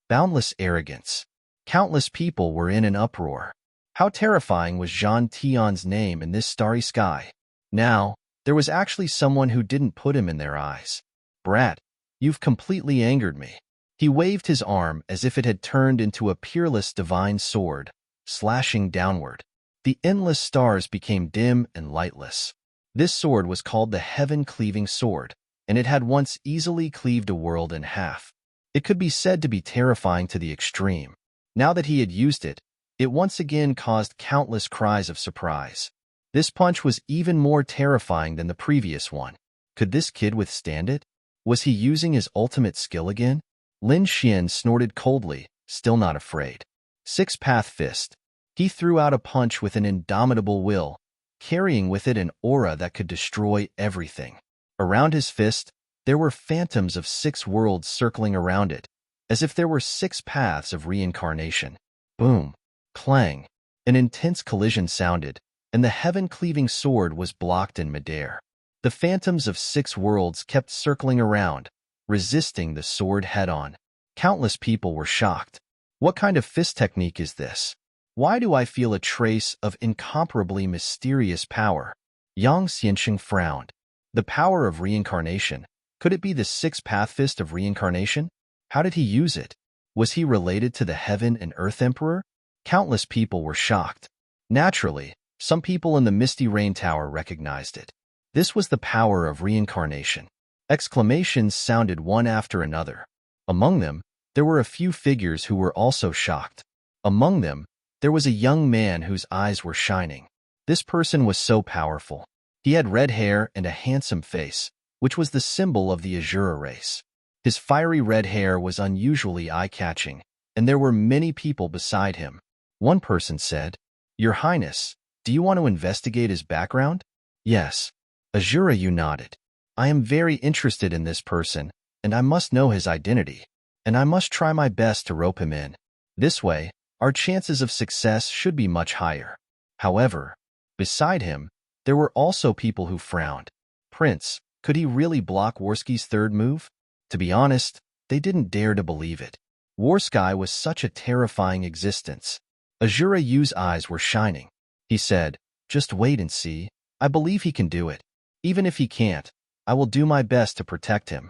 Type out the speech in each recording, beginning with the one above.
boundless arrogance. Countless people were in an uproar. How terrifying was Jean Tion's name in this starry sky? Now, there was actually someone who didn't put him in their eyes. Brat, you've completely angered me. He waved his arm as if it had turned into a peerless divine sword, slashing downward. The endless stars became dim and lightless. This sword was called the heaven-cleaving sword, and it had once easily cleaved a world in half. It could be said to be terrifying to the extreme. Now that he had used it, it once again caused countless cries of surprise. This punch was even more terrifying than the previous one. Could this kid withstand it? Was he using his ultimate skill again? Lin Xian snorted coldly, still not afraid. Six-path fist. He threw out a punch with an indomitable will, carrying with it an aura that could destroy everything. Around his fist, there were phantoms of 6 worlds circling around it, as if there were 6 paths of reincarnation. Boom. Clang. An intense collision sounded, and the heaven-cleaving sword was blocked in midair. The phantoms of 6 worlds kept circling around, resisting the sword head-on. Countless people were shocked. What kind of fist technique is this? Why do I feel a trace of incomparably mysterious power? Yang Xianxing frowned. The power of reincarnation. Could it be the 6-path fist of reincarnation? How did he use it? Was he related to the Heaven and Earth Emperor? Countless people were shocked. Naturally, some people in the Misty Rain Tower recognized it. This was the power of reincarnation. Exclamations sounded one after another. Among them, there were a few figures who were also shocked. Among them, there was a young man whose eyes were shining. This person was so powerful. He had red hair and a handsome face, which was the symbol of the Azura race. His fiery red hair was unusually eye-catching, and there were many people beside him. One person said, "Your Highness, do you want to investigate his background?" "Yes." Azura, you nodded. "I am very interested in this person, and I must know his identity, and I must try my best to rope him in. This way, our chances of success should be much higher." However, beside him, there were also people who frowned. Prince, could he really block Worski's third move? To be honest, they didn't dare to believe it. Worski was such a terrifying existence. Azura Yu's eyes were shining. He said, "Just wait and see. I believe he can do it. Even if he can't, I will do my best to protect him."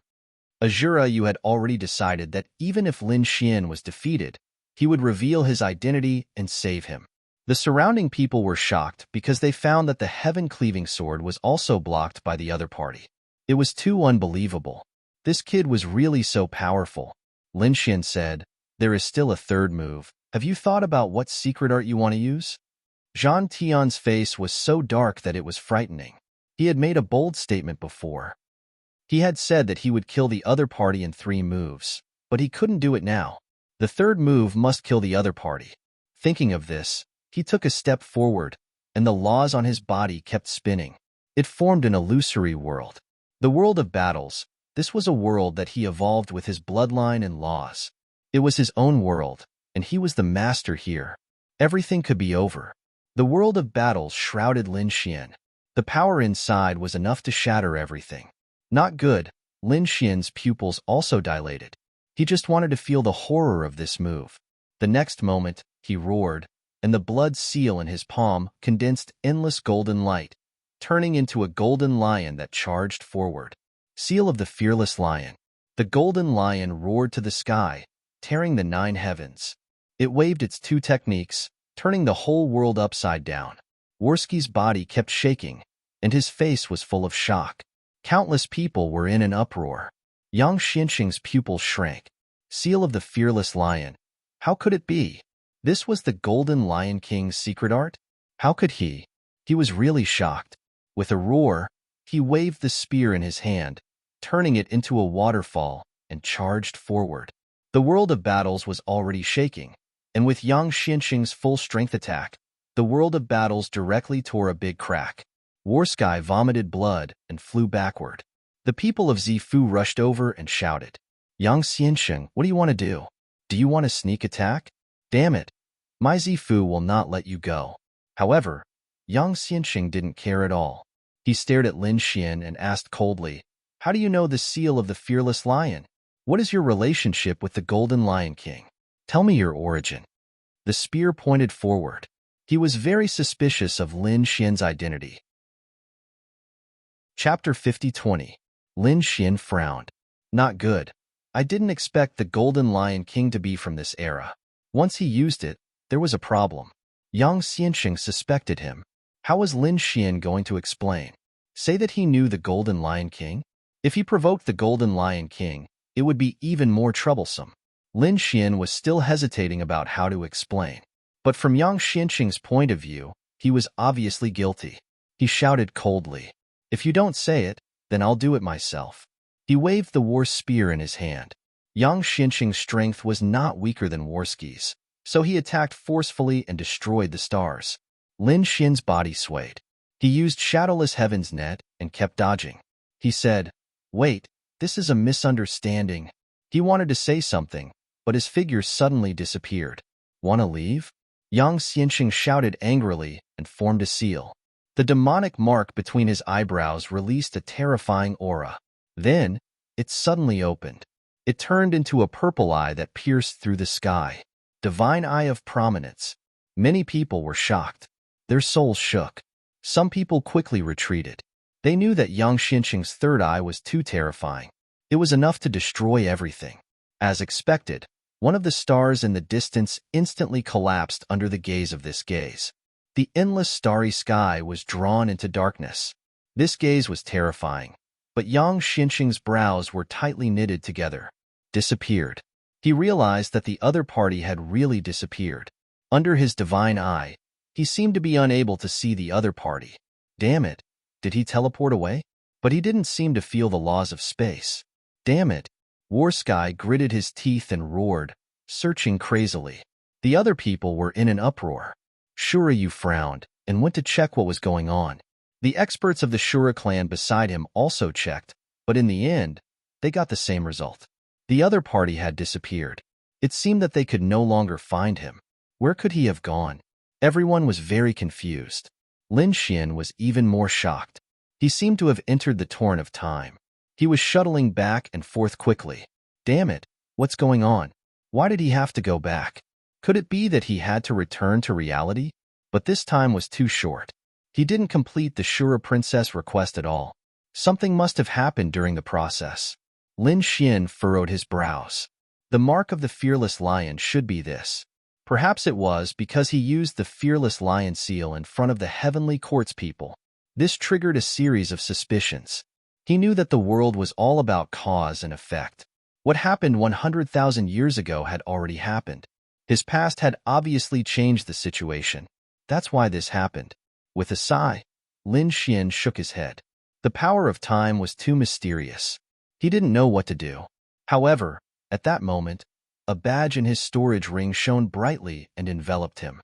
Azura Yu had already decided that even if Lin Xian was defeated, he would reveal his identity and save him. The surrounding people were shocked because they found that the heaven-cleaving sword was also blocked by the other party. It was too unbelievable. This kid was really so powerful. Lin Xian said, "There is still a third move. Have you thought about what secret art you want to use?" Jean Tion's face was so dark that it was frightening. He had made a bold statement before. He had said that he would kill the other party in 3 moves, but he couldn't do it now. The third move must kill the other party. Thinking of this, he took a step forward, and the laws on his body kept spinning. It formed an illusory world. The world of battles. This was a world that he evolved with his bloodline and laws. It was his own world, and he was the master here. Everything could be over. The world of battles shrouded Lin Xian. The power inside was enough to shatter everything. Not good. Lin Xian's pupils also dilated. He just wanted to feel the horror of this move. The next moment, he roared, and the blood seal in his palm condensed endless golden light, turning into a golden lion that charged forward. Seal of the fearless lion. The golden lion roared to the sky, tearing the 9 heavens. It waved its 2 techniques, turning the whole world upside down. Worski's body kept shaking, and his face was full of shock. Countless people were in an uproar. Yang Xianxing's pupils shrank. Seal of the fearless lion. How could it be? This was the Golden Lion King's secret art? How could he? He was really shocked. With a roar, he waved the spear in his hand, turning it into a waterfall, and charged forward. The world of battles was already shaking, and with Yang Xianxing's full-strength attack, the world of battles directly tore a big crack. Worski vomited blood and flew backward. The people of Zifu rushed over and shouted, "Yang Xianxing, what do you want to do? Do you want to sneak attack? Damn it, my Zifu will not let you go." However, Yang Xianxing didn't care at all. He stared at Lin Xian and asked coldly, "How do you know the seal of the fearless lion? What is your relationship with the Golden Lion King?" Tell me your origin. The spear pointed forward. He was very suspicious of Lin Xian's identity. Chapter 50:20. Lin Xian frowned. Not good. I didn't expect the Golden Lion King to be from this era. Once he used it, there was a problem. Yang Xianqing suspected him. How was Lin Xian going to explain? Say that he knew the Golden Lion King? If he provoked the Golden Lion King, it would be even more troublesome. Lin Xian was still hesitating about how to explain. But from Yang Xianqing's point of view, he was obviously guilty. He shouted coldly, "If you don't say it, then I'll do it myself." He waved the war spear in his hand. Yang Xianqing's strength was not weaker than Warski's, so he attacked forcefully and destroyed the stars. Lin Xian's body swayed. He used Shadowless Heaven's net and kept dodging. He said, "Wait, this is a misunderstanding." He wanted to say something, but his figure suddenly disappeared. "Wanna leave?" Yang Xianqing shouted angrily and formed a seal. The demonic mark between his eyebrows released a terrifying aura. Then, it suddenly opened. It turned into a purple eye that pierced through the sky. Divine Eye of Prominence. Many people were shocked. Their souls shook. Some people quickly retreated. They knew that Yang Xianqing's third eye was too terrifying. It was enough to destroy everything. As expected, one of the stars in the distance instantly collapsed under the gaze of this gaze. The endless starry sky was drawn into darkness. This gaze was terrifying, but Yang Xianqing's brows were tightly knitted together. Disappeared. He realized that the other party had really disappeared. Under his divine eye, he seemed to be unable to see the other party. Damn it, did he teleport away? But he didn't seem to feel the laws of space. Damn it. Warsky gritted his teeth and roared, searching crazily. The other people were in an uproar. Shuryu frowned and went to check what was going on. The experts of the Shura clan beside him also checked, but in the end, they got the same result. The other party had disappeared. It seemed that they could no longer find him. Where could he have gone? Everyone was very confused. Lin Xian was even more shocked. He seemed to have entered the torrent of time. He was shuttling back and forth quickly. Damn it, what's going on? Why did he have to go back? Could it be that he had to return to reality? But this time was too short. He didn't complete the Shura princess request at all. Something must have happened during the process. Lin Xian furrowed his brows. The mark of the fearless lion should be this. Perhaps it was because he used the fearless lion seal in front of the heavenly courts people. This triggered a series of suspicions. He knew that the world was all about cause and effect. What happened 100,000 years ago had already happened. His past had obviously changed the situation. That's why this happened. With a sigh, Lin Xian shook his head. The power of time was too mysterious. He didn't know what to do. However, at that moment, a badge in his storage ring shone brightly and enveloped him.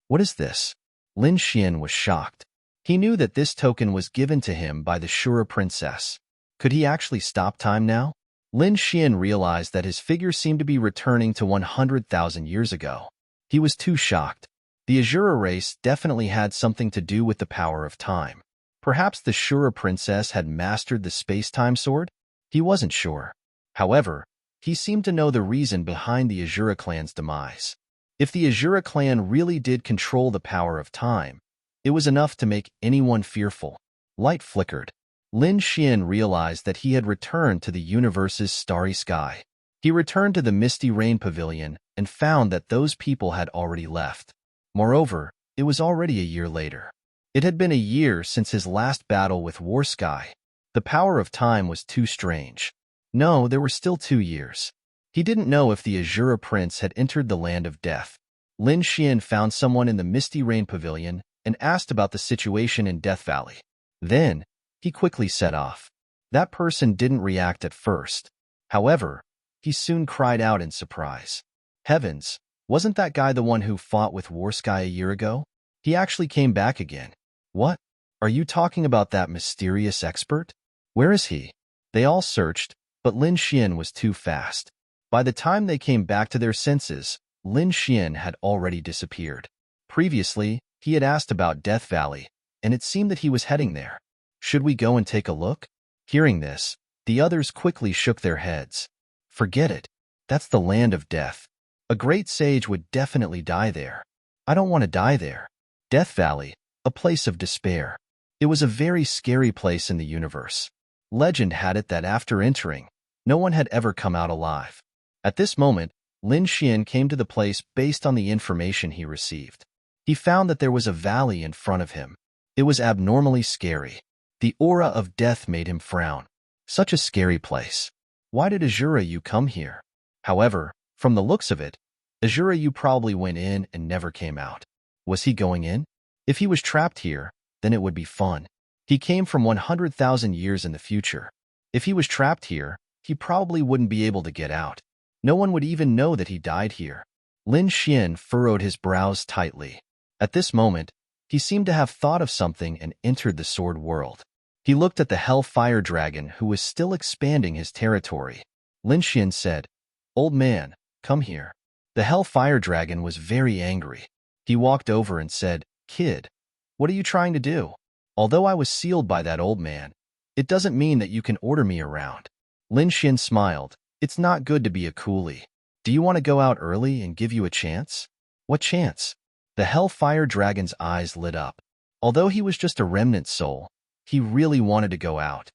What is this? Lin Xian was shocked. He knew that this token was given to him by the Shura princess. Could he actually stop time now? Lin Xian realized that his figure seemed to be returning to 100,000 years ago. He was too shocked. The Azura race definitely had something to do with the power of time. Perhaps the Shura princess had mastered the space-time sword? He wasn't sure. However, he seemed to know the reason behind the Azura clan's demise. If the Azura clan really did control the power of time, it was enough to make anyone fearful. Light flickered. Lin Xian realized that he had returned to the universe's starry sky. He returned to the Misty Rain Pavilion and found that those people had already left. Moreover, it was already a year later. It had been a year since his last battle with Warsky. The power of time was too strange. No, there were still 2 years. He didn't know if the Azura prince had entered the land of death. Lin Xian found someone in the Misty Rain Pavilion and asked about the situation in Death Valley. Then, he quickly set off. That person didn't react at first. However, he soon cried out in surprise. Heavens, wasn't that guy the one who fought with Warsky a year ago? He actually came back again. What? Are you talking about that mysterious expert? Where is he? They all searched, but Lin Xian was too fast. By the time they came back to their senses, Lin Xian had already disappeared. Previously, he had asked about Death Valley, and it seemed that he was heading there. Should we go and take a look? Hearing this, the others quickly shook their heads. Forget it. That's the land of death. A great sage would definitely die there. I don't want to die there. Death Valley, a place of despair. It was a very scary place in the universe. Legend had it that after entering, no one had ever come out alive. At this moment, Lin Xian came to the place based on the information he received. He found that there was a valley in front of him. It was abnormally scary. The aura of death made him frown. Such a scary place. Why did Azura Yu come here? However, from the looks of it, Azura Yu probably went in and never came out. Was he going in? If he was trapped here, then it would be fun. He came from 100,000 years in the future. If he was trapped here, he probably wouldn't be able to get out. No one would even know that he died here. Lin Xian furrowed his brows tightly. At this moment, he seemed to have thought of something and entered the sword world. He looked at the Hellfire Dragon who was still expanding his territory. Lin Xian said, "Old man, come here." The Hellfire Dragon was very angry. He walked over and said, "Kid, what are you trying to do? Although I was sealed by that old man, it doesn't mean that you can order me around." Lin Xian smiled. "It's not good to be a coolie. Do you want to go out early and give you a chance?" "What chance?" The Hellfire Dragon's eyes lit up. Although he was just a remnant soul, he really wanted to go out.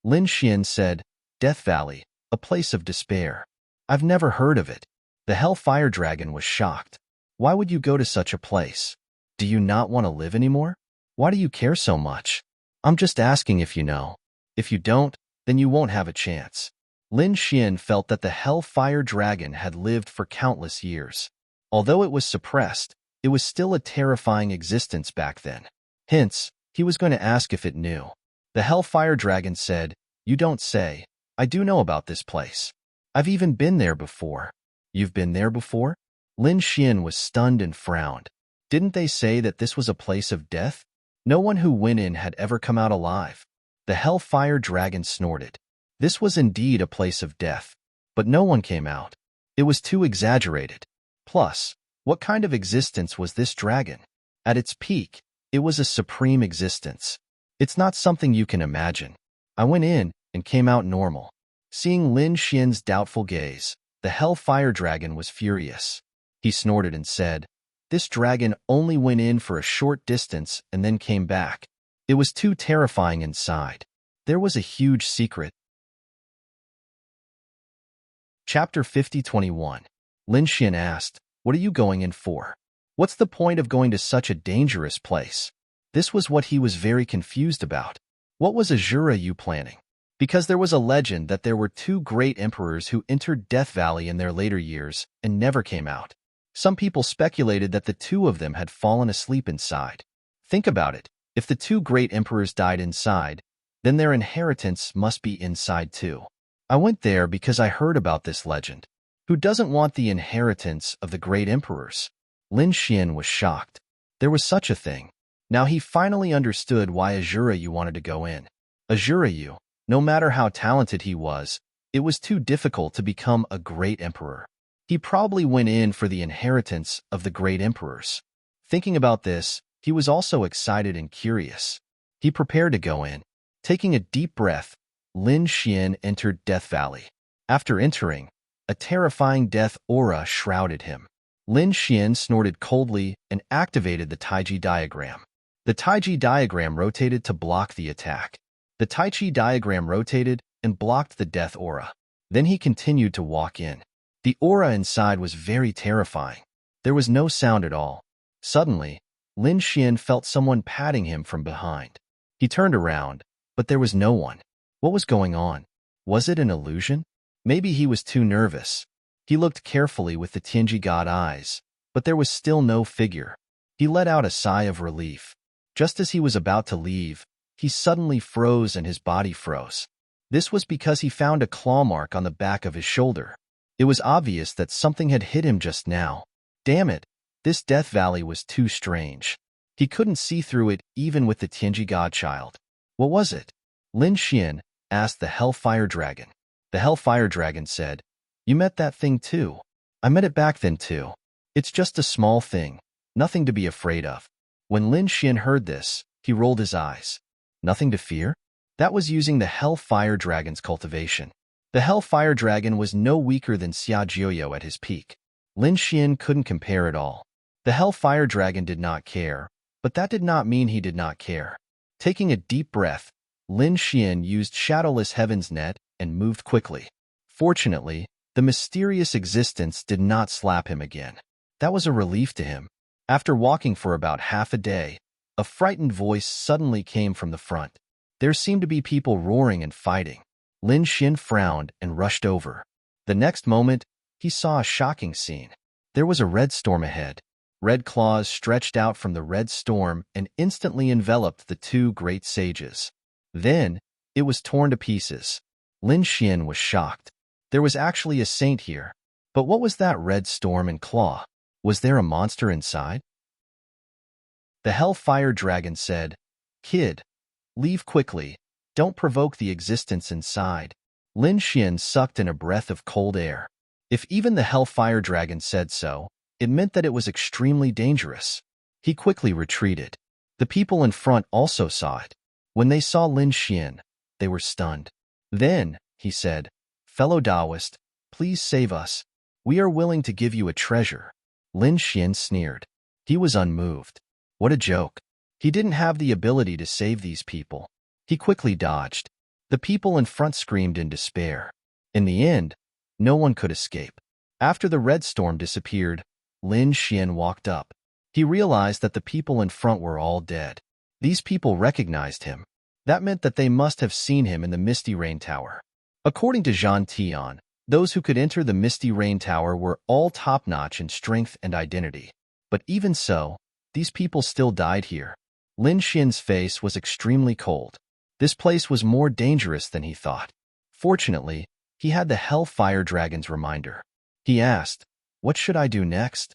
Lin Xian said, "Death Valley, a place of despair. I've never heard of it." The Hellfire Dragon was shocked. "Why would you go to such a place? Do you not want to live anymore? Why do you care so much?" "I'm just asking if you know. If you don't, then you won't have a chance." Lin Xian felt that the Hellfire Dragon had lived for countless years. Although it was suppressed, it was still a terrifying existence back then. Hence, he was going to ask if it knew. The Hellfire Dragon said, "You don't say. I do know about this place. I've even been there before." "You've been there before?" Lin Xian was stunned and frowned. Didn't they say that this was a place of death? No one who went in had ever come out alive. The Hellfire Dragon snorted. This was indeed a place of death, but no one came out. It was too exaggerated. Plus, what kind of existence was this dragon? At its peak, it was a supreme existence. It's not something you can imagine. I went in and came out normal. Seeing Lin Xian's doubtful gaze, the Hellfire Dragon was furious. He snorted and said, "This dragon only went in for a short distance and then came back. It was too terrifying inside. There was a huge secret." Chapter 50-21. Lin Xian asked, "What are you going in for? What's the point of going to such a dangerous place?" This was what he was very confused about. What was Azura Yu planning? Because there was a legend that there were two great emperors who entered Death Valley in their later years and never came out. Some people speculated that the two of them had fallen asleep inside. Think about it. If the two great emperors died inside, then their inheritance must be inside too. I went there because I heard about this legend. Who doesn't want the inheritance of the great emperors? Lin Xian was shocked. There was such a thing. Now he finally understood why Azura Yu wanted to go in. Azura Yu, no matter how talented he was, it was too difficult to become a great emperor. He probably went in for the inheritance of the great emperors. Thinking about this, he was also excited and curious. He prepared to go in. Taking a deep breath, Lin Xian entered Death Valley. After entering, a terrifying death aura shrouded him. Lin Xian snorted coldly and activated the Taiji diagram. The Taiji diagram rotated to block the attack. The Taiji diagram rotated and blocked the death aura. Then he continued to walk in. The aura inside was very terrifying. There was no sound at all. Suddenly, Lin Xian felt someone patting him from behind. He turned around, but there was no one. What was going on? Was it an illusion? Maybe he was too nervous. He looked carefully with the Tianji God eyes, but there was still no figure. He let out a sigh of relief. Just as he was about to leave, he suddenly froze and his body froze. This was because he found a claw mark on the back of his shoulder. It was obvious that something had hit him just now. Damn it, this Death Valley was too strange. He couldn't see through it even with the Tianji Godchild. What was it? Lin Xian asked the Hellfire Dragon. The Hellfire Dragon said, "You met that thing too. I met it back then too. It's just a small thing, nothing to be afraid of." When Lin Xian heard this, he rolled his eyes. Nothing to fear? That was using the Hellfire Dragon's cultivation. The Hellfire Dragon was no weaker than Xia Jiuyo at his peak. Lin Xian couldn't compare at all. The Hellfire Dragon did not care, but that did not mean he did not care. Taking a deep breath, Lin Xian used Shadowless Heaven's Net and moved quickly. Fortunately, the mysterious existence did not slap him again. That was a relief to him. After walking for about half a day, a frightened voice suddenly came from the front. There seemed to be people roaring and fighting. Lin Xian frowned and rushed over. The next moment, he saw a shocking scene. There was a red storm ahead. Red claws stretched out from the red storm and instantly enveloped the two great sages. Then, it was torn to pieces. Lin Xian was shocked. There was actually a saint here. But what was that red storm and claw? Was there a monster inside? The Hellfire Dragon said, "Kid, leave quickly. Don't provoke the existence inside." Lin Xian sucked in a breath of cold air. If even the Hellfire Dragon said so, it meant that it was extremely dangerous. He quickly retreated. The people in front also saw it. When they saw Lin Xian, they were stunned. Then, he said, "Fellow Taoist, please save us. We are willing to give you a treasure." Lin Xian sneered. He was unmoved. What a joke. He didn't have the ability to save these people. He quickly dodged. The people in front screamed in despair. In the end, no one could escape. After the red storm disappeared, Lin Xian walked up. He realized that the people in front were all dead. These people recognized him. That meant that they must have seen him in the Misty Rain Tower. According to Zhang Tian, those who could enter the Misty Rain Tower were all top-notch in strength and identity. But even so, these people still died here. Lin Xian's face was extremely cold. This place was more dangerous than he thought. Fortunately, he had the Hellfire Dragon's reminder. He asked, "What should I do next?"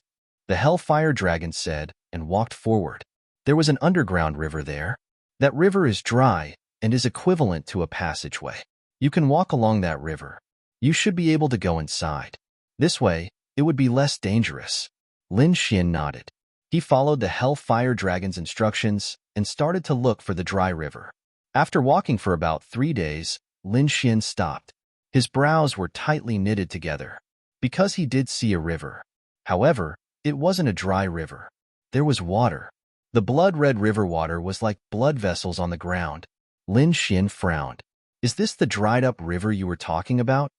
The Hellfire Dragon said, and walked forward. There was an underground river there. That river is dry and is equivalent to a passageway. You can walk along that river. You should be able to go inside. This way, it would be less dangerous. Lin Xian nodded. He followed the Hellfire Dragon's instructions and started to look for the dry river. After walking for about 3 days, Lin Xian stopped. His brows were tightly knitted together, because he did see a river. However, it wasn't a dry river. There was water. The blood-red river water was like blood vessels on the ground. Lin Xian frowned. "Is this the dried-up river you were talking about?"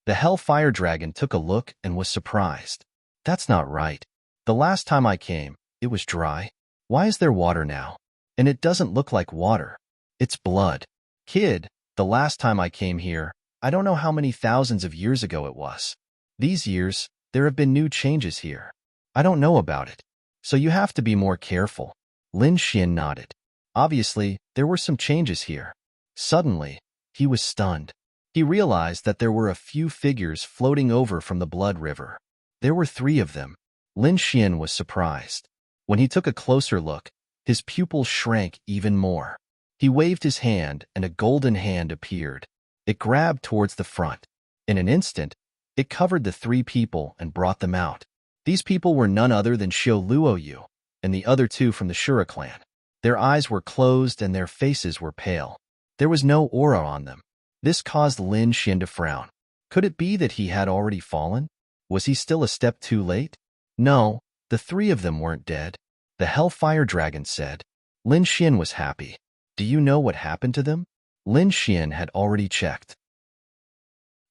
The Hellfire Dragon took a look and was surprised. "That's not right. The last time I came, it was dry. Why is there water now? And it doesn't look like water. It's blood. Kid, the last time I came here, I don't know how many thousands of years ago it was. These years, there have been new changes here. I don't know about it. So you have to be more careful." Lin Xian nodded. Obviously, there were some changes here. Suddenly, he was stunned. He realized that there were a few figures floating over from the blood river. There were 3 of them. Lin Xian was surprised. When he took a closer look, his pupils shrank even more. He waved his hand and a golden hand appeared. It grabbed towards the front. In an instant, it covered the 3 people and brought them out. These people were none other than Xiu Luoyu and the other 2 from the Shura clan. Their eyes were closed and their faces were pale. There was no aura on them. This caused Lin Xian to frown. Could it be that he had already fallen? Was he still a step too late? No, the 3 of them weren't dead. The Hellfire Dragon said. Lin Xian was happy. Do you know what happened to them? Lin Xian had already checked.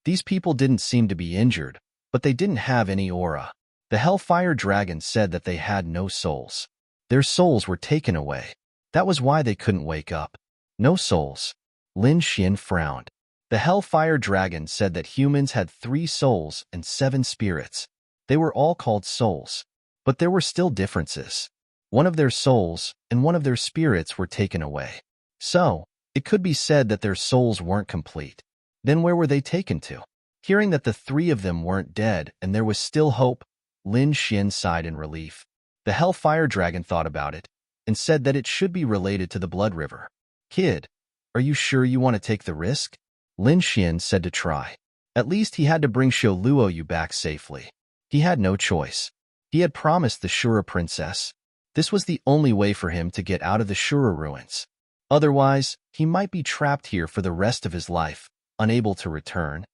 These people didn't seem to be injured, but they didn't have any aura. The Hellfire Dragon said that they had no souls. Their souls were taken away. That was why they couldn't wake up. No souls. Lin Xian frowned. The Hellfire Dragon said that humans had 3 souls and 7 spirits. They were all called souls. But there were still differences. One of their souls and one of their spirits were taken away. So, it could be said that their souls weren't complete. Then where were they taken to? Hearing that the 3 of them weren't dead and there was still hope, Lin Xian sighed in relief. The Hellfire Dragon thought about it and said that it should be related to the Blood River. Kid, are you sure you want to take the risk? Lin Xian said to try. At least he had to bring Xiu Luoyu back safely. He had no choice. He had promised the Shura princess. This was the only way for him to get out of the Shura ruins. Otherwise, he might be trapped here for the rest of his life, unable to return.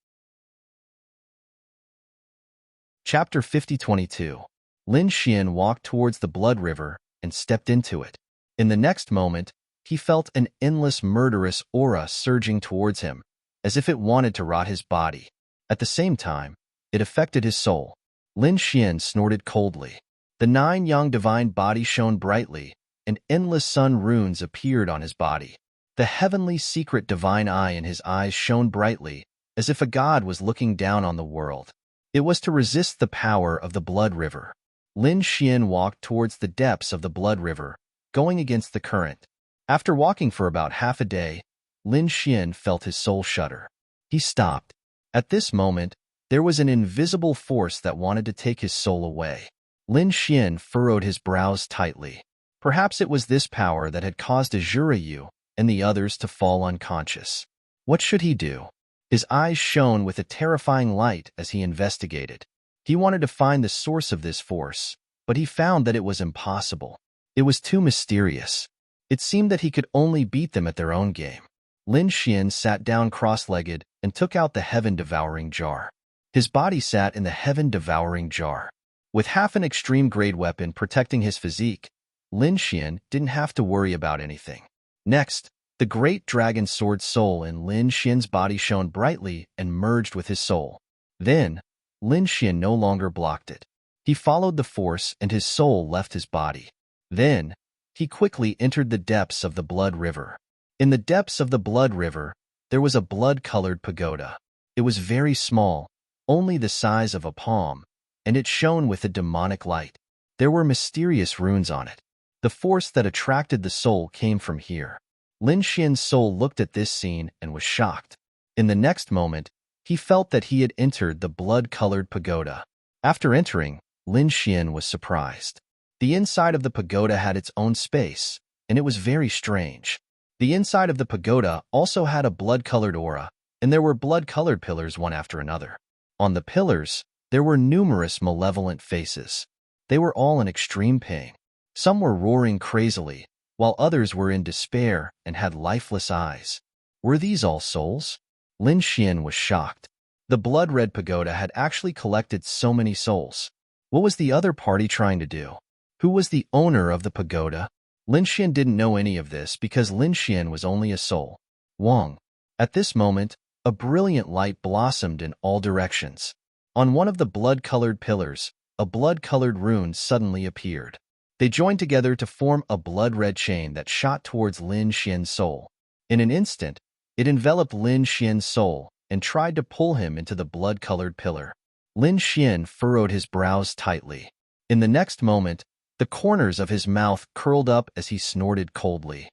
Chapter 5022. Lin Xian walked towards the blood river and stepped into it. In the next moment, he felt an endless murderous aura surging towards him, as if it wanted to rot his body. At the same time, it affected his soul. Lin Xian snorted coldly. The 9 yang divine body shone brightly, and endless sun runes appeared on his body. The heavenly secret divine eye in his eyes shone brightly, as if a god was looking down on the world. It was to resist the power of the blood river. Lin Xian walked towards the depths of the blood river, going against the current. After walking for about half a day, Lin Xian felt his soul shudder. He stopped. At this moment, there was an invisible force that wanted to take his soul away. Lin Xian furrowed his brows tightly. Perhaps it was this power that had caused Azurayu and the others to fall unconscious. What should he do? His eyes shone with a terrifying light as he investigated. He wanted to find the source of this force, but he found that it was impossible. It was too mysterious. It seemed that he could only beat them at their own game. Lin Xian sat down cross-legged and took out the heaven-devouring jar. His body sat in the heaven-devouring jar. With half an extreme-grade weapon protecting his physique, Lin Xian didn't have to worry about anything. Next, the great dragon sword soul in Lin Xian's body shone brightly and merged with his soul. Then, Lin Xian no longer blocked it. He followed the force and his soul left his body. Then, he quickly entered the depths of the blood river. In the depths of the blood river, there was a blood-colored pagoda. It was very small, only the size of a palm, and it shone with a demonic light. There were mysterious runes on it. The force that attracted the soul came from here. Lin Xian's soul looked at this scene and was shocked. In the next moment, he felt that he had entered the blood-colored pagoda. After entering, Lin Xian was surprised. The inside of the pagoda had its own space, and it was very strange. The inside of the pagoda also had a blood-colored aura, and there were blood-colored pillars one after another. On the pillars, there were numerous malevolent faces. They were all in extreme pain. Some were roaring crazily, while others were in despair and had lifeless eyes. Were these all souls? Lin Xian was shocked. The blood-red pagoda had actually collected so many souls. What was the other party trying to do? Who was the owner of the pagoda? Lin Xian didn't know any of this because Lin Xian was only a soul. Wang. At this moment, a brilliant light blossomed in all directions. On one of the blood-colored pillars, a blood-colored rune suddenly appeared. They joined together to form a blood-red chain that shot towards Lin Xian's soul. In an instant, it enveloped Lin Xian's soul and tried to pull him into the blood-colored pillar. Lin Xian furrowed his brows tightly. In the next moment, the corners of his mouth curled up as he snorted coldly.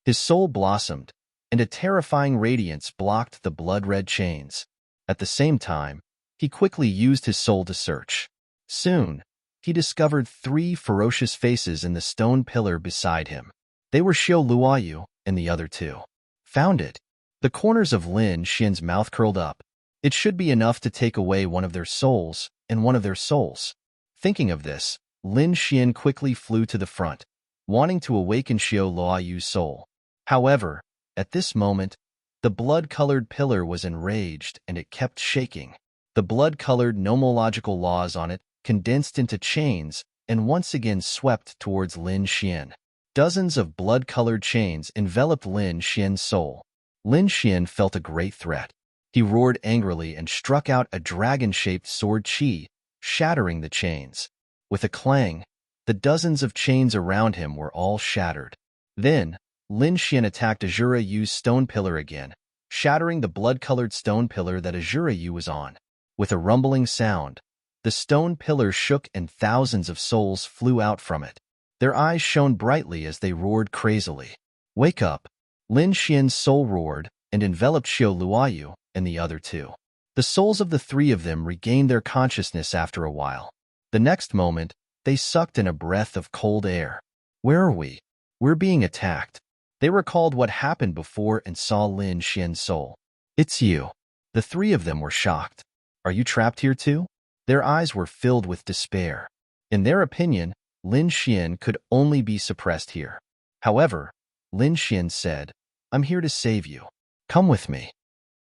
His soul blossomed, and a terrifying radiance blocked the blood-red chains. At the same time, he quickly used his soul to search. Soon, he discovered 3 ferocious faces in the stone pillar beside him. They were Xiao Luoyu and the other 2. Found it. The corners of Lin Xian's mouth curled up. It should be enough to take away one of their souls and one of their souls. Thinking of this, Lin Xian quickly flew to the front, wanting to awaken Xiao Luoyu's soul. However, at this moment, the blood-colored pillar was enraged and it kept shaking. The blood-colored nomological laws on it condensed into chains and once again swept towards Lin Xian. Dozens of blood-colored chains enveloped Lin Xian's soul. Lin Xian felt a great threat. He roared angrily and struck out a dragon-shaped sword qi, shattering the chains. With a clang, the dozens of chains around him were all shattered. Then, Lin Xian attacked Azurayu's stone pillar again, shattering the blood-colored stone pillar that Azurayu was on. With a rumbling sound, the stone pillar shook and thousands of souls flew out from it. Their eyes shone brightly as they roared crazily. "Wake up!" Lin Xian's soul roared and enveloped Xiao Luoyu and the other 2. The souls of the 3 of them regained their consciousness after a while. The next moment, they sucked in a breath of cold air. "Where are we? We're being attacked." They recalled what happened before and saw Lin Xian's soul. "It's you." The 3 of them were shocked. "Are you trapped here too?" Their eyes were filled with despair. In their opinion, Lin Xian could only be suppressed here. However, Lin Xian said, "I'm here to save you. Come with me."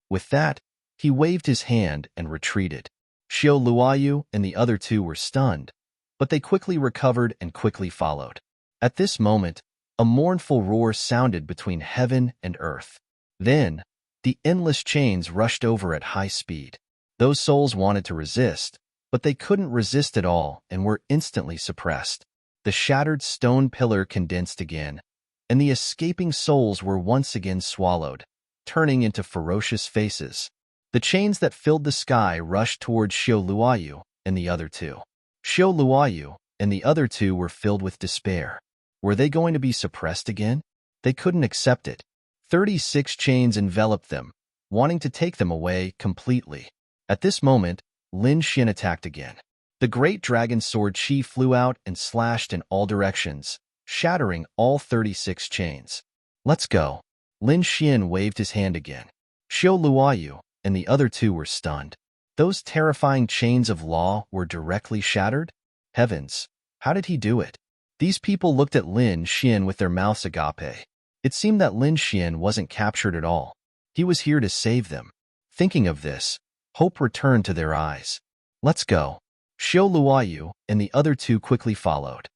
With that, he waved his hand and retreated. Xiao Luoyu and the other two were stunned, but they quickly recovered and quickly followed. At this moment, a mournful roar sounded between heaven and earth. Then, the endless chains rushed over at high speed. Those souls wanted to resist, but they couldn't resist at all and were instantly suppressed. The shattered stone pillar condensed again, and the escaping souls were once again swallowed, turning into ferocious faces. The chains that filled the sky rushed towards Xiao Luoyu and the other two. Xiao Luoyu and the other two were filled with despair. Were they going to be suppressed again? They couldn't accept it. 36 chains enveloped them, wanting to take them away completely. At this moment, Lin Xin attacked again. The great dragon sword Qi flew out and slashed in all directions, shattering all 36 chains. Let's go. Lin Xin waved his hand again. Xiao Luoyu and the other two were stunned. Those terrifying chains of law were directly shattered? Heavens, how did he do it? These people looked at Lin Xin with their mouths agape. It seemed that Lin Xin wasn't captured at all. He was here to save them. Thinking of this, hope returned to their eyes. Let's go. Xiao Luoyu and the other two quickly followed.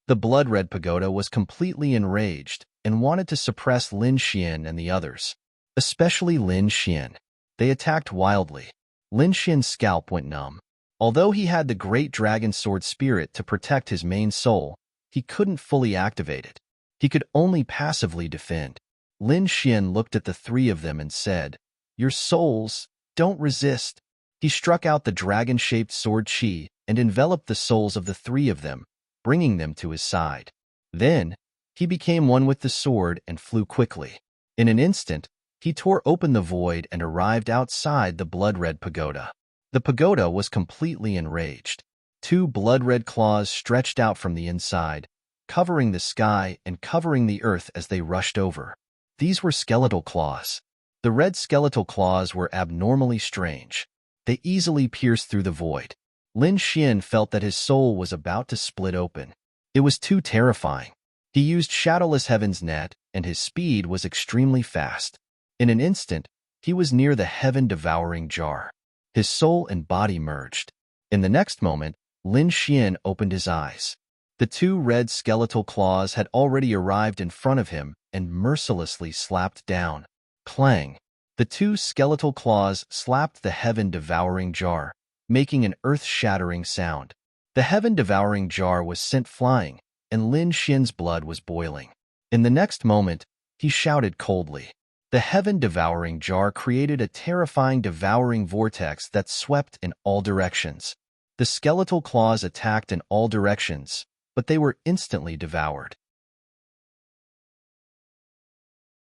The blood-red pagoda was completely enraged and wanted to suppress Lin Xin and the others, especially Lin Xin. They attacked wildly. Lin Xin's scalp went numb. Although he had the great dragon sword spirit to protect his main soul, he couldn't fully activate it. He could only passively defend. Lin Xin looked at the three of them and said, "Your souls, don't resist." He struck out the dragon-shaped sword Qi and enveloped the souls of the three of them, bringing them to his side. Then, he became one with the sword and flew quickly. In an instant, he tore open the void and arrived outside the blood-red pagoda. The pagoda was completely enraged. Two blood-red claws stretched out from the inside, covering the sky and covering the earth as they rushed over. These were skeletal claws. The red skeletal claws were abnormally strange. They easily pierced through the void. Lin Xin felt that his soul was about to split open. It was too terrifying. He used Shadowless Heaven's net, and his speed was extremely fast. In an instant, he was near the heaven-devouring jar. His soul and body merged. In the next moment, Lin Xin opened his eyes. The two red skeletal claws had already arrived in front of him and mercilessly slapped down. Clang! The two skeletal claws slapped the heaven-devouring jar, making an earth-shattering sound. The heaven-devouring jar was sent flying, and Lin Xin's blood was boiling. In the next moment, he shouted coldly. The heaven-devouring jar created a terrifying devouring vortex that swept in all directions. The skeletal claws attacked in all directions, but they were instantly devoured.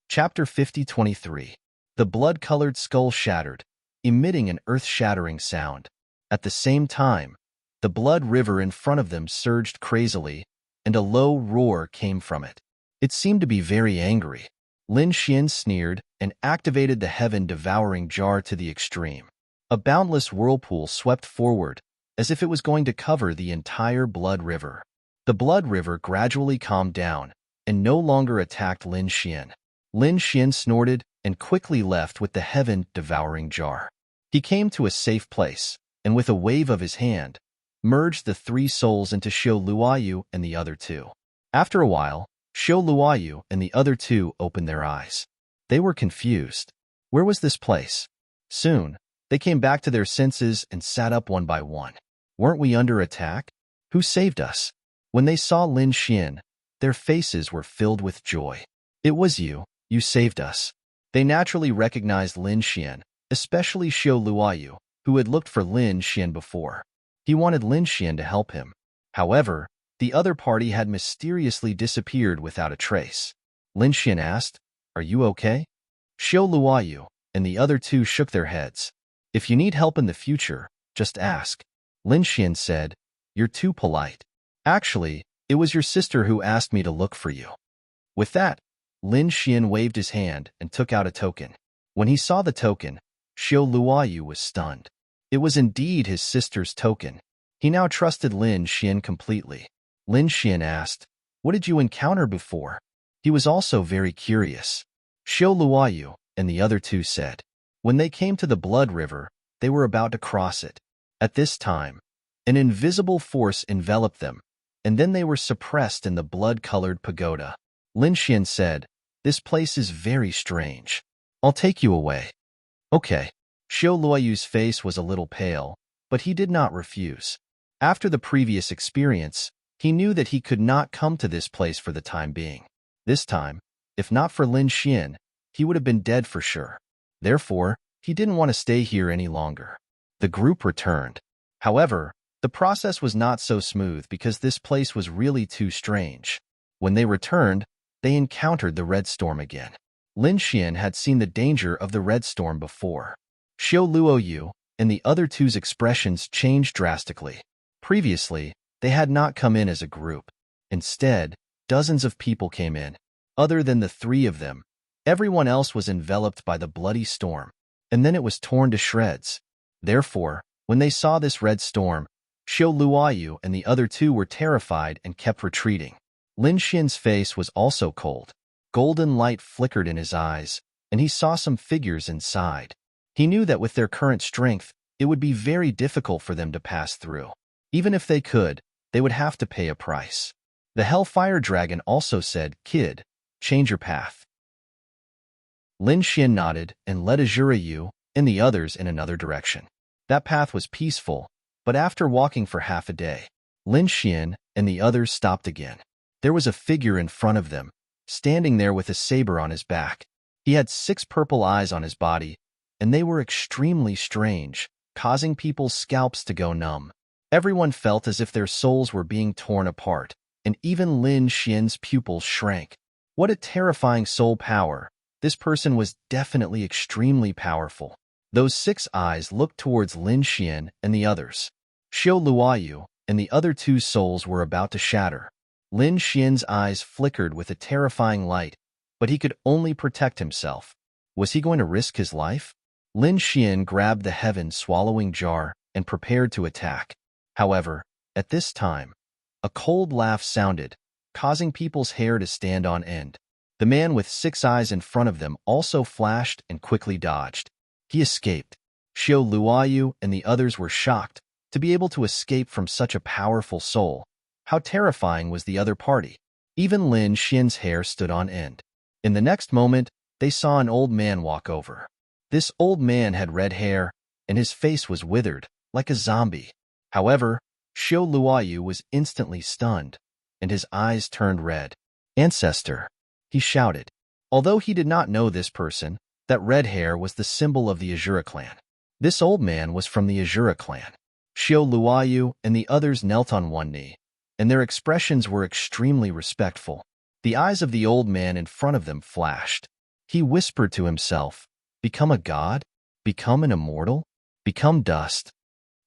Chapter 50-23. The blood-colored skull shattered, emitting an earth-shattering sound. At the same time, the blood river in front of them surged crazily, and a low roar came from it. It seemed to be very angry. Lin Xin sneered and activated the heaven-devouring jar to the extreme. A boundless whirlpool swept forward, as if it was going to cover the entire blood river. The blood river gradually calmed down, and no longer attacked Lin Xin. Lin Xin snorted and quickly left with the heaven-devouring jar. He came to a safe place, and with a wave of his hand, merged the three souls into Xiao Luoyu and the other two. After a while, Xiao Luoyu and the other two opened their eyes. They were confused. Where was this place? Soon, they came back to their senses and sat up one by one. Weren't we under attack? Who saved us? When they saw Lin Xin, their faces were filled with joy. It was you saved us. They naturally recognized Lin Xin, especially Xiao Luoyu, who had looked for Lin Xin before. He wanted Lin Xin to help him. However, the other party had mysteriously disappeared without a trace. Lin Xin asked, "Are you okay?" Xiao Luoyu and the other two shook their heads. "If you need help in the future, just ask." Lin Xin said, "You're too polite. Actually, it was your sister who asked me to look for you." With that, Lin Xin waved his hand and took out a token. When he saw the token, Xiao Luoyu was stunned. It was indeed his sister's token. He now trusted Lin Xin completely. Lin Xin asked, "What did you encounter before?" He was also very curious. Xiao Luoyu and the other two said, "When they came to the blood river, they were about to cross it. At this time, an invisible force enveloped them, and then they were suppressed in the blood-colored pagoda. Lin Xian said, "This place is very strange. I'll take you away." "Okay." Xiao Luoyu's face was a little pale, but he did not refuse. After the previous experience, he knew that he could not come to this place for the time being. This time, if not for Lin Xian, he would have been dead for sure. Therefore, he didn't want to stay here any longer. The group returned. However, the process was not so smooth because this place was really too strange. When they returned, they encountered the red storm again. Lin Xian had seen the danger of the red storm before. Xiao Luoyu and the other two's expressions changed drastically. Previously, they had not come in as a group. Instead, dozens of people came in. Other than the three of them, everyone else was enveloped by the bloody storm, and then it was torn to shreds. Therefore, when they saw this red storm, Xiao Luoyu and the other two were terrified and kept retreating. Lin Xian's face was also cold. Golden light flickered in his eyes, and he saw some figures inside. He knew that with their current strength, it would be very difficult for them to pass through. Even if they could, they would have to pay a price. The Hellfire Dragon also said, "Kid, change your path." Lin Xian nodded and led Azura Yu and the others in another direction. That path was peaceful, but after walking for half a day, Lin Xian and the others stopped again. There was a figure in front of them, standing there with a saber on his back. He had 6 purple eyes on his body, and they were extremely strange, causing people's scalps to go numb. Everyone felt as if their souls were being torn apart, and even Lin Xian's pupils shrank. What a terrifying soul power! This person was definitely extremely powerful. Those 6 eyes looked towards Lin Xian and the others. Xiao Luoyu and the other 2's souls were about to shatter. Lin Xian's eyes flickered with a terrifying light, but he could only protect himself. Was he going to risk his life? Lin Xian grabbed the heaven-swallowing jar and prepared to attack. However, at this time, a cold laugh sounded, causing people's hair to stand on end. The man with 6 eyes in front of them also flashed and quickly dodged. He escaped. Xiao Luoyu and the others were shocked to be able to escape from such a powerful soul. How terrifying was the other party? Even Lin Xian's hair stood on end. In the next moment, they saw an old man walk over. This old man had red hair, and his face was withered, like a zombie. However, Xiao Luoyu was instantly stunned, and his eyes turned red. "Ancestor," he shouted. Although he did not know this person, that red hair was the symbol of the Azura clan. This old man was from the Azura clan. Xiao Luoyu and the others knelt on one knee, and their expressions were extremely respectful. The eyes of the old man in front of them flashed. He whispered to himself, "Become a god? Become an immortal? Become dust?"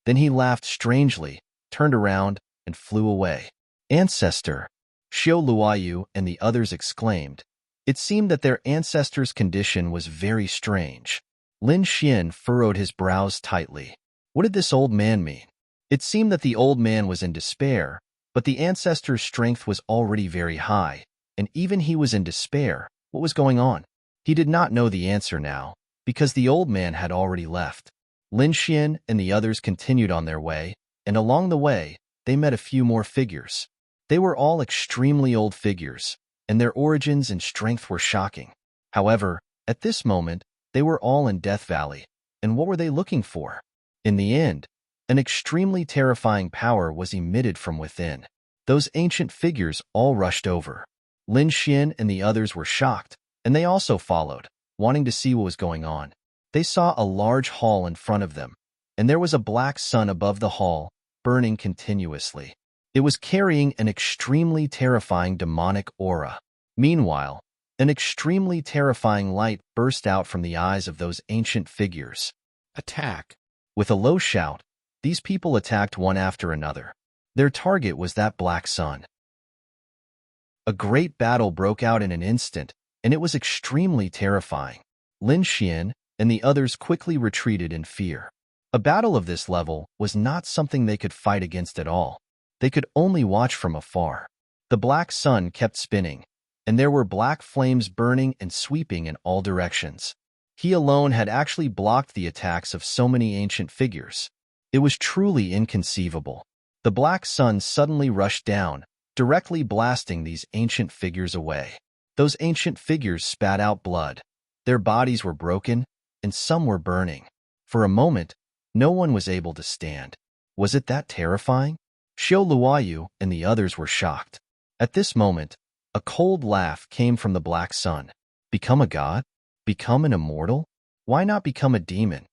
Then he laughed strangely, turned around, and flew away. "Ancestor!" Xiao Luoyu and the others exclaimed. It seemed that their ancestor's condition was very strange. Lin Xian furrowed his brows tightly. What did this old man mean? It seemed that the old man was in despair, but the ancestor's strength was already very high, and even he was in despair. What was going on? He did not know the answer now, because the old man had already left. Lin Xian and the others continued on their way, and along the way, they met a few more figures. They were all extremely old figures, and their origins and strength were shocking. However, at this moment, they were all in Death Valley, and what were they looking for? In the end, an extremely terrifying power was emitted from within. Those ancient figures all rushed over. Lin Xian and the others were shocked, and they also followed, wanting to see what was going on. They saw a large hall in front of them, and there was a black sun above the hall, burning continuously. It was carrying an extremely terrifying demonic aura. Meanwhile, an extremely terrifying light burst out from the eyes of those ancient figures. Attack! With a low shout, these people attacked one after another. Their target was that black sun. A great battle broke out in an instant, and it was extremely terrifying. Lin Xian and the others quickly retreated in fear. A battle of this level was not something they could fight against at all. They could only watch from afar. The black sun kept spinning, and there were black flames burning and sweeping in all directions. He alone had actually blocked the attacks of so many ancient figures. It was truly inconceivable. The black sun suddenly rushed down, directly blasting these ancient figures away. Those ancient figures spat out blood. Their bodies were broken, and some were burning. For a moment, no one was able to stand. Was it that terrifying? Xiao Luoyu and the others were shocked. At this moment, a cold laugh came from the black sun. Become a god? Become an immortal? Why not become a demon?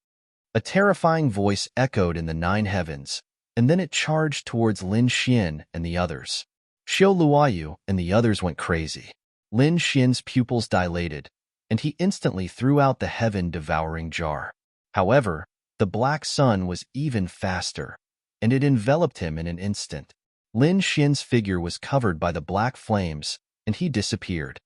A terrifying voice echoed in the 9 heavens, and then it charged towards Lin Xian and the others. Xiao Luoyu and the others went crazy. Lin Xian's pupils dilated, and he instantly threw out the heaven-devouring jar. However, the black sun was even faster, and it enveloped him in an instant. Lin Xian's figure was covered by the black flames, and he disappeared.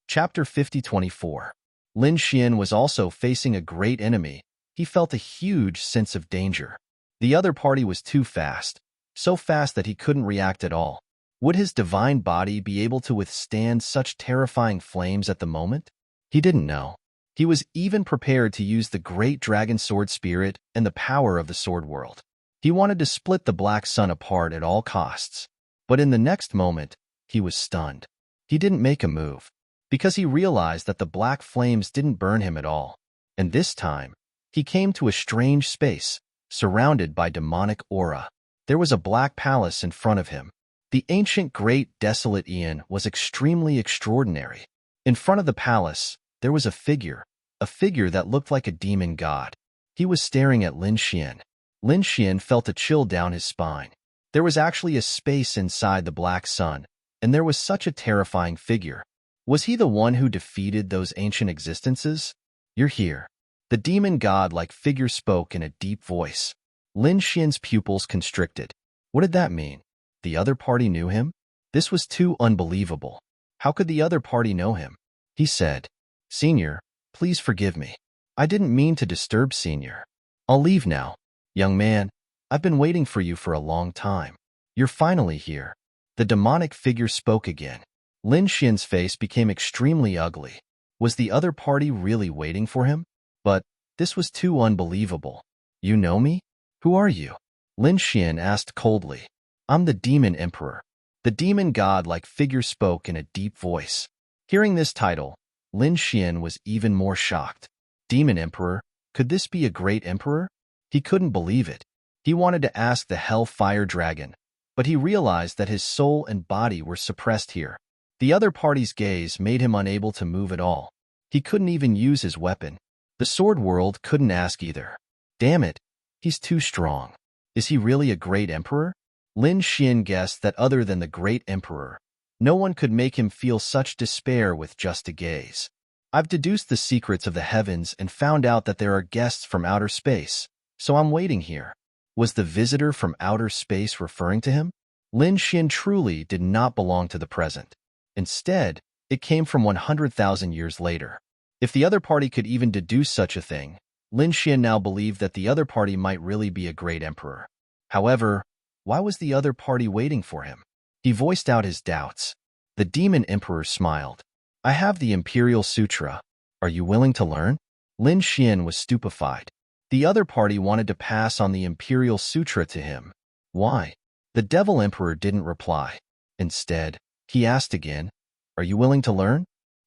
Chapter 50-24. Lin Xian was also facing a great enemy. He felt a huge sense of danger. The other party was too fast, so fast that he couldn't react at all. Would his divine body be able to withstand such terrifying flames at the moment? He didn't know. He was even prepared to use the great dragon sword spirit and the power of the sword world. He wanted to split the black sun apart at all costs. But in the next moment, he was stunned. He didn't make a move, because he realized that the black flames didn't burn him at all. And this time, he came to a strange space, surrounded by demonic aura. There was a black palace in front of him. The ancient great desolate Ian was extremely extraordinary. In front of the palace, there was a figure that looked like a demon god. He was staring at Lin Xian. Lin Xian felt a chill down his spine. There was actually a space inside the black sun, and there was such a terrifying figure. Was he the one who defeated those ancient existences? You're here. The demon god-like figure spoke in a deep voice. Lin Xian's pupils constricted. What did that mean? The other party knew him? This was too unbelievable. How could the other party know him? He said, "Senior, please forgive me. I didn't mean to disturb Senior. I'll leave now. Young man, I've been waiting for you for a long time. You're finally here." The demonic figure spoke again. Lin Xian's face became extremely ugly. Was the other party really waiting for him? But this was too unbelievable. "You know me? Who are you?" Lin Xian asked coldly. "I'm the Demon Emperor." The demon god-like figure spoke in a deep voice. Hearing this title, Lin Xian was even more shocked. Demon Emperor? Could this be a great emperor? He couldn't believe it. He wanted to ask the Hellfire Dragon, but he realized that his soul and body were suppressed here. The other party's gaze made him unable to move at all. He couldn't even use his weapon. The sword world couldn't ask either. Damn it, he's too strong. Is he really a great emperor? Lin Xian guessed that other than the great emperor, no one could make him feel such despair with just a gaze. I've deduced the secrets of the heavens and found out that there are guests from outer space, so I'm waiting here. Was the visitor from outer space referring to him? Lin Xian truly did not belong to the present. Instead, it came from 100,000 years later. If the other party could even deduce such a thing, Lin Xian now believed that the other party might really be a great emperor. However, why was the other party waiting for him? He voiced out his doubts. The demon emperor smiled. "I have the Imperial Sutra. Are you willing to learn?" Lin Xian was stupefied. The other party wanted to pass on the Imperial Sutra to him. Why? The Devil Emperor didn't reply. Instead, he asked again, "Are you willing to learn?"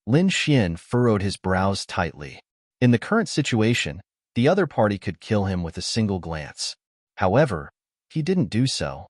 Lin Xian furrowed his brows tightly. In the current situation, the other party could kill him with a single glance. However, he didn't do so.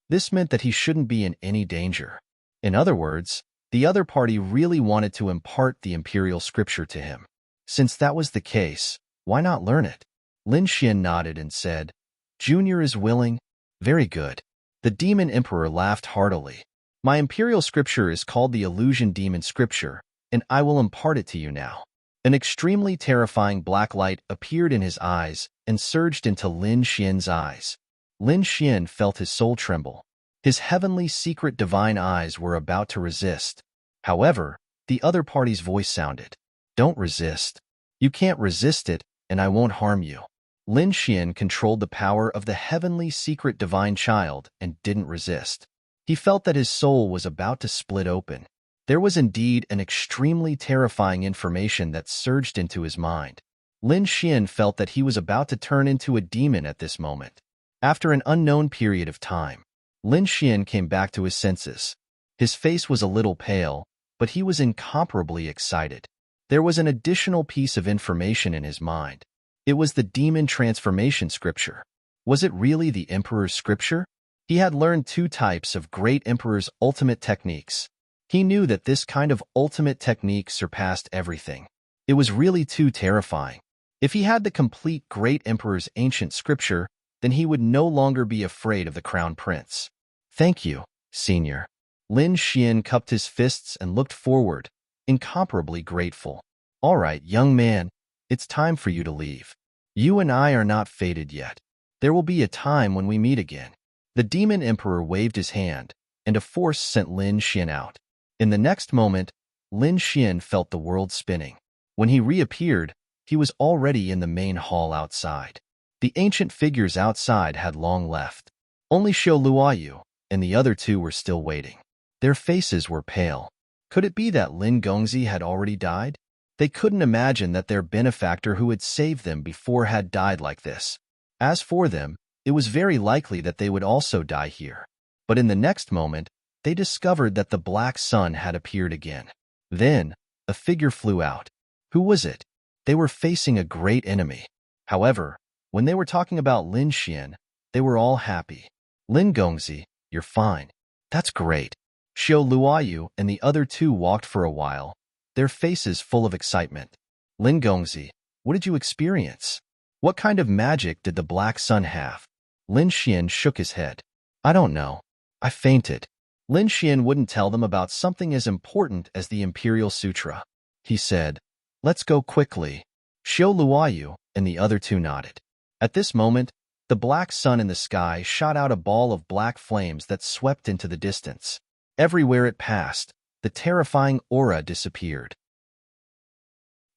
This meant that he shouldn't be in any danger. In other words, the other party really wanted to impart the imperial scripture to him. Since that was the case, why not learn it? Lin Xian nodded and said, "Junior is willing? Very good." The demon emperor laughed heartily. "My imperial scripture is called the Illusion Demon Scripture, and I will impart it to you now." An extremely terrifying black light appeared in his eyes and surged into Lin Xian's eyes. Lin Xian felt his soul tremble. His heavenly secret divine eyes were about to resist. However, the other party's voice sounded. "Don't resist. You can't resist it, and I won't harm you." Lin Xian controlled the power of the heavenly secret divine child and didn't resist. He felt that his soul was about to split open. There was indeed an extremely terrifying information that surged into his mind. Lin Xian felt that he was about to turn into a demon at this moment. After an unknown period of time, Lin Xian came back to his senses. His face was a little pale, but he was incomparably excited. There was an additional piece of information in his mind. It was the demon transformation scripture. Was it really the Emperor's scripture? He had learned 2 types of Great Emperor's ultimate techniques. He knew that this kind of ultimate technique surpassed everything. It was really too terrifying. If he had the complete Great Emperor's ancient scripture, then he would no longer be afraid of the Crown Prince. Thank you, Senior. Lin Xian cupped his fists and looked forward, incomparably grateful. All right, young man, it's time for you to leave. You and I are not fated yet. There will be a time when we meet again. The Demon Emperor waved his hand, and a force sent Lin Xian out. In the next moment, Lin Xian felt the world spinning. When he reappeared, he was already in the main hall outside. The ancient figures outside had long left. Only Xiao Luoyu and the other 2 were still waiting. Their faces were pale. Could it be that Lin Gongzi had already died? They couldn't imagine that their benefactor who had saved them before had died like this. As for them, it was very likely that they would also die here. But in the next moment, they discovered that the black sun had appeared again. Then, a figure flew out. Who was it? They were facing a great enemy. However, when they were talking about Lin Xian, they were all happy. Lin Gongzi, you're fine. That's great. Xiao Luoyu and the other 2 walked for a while, their faces full of excitement. Lin Gongzi, what did you experience? What kind of magic did the black sun have? Lin Xian shook his head. I don't know. I fainted. Lin Xian wouldn't tell them about something as important as the Imperial Sutra. He said, let's go quickly. Xiao Luoyu and the other 2 nodded. At this moment, the black sun in the sky shot out a ball of black flames that swept into the distance. Everywhere it passed, the terrifying aura disappeared.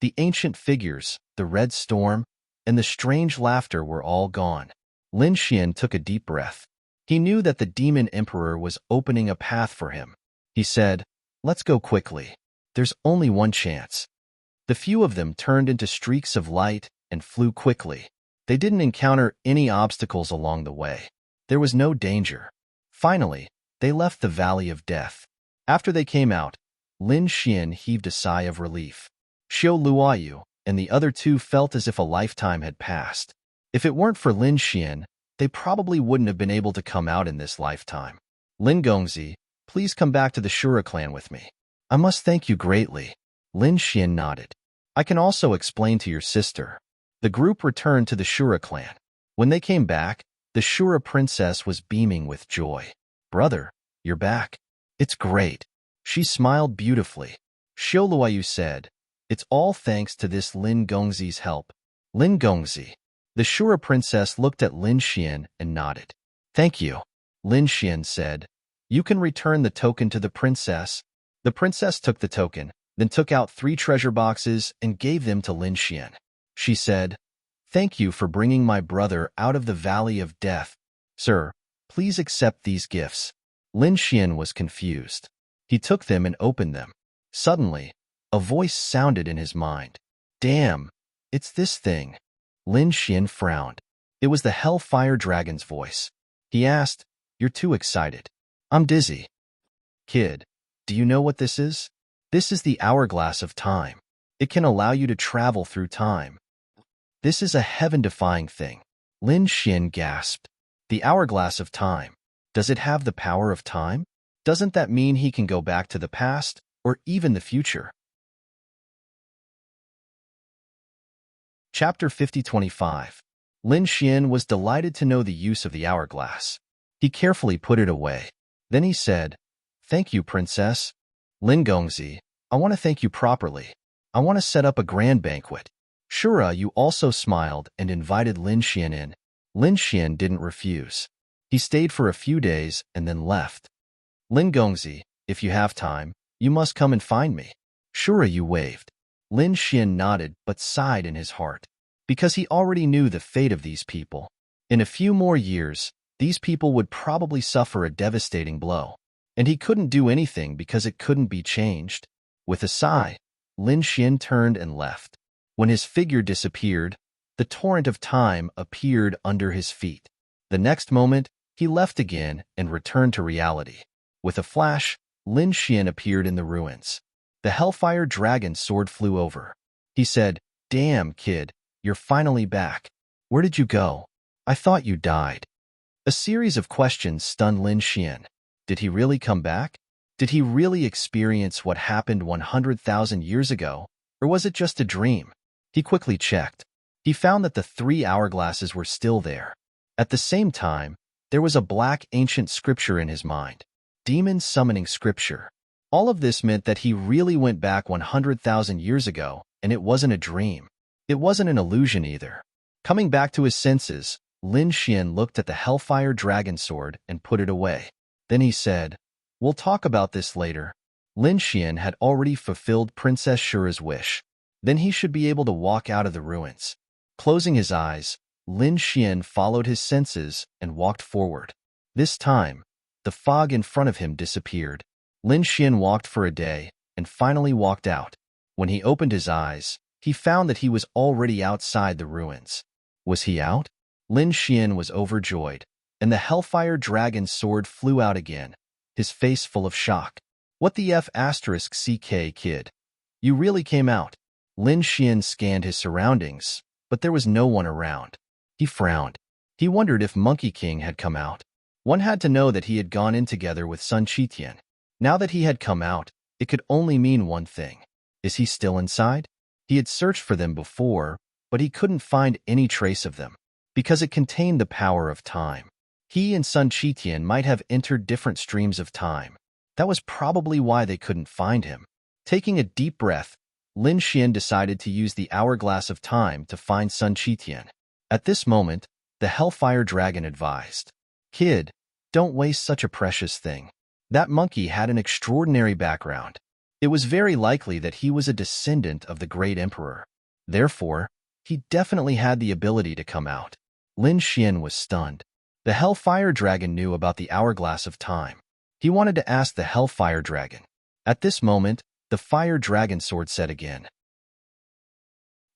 The ancient figures, the red storm, and the strange laughter were all gone. Lin Xian took a deep breath. He knew that the Demon Emperor was opening a path for him. He said, let's go quickly. There's only one chance. The few of them turned into streaks of light and flew quickly. They didn't encounter any obstacles along the way. There was no danger. Finally, they left the Valley of Death. After they came out, Lin Xian heaved a sigh of relief. Xiao Luoyu and the other 2 felt as if a lifetime had passed. If it weren't for Lin Xian, they probably wouldn't have been able to come out in this lifetime. Lin Gongzi, please come back to the Shura clan with me. I must thank you greatly. Lin Xian nodded. I can also explain to your sister. The group returned to the Shura clan. When they came back, the Shura princess was beaming with joy. Brother, you're back. It's great. She smiled beautifully. Xiao Luoyu said, it's all thanks to this Lin Gongzi's help. Lin Gongzi. The Shura princess looked at Lin Xian and nodded. Thank you. Lin Xian said, you can return the token to the princess. The princess took the token, then took out 3 treasure boxes and gave them to Lin Xian. She said, thank you for bringing my brother out of the Valley of Death. Sir, please accept these gifts. Lin Xian was confused. He took them and opened them. Suddenly, a voice sounded in his mind. Damn, it's this thing. Lin Xian frowned. It was the Hellfire Dragon's voice. He asked, you're too excited. I'm dizzy. Kid, do you know what this is? This is the Hourglass of Time. It can allow you to travel through time. This is a heaven-defying thing. Lin Xian gasped. The Hourglass of Time. Does it have the power of time? Doesn't that mean he can go back to the past, or even the future? Chapter 50-25. Lin Xian was delighted to know the use of the hourglass. He carefully put it away. Then he said, thank you, princess. Lin Gongzi, I want to thank you properly. I want to set up a grand banquet. Shura, you also smiled and invited Lin Xian in. Lin Xian didn't refuse. He stayed for a few days and then left. Lin Gongzi, if you have time, you must come and find me. Shura, you waved. Lin Xian nodded but sighed in his heart, because he already knew the fate of these people. In a few more years, these people would probably suffer a devastating blow. and he couldn't do anything because it couldn't be changed. With a sigh, Lin Xian turned and left. When his figure disappeared, the torrent of time appeared under his feet. The next moment, he left again and returned to reality. With a flash, Lin Xian appeared in the ruins. The Hellfire Dragon sword flew over. He said, "Damn, kid, you're finally back. Where did you go? I thought you died." A series of questions stunned Lin Xian. Did he really come back? Did he really experience what happened 100,000 years ago, or was it just a dream? He quickly checked. He found that the 3 hourglasses were still there. At the same time, there was a black ancient scripture in his mind. Demon summoning scripture. All of this meant that he really went back 100,000 years ago, and it wasn't a dream. It wasn't an illusion either. Coming back to his senses, Lin Xian looked at the Hellfire Dragon sword and put it away. Then he said, "We'll talk about this later." Lin Xian had already fulfilled Princess Shura's wish. Then he should be able to walk out of the ruins. Closing his eyes, Lin Xian followed his senses and walked forward. This time, the fog in front of him disappeared. Lin Xian walked for a day and finally walked out. When he opened his eyes, he found that he was already outside the ruins. Was he out? Lin Xian was overjoyed, and the Hellfire Dragon sword flew out again, his face full of shock. "What the F***ck, kid? You really came out." Lin Xian scanned his surroundings, but there was no one around. He frowned. He wondered if Monkey King had come out. One had to know that he had gone in together with Sun Qitian. Now that he had come out, it could only mean one thing. Is he still inside? He had searched for them before, but he couldn't find any trace of them, because it contained the power of time. He and Sun Qitian might have entered different streams of time. That was probably why they couldn't find him. Taking a deep breath, Lin Xian decided to use the hourglass of time to find Sun Qitian. At this moment, the Hellfire Dragon advised, "Kid, don't waste such a precious thing." That monkey had an extraordinary background. It was very likely that he was a descendant of the great emperor. Therefore, he definitely had the ability to come out. Lin Xian was stunned. The Hellfire Dragon knew about the hourglass of time. He wanted to ask the Hellfire Dragon. At this moment, the Fire Dragon sword said again,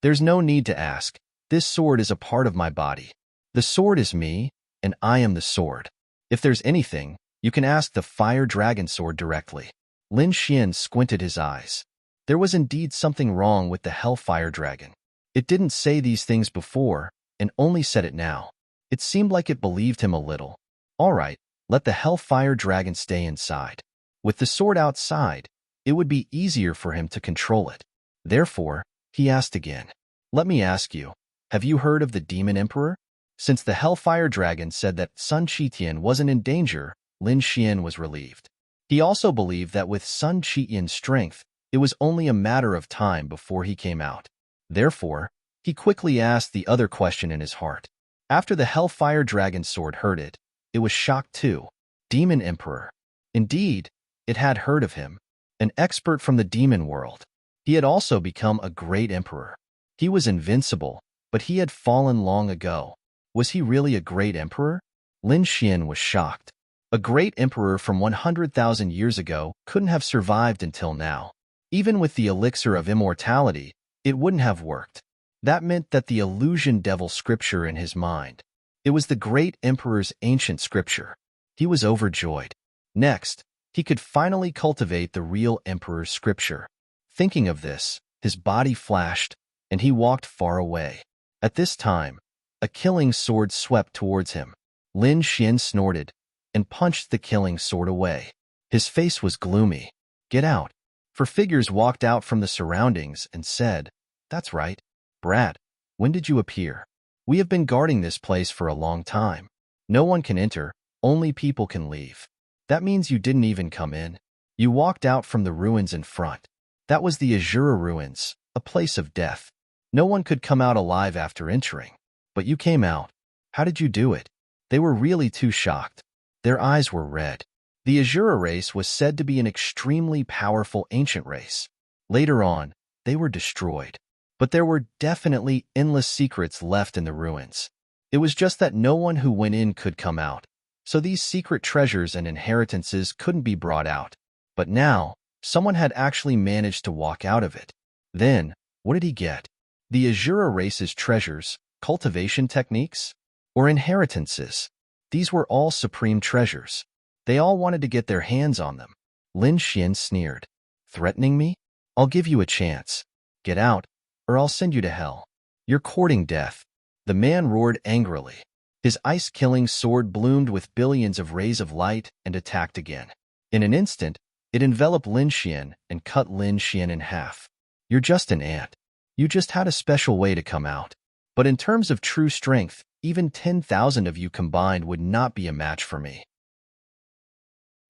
"There's no need to ask. This sword is a part of my body. The sword is me, and I am the sword. If there's anything, you can ask the Fire Dragon sword directly." Lin Xian squinted his eyes. There was indeed something wrong with the Hellfire Dragon. It didn't say these things before, and only said it now. It seemed like it believed him a little. All right, let the Hellfire Dragon stay inside. With the sword outside, it would be easier for him to control it. Therefore, he asked again, "Let me ask you, have you heard of the Demon Emperor?" Since the Hellfire Dragon said that Sun Qitian wasn't in danger, Lin Xian was relieved. He also believed that with Sun Qitian's strength, it was only a matter of time before he came out. Therefore, he quickly asked the other question in his heart. After the Hellfire Dragon sword heard it, it was shocked too. Demon Emperor. Indeed, it had heard of him. An expert from the demon world. He had also become a great emperor. He was invincible, but he had fallen long ago. Was he really a great emperor? Lin Xian was shocked. A great emperor from 100,000 years ago couldn't have survived until now. Even with the elixir of immortality, it wouldn't have worked. That meant that the illusion devil scripture in his mind. It was the great emperor's ancient scripture. He was overjoyed. Next, he could finally cultivate the real emperor's scripture. Thinking of this, his body flashed, and he walked far away. At this time, a killing sword swept towards him. Lin Xian snorted and punched the killing sword away. His face was gloomy. "Get out." For figures walked out from the surroundings and said, "That's right. Brat, when did you appear? We have been guarding this place for a long time. No one can enter, only people can leave. That means you didn't even come in. You walked out from the ruins in front. That was the Azura ruins, a place of death. No one could come out alive after entering. But you came out. How did you do it?" They were really too shocked. Their eyes were red. The Azura race was said to be an extremely powerful ancient race. Later on, they were destroyed. But there were definitely endless secrets left in the ruins. It was just that no one who went in could come out. So these secret treasures and inheritances couldn't be brought out. But now, someone had actually managed to walk out of it. Then, what did he get? The Azura race's treasures, cultivation techniques, or inheritances? These were all supreme treasures. They all wanted to get their hands on them. Lin Xian sneered. Threatening me? I'll give you a chance. Get out, or I'll send you to hell. You're courting death. The man roared angrily. His ice-killing sword bloomed with billions of rays of light and attacked again. In an instant, it enveloped Lin Xian and cut Lin Xian in half. You're just an ant. You just had a special way to come out. But in terms of true strength, even 10,000 of you combined would not be a match for me.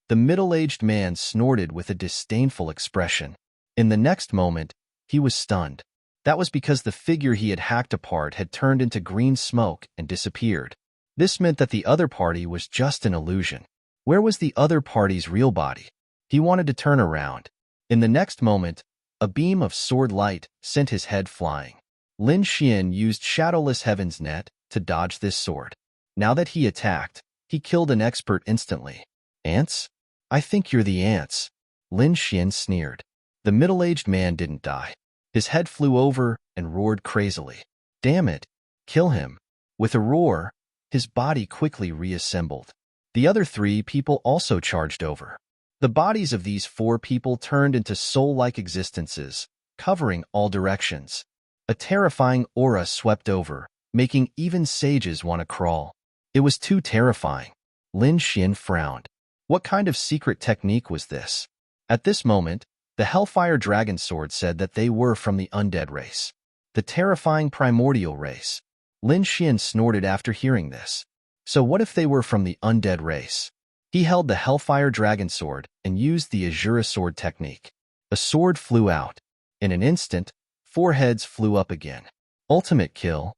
The middle-aged man snorted with a disdainful expression. In the next moment, he was stunned. That was because the figure he had hacked apart had turned into green smoke and disappeared. This meant that the other party was just an illusion. Where was the other party's real body? He wanted to turn around. In the next moment, a beam of sword light sent his head flying. Lin Xian used Shadowless Heaven's Net to dodge this sword. Now that he attacked, he killed an expert instantly. Ants? I think you're the ants. Lin Xian sneered. The middle-aged man didn't die. His head flew over and roared crazily. Damn it! Kill him! With a roar, his body quickly reassembled. The other 3 people also charged over. The bodies of these 4 people turned into soul-like existences, covering all directions. A terrifying aura swept over, making even sages want to crawl. It was too terrifying. Lin Xian frowned. What kind of secret technique was this? At this moment, the Hellfire Dragon Sword said that they were from the undead race. The terrifying primordial race. Lin Xian snorted after hearing this. So what if they were from the undead race? He held the Hellfire Dragon Sword and used the Azura Sword technique. A sword flew out. In an instant, 4 heads flew up again. Ultimate kill.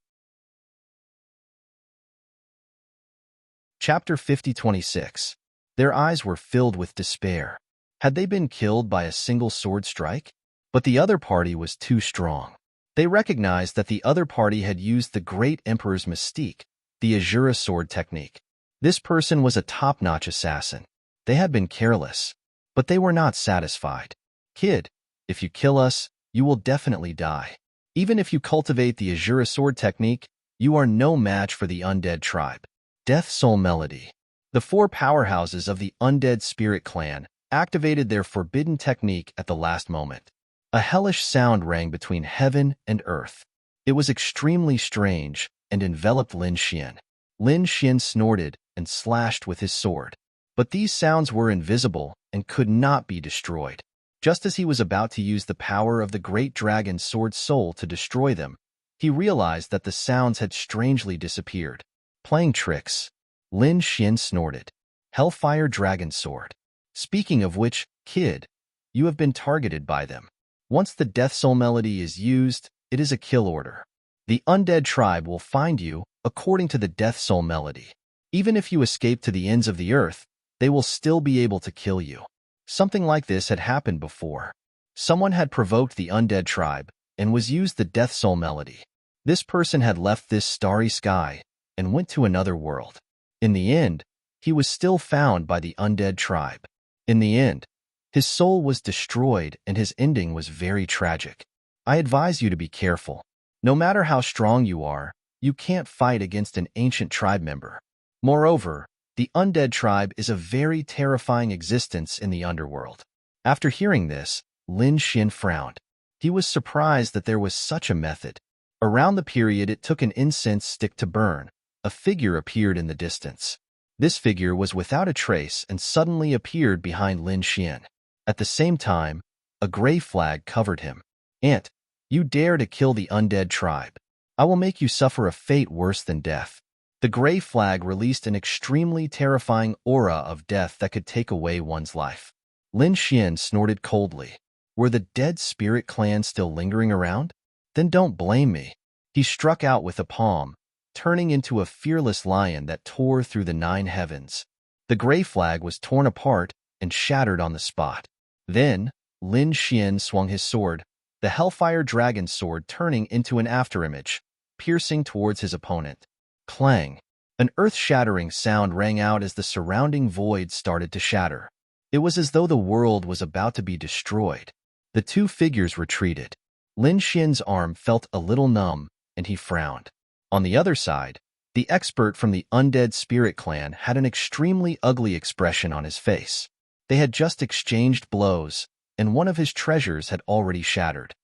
Chapter 50-26. Their eyes were filled with despair. Had they been killed by a single sword strike? But the other party was too strong. They recognized that the other party had used the Great Emperor's mystique, the Azura Sword technique. This person was a top-notch assassin. They had been careless, but they were not satisfied. Kid, if you kill us, you will definitely die. Even if you cultivate the Azura Sword technique, you are no match for the undead tribe. Death Soul Melody. The 4 powerhouses of the Undead Spirit Clan activated their forbidden technique at the last moment. A hellish sound rang between heaven and earth. It was extremely strange and enveloped Lin Xian. Lin Xian snorted and slashed with his sword. But these sounds were invisible and could not be destroyed. Just as he was about to use the power of the Great Dragon Sword Soul to destroy them, he realized that the sounds had strangely disappeared. Playing tricks. Lin Xian snorted. Hellfire Dragon Sword. Speaking of which, kid, you have been targeted by them. Once the Death Soul Melody is used, it is a kill order. The undead tribe will find you according to the Death Soul Melody. Even if you escape to the ends of the earth, they will still be able to kill you. Something like this had happened before. Someone had provoked the undead tribe and was used the Death Soul Melody. This person had left this starry sky and went to another world. In the end, he was still found by the undead tribe. In the end, his soul was destroyed and his ending was very tragic. I advise you to be careful. No matter how strong you are, you can't fight against an ancient tribe member. Moreover, the undead tribe is a very terrifying existence in the underworld. After hearing this, Lin Xian frowned. He was surprised that there was such a method. Around the period it took an incense stick to burn, a figure appeared in the distance. This figure was without a trace and suddenly appeared behind Lin Xian. At the same time, a gray flag covered him. Ant, you dare to kill the undead tribe. I will make you suffer a fate worse than death. The gray flag released an extremely terrifying aura of death that could take away one's life. Lin Xian snorted coldly. Were the dead spirit clan still lingering around? Then don't blame me. He struck out with a palm, turning into a fearless lion that tore through the 9 heavens. The gray flag was torn apart and shattered on the spot. Then, Lin Xian swung his sword, the Hellfire Dragon Sword turning into an afterimage, piercing towards his opponent. Clang! An earth-shattering sound rang out as the surrounding void started to shatter. It was as though the world was about to be destroyed. The two figures retreated. Lin Xian's arm felt a little numb, and he frowned. On the other side, the expert from the undead spirit clan had an extremely ugly expression on his face. They had just exchanged blows, and one of his treasures had already shattered.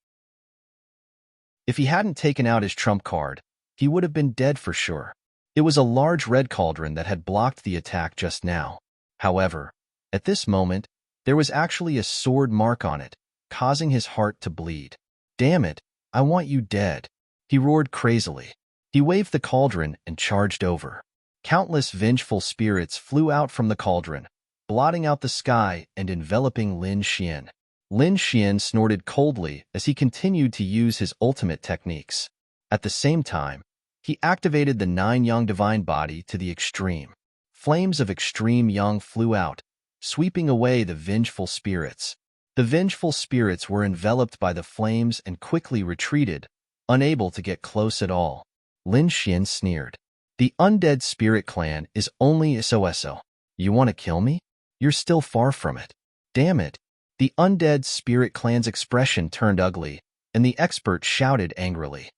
If he hadn't taken out his trump card, he would have been dead for sure. It was a large red cauldron that had blocked the attack just now. However, at this moment, there was actually a sword mark on it, causing his heart to bleed. "Damn it, I want you dead," he roared crazily. He waved the cauldron and charged over. Countless vengeful spirits flew out from the cauldron, blotting out the sky and enveloping Lin Xian. Lin Xian snorted coldly as he continued to use his ultimate techniques. At the same time, he activated the 9-yang divine body to the extreme. Flames of extreme yang flew out, sweeping away the vengeful spirits. The vengeful spirits were enveloped by the flames and quickly retreated, unable to get close at all. Lin Xian sneered. "The undead spirit clan is only so. You want to kill me? You're still far from it. Damn it." The undead spirit clan's expression turned ugly, and the expert shouted angrily.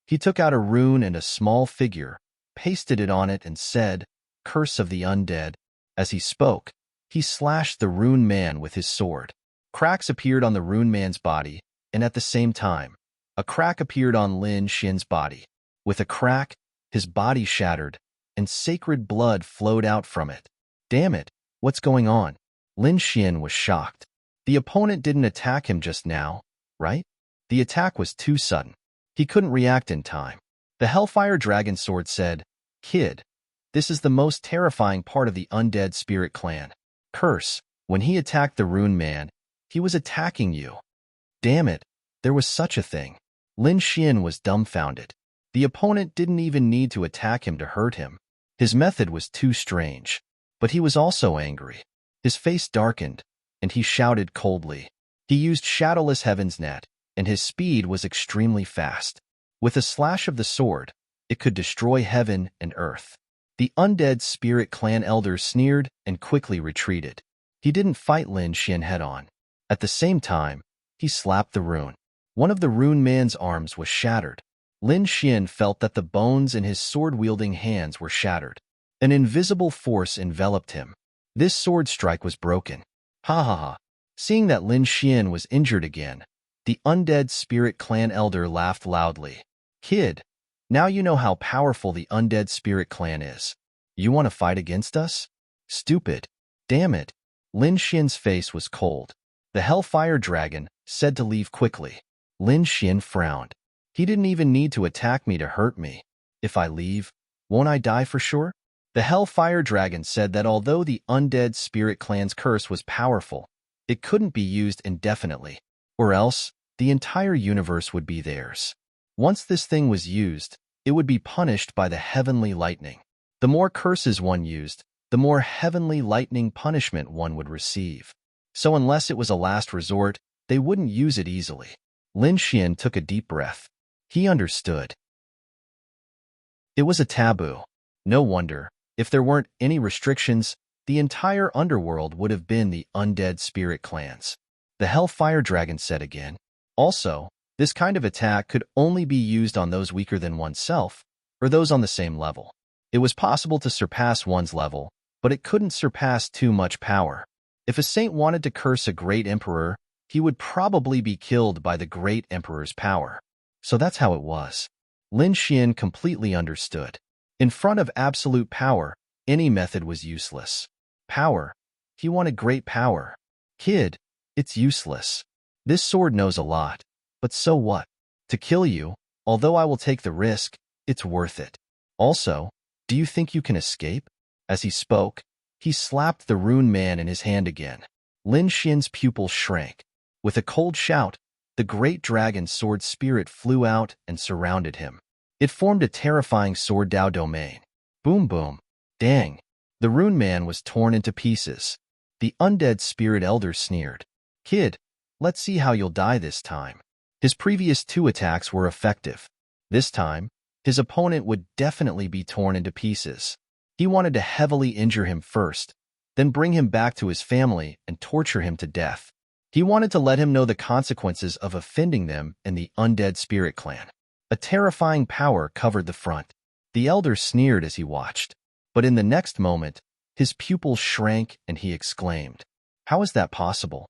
He took out a rune and a small figure, pasted it on it and said, "Curse of the undead." As he spoke, he slashed the rune man with his sword. Cracks appeared on the rune man's body, and at the same time, a crack appeared on Lin Xian's body. With a crack, his body shattered, and sacred blood flowed out from it. "Damn it, what's going on?" Lin Xian was shocked. The opponent didn't attack him just now, right? The attack was too sudden. He couldn't react in time. The Hellfire Dragon Sword said, "Kid, this is the most terrifying part of the undead spirit clan. Curse, when he attacked the rune man, he was attacking you." Damn it, there was such a thing. Lin Xian was dumbfounded. The opponent didn't even need to attack him to hurt him. His method was too strange. But he was also angry. His face darkened, and he shouted coldly. He used Shadowless Heaven's Net, and his speed was extremely fast. With a slash of the sword, it could destroy heaven and earth. The undead spirit clan elder sneered and quickly retreated. He didn't fight Lin Xian head-on. At the same time, he slapped the rune. One of the rune man's arms was shattered. Lin Xian felt that the bones in his sword-wielding hands were shattered. An invisible force enveloped him. This sword strike was broken. Ha ha ha. Seeing that Lin Xian was injured again, the undead spirit clan elder laughed loudly. "Kid, now you know how powerful the undead spirit clan is. You want to fight against us? Stupid. Damn it." Lin Xian's face was cold. The Hellfire Dragon said to leave quickly. Lin Xian frowned. He didn't even need to attack me to hurt me. If I leave, won't I die for sure? The Hellfire Dragon said that although the undead spirit clan's curse was powerful, it couldn't be used indefinitely, or else the entire universe would be theirs. Once this thing was used, it would be punished by the heavenly lightning. The more curses one used, the more heavenly lightning punishment one would receive. So unless it was a last resort, they wouldn't use it easily. Lin Xian took a deep breath. He understood. It was a taboo. No wonder, if there weren't any restrictions, the entire underworld would have been the undead spirit clans. The Hellfire Dragon said again. Also, this kind of attack could only be used on those weaker than oneself, or those on the same level. It was possible to surpass one's level, but it couldn't surpass too much power. If a saint wanted to curse a great emperor, he would probably be killed by the great emperor's power. So that's how it was. Lin Xian completely understood. In front of absolute power, any method was useless. Power. He wanted great power. Kid, it's useless. This sword knows a lot, but so what? To kill you, although I will take the risk, it's worth it. Also, do you think you can escape? As he spoke, he slapped the rune man in his hand again. Lin Xian's pupil shrank. With a cold shout, the great dragon sword spirit flew out and surrounded him. It formed a terrifying sword Dao domain. Boom boom. Dang. The rune man was torn into pieces. The undead spirit elder sneered. Kid, let's see how you'll die this time. His previous 2 attacks were effective. This time, his opponent would definitely be torn into pieces. He wanted to heavily injure him first, then bring him back to his family and torture him to death. He wanted to let him know the consequences of offending them and the undead spirit clan. A terrifying power covered the front. The elder sneered as he watched. But in the next moment, his pupils shrank and he exclaimed, "How is that possible?"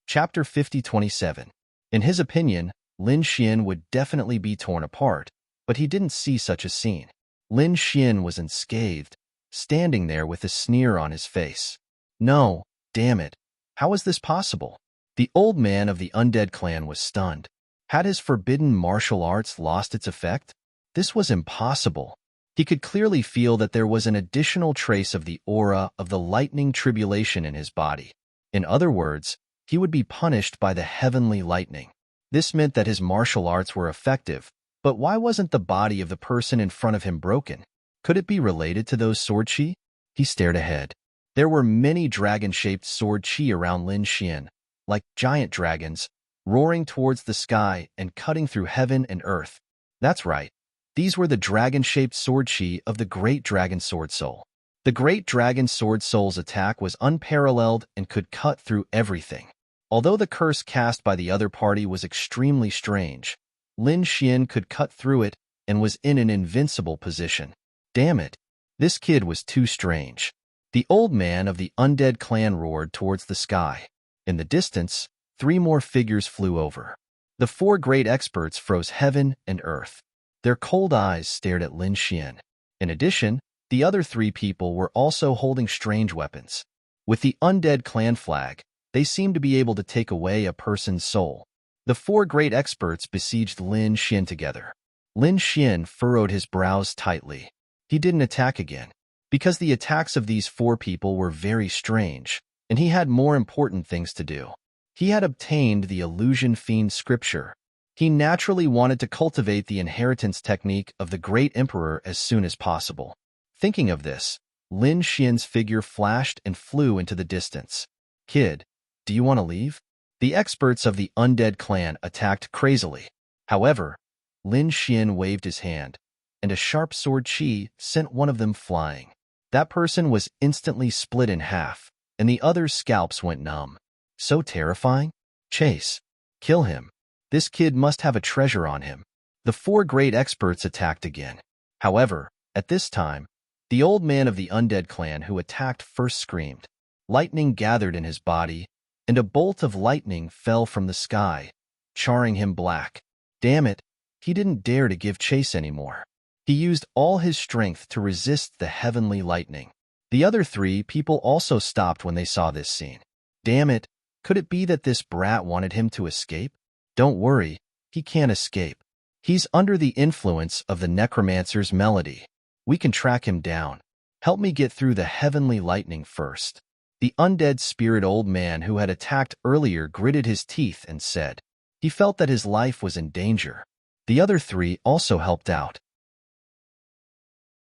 Chapter 50:27. In his opinion, Lin Xian would definitely be torn apart, but he didn't see such a scene. Lin Xian was unscathed, standing there with a sneer on his face. No, damn it. How is this possible? The old man of the undead clan was stunned. Had his forbidden martial arts lost its effect? This was impossible. He could clearly feel that there was an additional trace of the aura of the lightning tribulation in his body. In other words, he would be punished by the heavenly lightning. This meant that his martial arts were effective, but why wasn't the body of the person in front of him broken? Could it be related to those sword chi? He stared ahead. There were many dragon-shaped sword chi around Lin Xian, like giant dragons, roaring towards the sky and cutting through heaven and earth. That's right. These were the dragon-shaped sword chi of the Great Dragon Sword Soul. The Great Dragon Sword Soul's attack was unparalleled and could cut through everything. Although the curse cast by the other party was extremely strange, Lin Xian could cut through it and was in an invincible position. Damn it, this kid was too strange. The old man of the undead clan roared towards the sky. In the distance, 3 more figures flew over. The 4 great experts froze heaven and earth. Their cold eyes stared at Lin Xian. In addition, the other 3 people were also holding strange weapons. With the undead clan flag, they seemed to be able to take away a person's soul. The 4 great experts besieged Lin Xian together. Lin Xian furrowed his brows tightly. He didn't attack again, because the attacks of these 4 people were very strange, and he had more important things to do. He had obtained the Illusion Fiend scripture. He naturally wanted to cultivate the inheritance technique of the great emperor as soon as possible. Thinking of this, Lin Xian's figure flashed and flew into the distance. "Kid, do you want to leave?" The experts of the undead clan attacked crazily. However, Lin Xian waved his hand, and a sharp sword chi sent one of them flying. That person was instantly split in half, and the other's scalps went numb. So terrifying? Chase. Kill him. This kid must have a treasure on him. The 4 great experts attacked again. However, at this time, the old man of the undead clan who attacked first screamed. Lightning gathered in his body, and a bolt of lightning fell from the sky, charring him black. Damn it, he didn't dare to give chase anymore. He used all his strength to resist the heavenly lightning. The other 3 people also stopped when they saw this scene. Damn it, could it be that this brat wanted him to escape? Don't worry, he can't escape. He's under the influence of the necromancer's melody. We can track him down. Help me get through the heavenly lightning first. The undead spirit old man who had attacked earlier gritted his teeth and said. He felt that his life was in danger. The other 3 also helped out.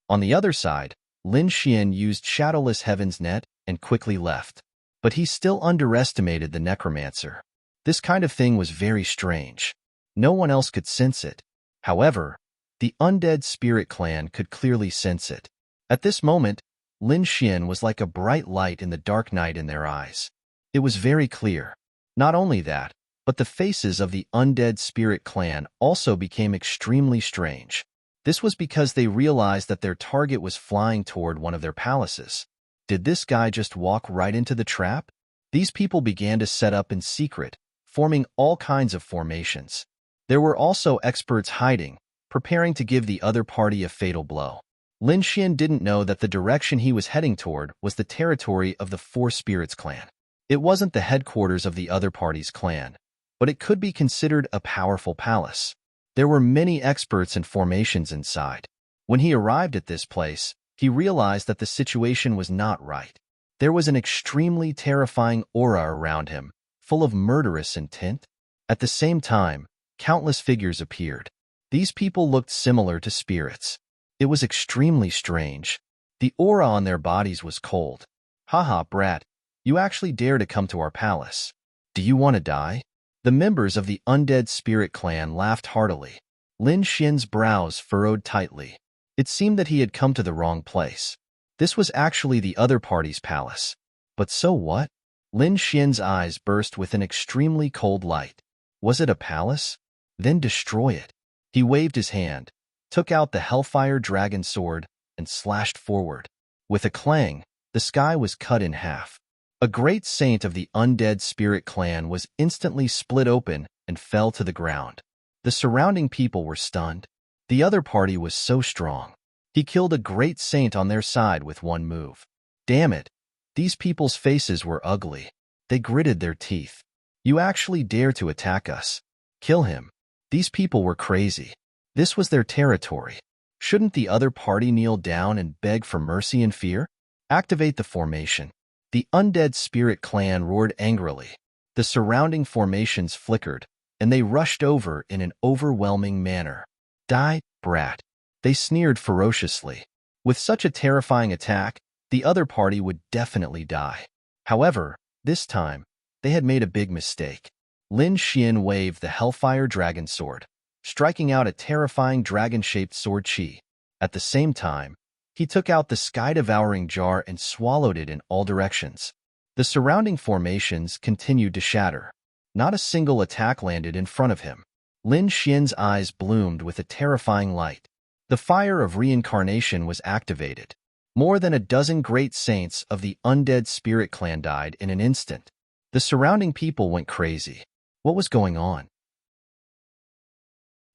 On the other side, Lin Xian used Shadowless Heaven's net and quickly left. But he still underestimated the necromancer. This kind of thing was very strange. No one else could sense it. However, the undead spirit clan could clearly sense it. At this moment, Lin Xian was like a bright light in the dark night in their eyes. It was very clear. Not only that, but the faces of the undead spirit clan also became extremely strange. This was because they realized that their target was flying toward one of their palaces. Did this guy just walk right into the trap? These people began to set up in secret, forming all kinds of formations. There were also experts hiding, preparing to give the other party a fatal blow. Lin Xian didn't know that the direction he was heading toward was the territory of the Four Spirits clan. It wasn't the headquarters of the other party's clan, but it could be considered a powerful palace. There were many experts and formations inside. When he arrived at this place, he realized that the situation was not right. There was an extremely terrifying aura around him, full of murderous intent. At the same time, countless figures appeared. These people looked similar to spirits. It was extremely strange. The aura on their bodies was cold. Haha, brat, you actually dare to come to our palace. Do you want to die? The members of the undead spirit clan laughed heartily. Lin Xian's brows furrowed tightly. It seemed that he had come to the wrong place. This was actually the other party's palace. But so what? Lin Xian's eyes burst with an extremely cold light. Was it a palace? Then destroy it. He waved his hand, took out the Hellfire Dragon sword, and slashed forward. With a clang, the sky was cut in half. A great saint of the undead spirit clan was instantly split open and fell to the ground. The surrounding people were stunned. The other party was so strong. He killed a great saint on their side with one move. Damn it! These people's faces were ugly. They gritted their teeth. You actually dare to attack us? Kill him. These people were crazy. This was their territory. Shouldn't the other party kneel down and beg for mercy and fear? Activate the formation. The undead spirit clan roared angrily. The surrounding formations flickered, and they rushed over in an overwhelming manner. Die, brat. They sneered ferociously. With such a terrifying attack, the other party would definitely die. However, this time, they had made a big mistake. Lin Xian waved the Hellfire Dragon sword, striking out a terrifying dragon-shaped sword chi. At the same time, he took out the sky-devouring jar and swallowed it in all directions. The surrounding formations continued to shatter. Not a single attack landed in front of him. Lin Xian's eyes bloomed with a terrifying light. The fire of reincarnation was activated. More than a dozen great saints of the undead spirit clan died in an instant. The surrounding people went crazy. What was going on?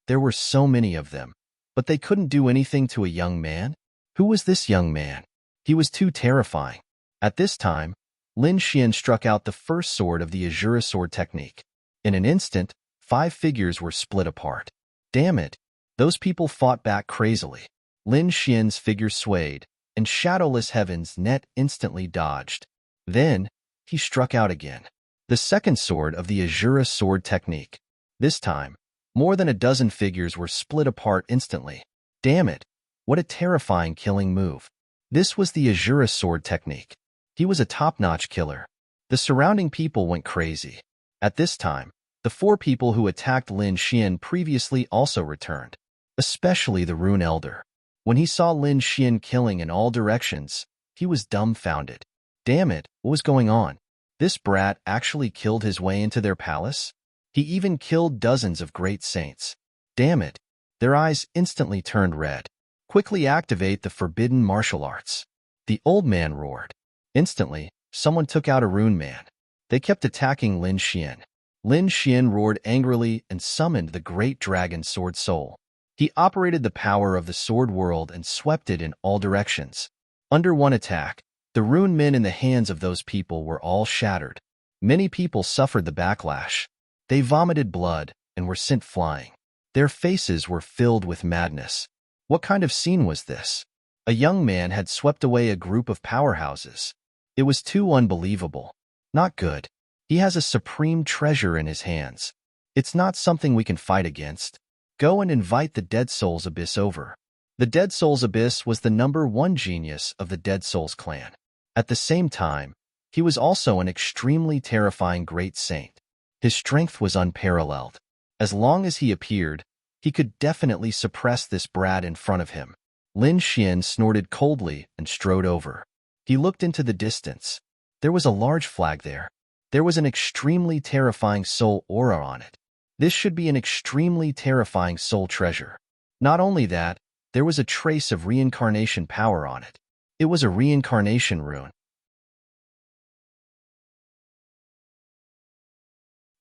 There were so many of them, but they couldn't do anything to a young man? Who was this young man? He was too terrifying. At this time, Lin Xian struck out the first sword of the Azura sword technique. In an instant, 5 figures were split apart. Damn it! Those people fought back crazily. Lin Xian's figure swayed, and Shadowless Heaven's net instantly dodged. Then, he struck out again. The second sword of the Azura sword technique. This time, more than a dozen figures were split apart instantly. Damn it! What a terrifying killing move. This was the Azura sword technique. He was a top-notch killer. The surrounding people went crazy. At this time, the 4 people who attacked Lin Xian previously also returned, especially the Rune Elder. When he saw Lin Xian killing in all directions, he was dumbfounded. Damn it, what was going on? This brat actually killed his way into their palace? He even killed dozens of great saints. Damn it, their eyes instantly turned red. Quickly activate the forbidden martial arts. The old man roared. Instantly, someone took out a rune man. They kept attacking Lin Xian. Lin Xian roared angrily and summoned the great dragon Sword Soul. He operated the power of the sword world and swept it in all directions. Under one attack, the rune men in the hands of those people were all shattered. Many people suffered the backlash. They vomited blood and were sent flying. Their faces were filled with madness. What kind of scene was this? A young man had swept away a group of powerhouses. It was too unbelievable. Not good. He has a supreme treasure in his hands. It's not something we can fight against. Go and invite the Dead Souls Abyss over. The Dead Souls Abyss was the #1 genius of the Dead Souls clan. At the same time, he was also an extremely terrifying great saint. His strength was unparalleled. As long as he appeared, he could definitely suppress this brat in front of him. Lin Xian snorted coldly and strode over. He looked into the distance. There was a large flag there. There was an extremely terrifying soul aura on it. This should be an extremely terrifying soul treasure. Not only that, there was a trace of reincarnation power on it. It was a reincarnation rune.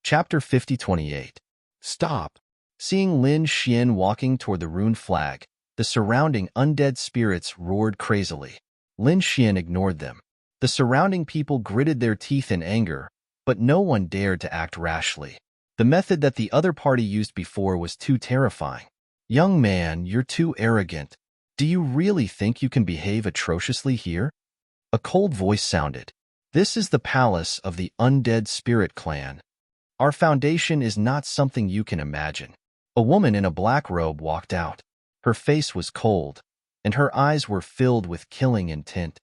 Chapter 50:28. Stop! Seeing Lin Xian walking toward the rune flag, the surrounding undead spirits roared crazily. Lin Xian ignored them. The surrounding people gritted their teeth in anger, but no one dared to act rashly. The method that the other party used before was too terrifying. Young man, you're too arrogant. Do you really think you can behave atrociously here? A cold voice sounded. This is the palace of the undead spirit clan. Our foundation is not something you can imagine. A woman in a black robe walked out. Her face was cold, and her eyes were filled with killing intent.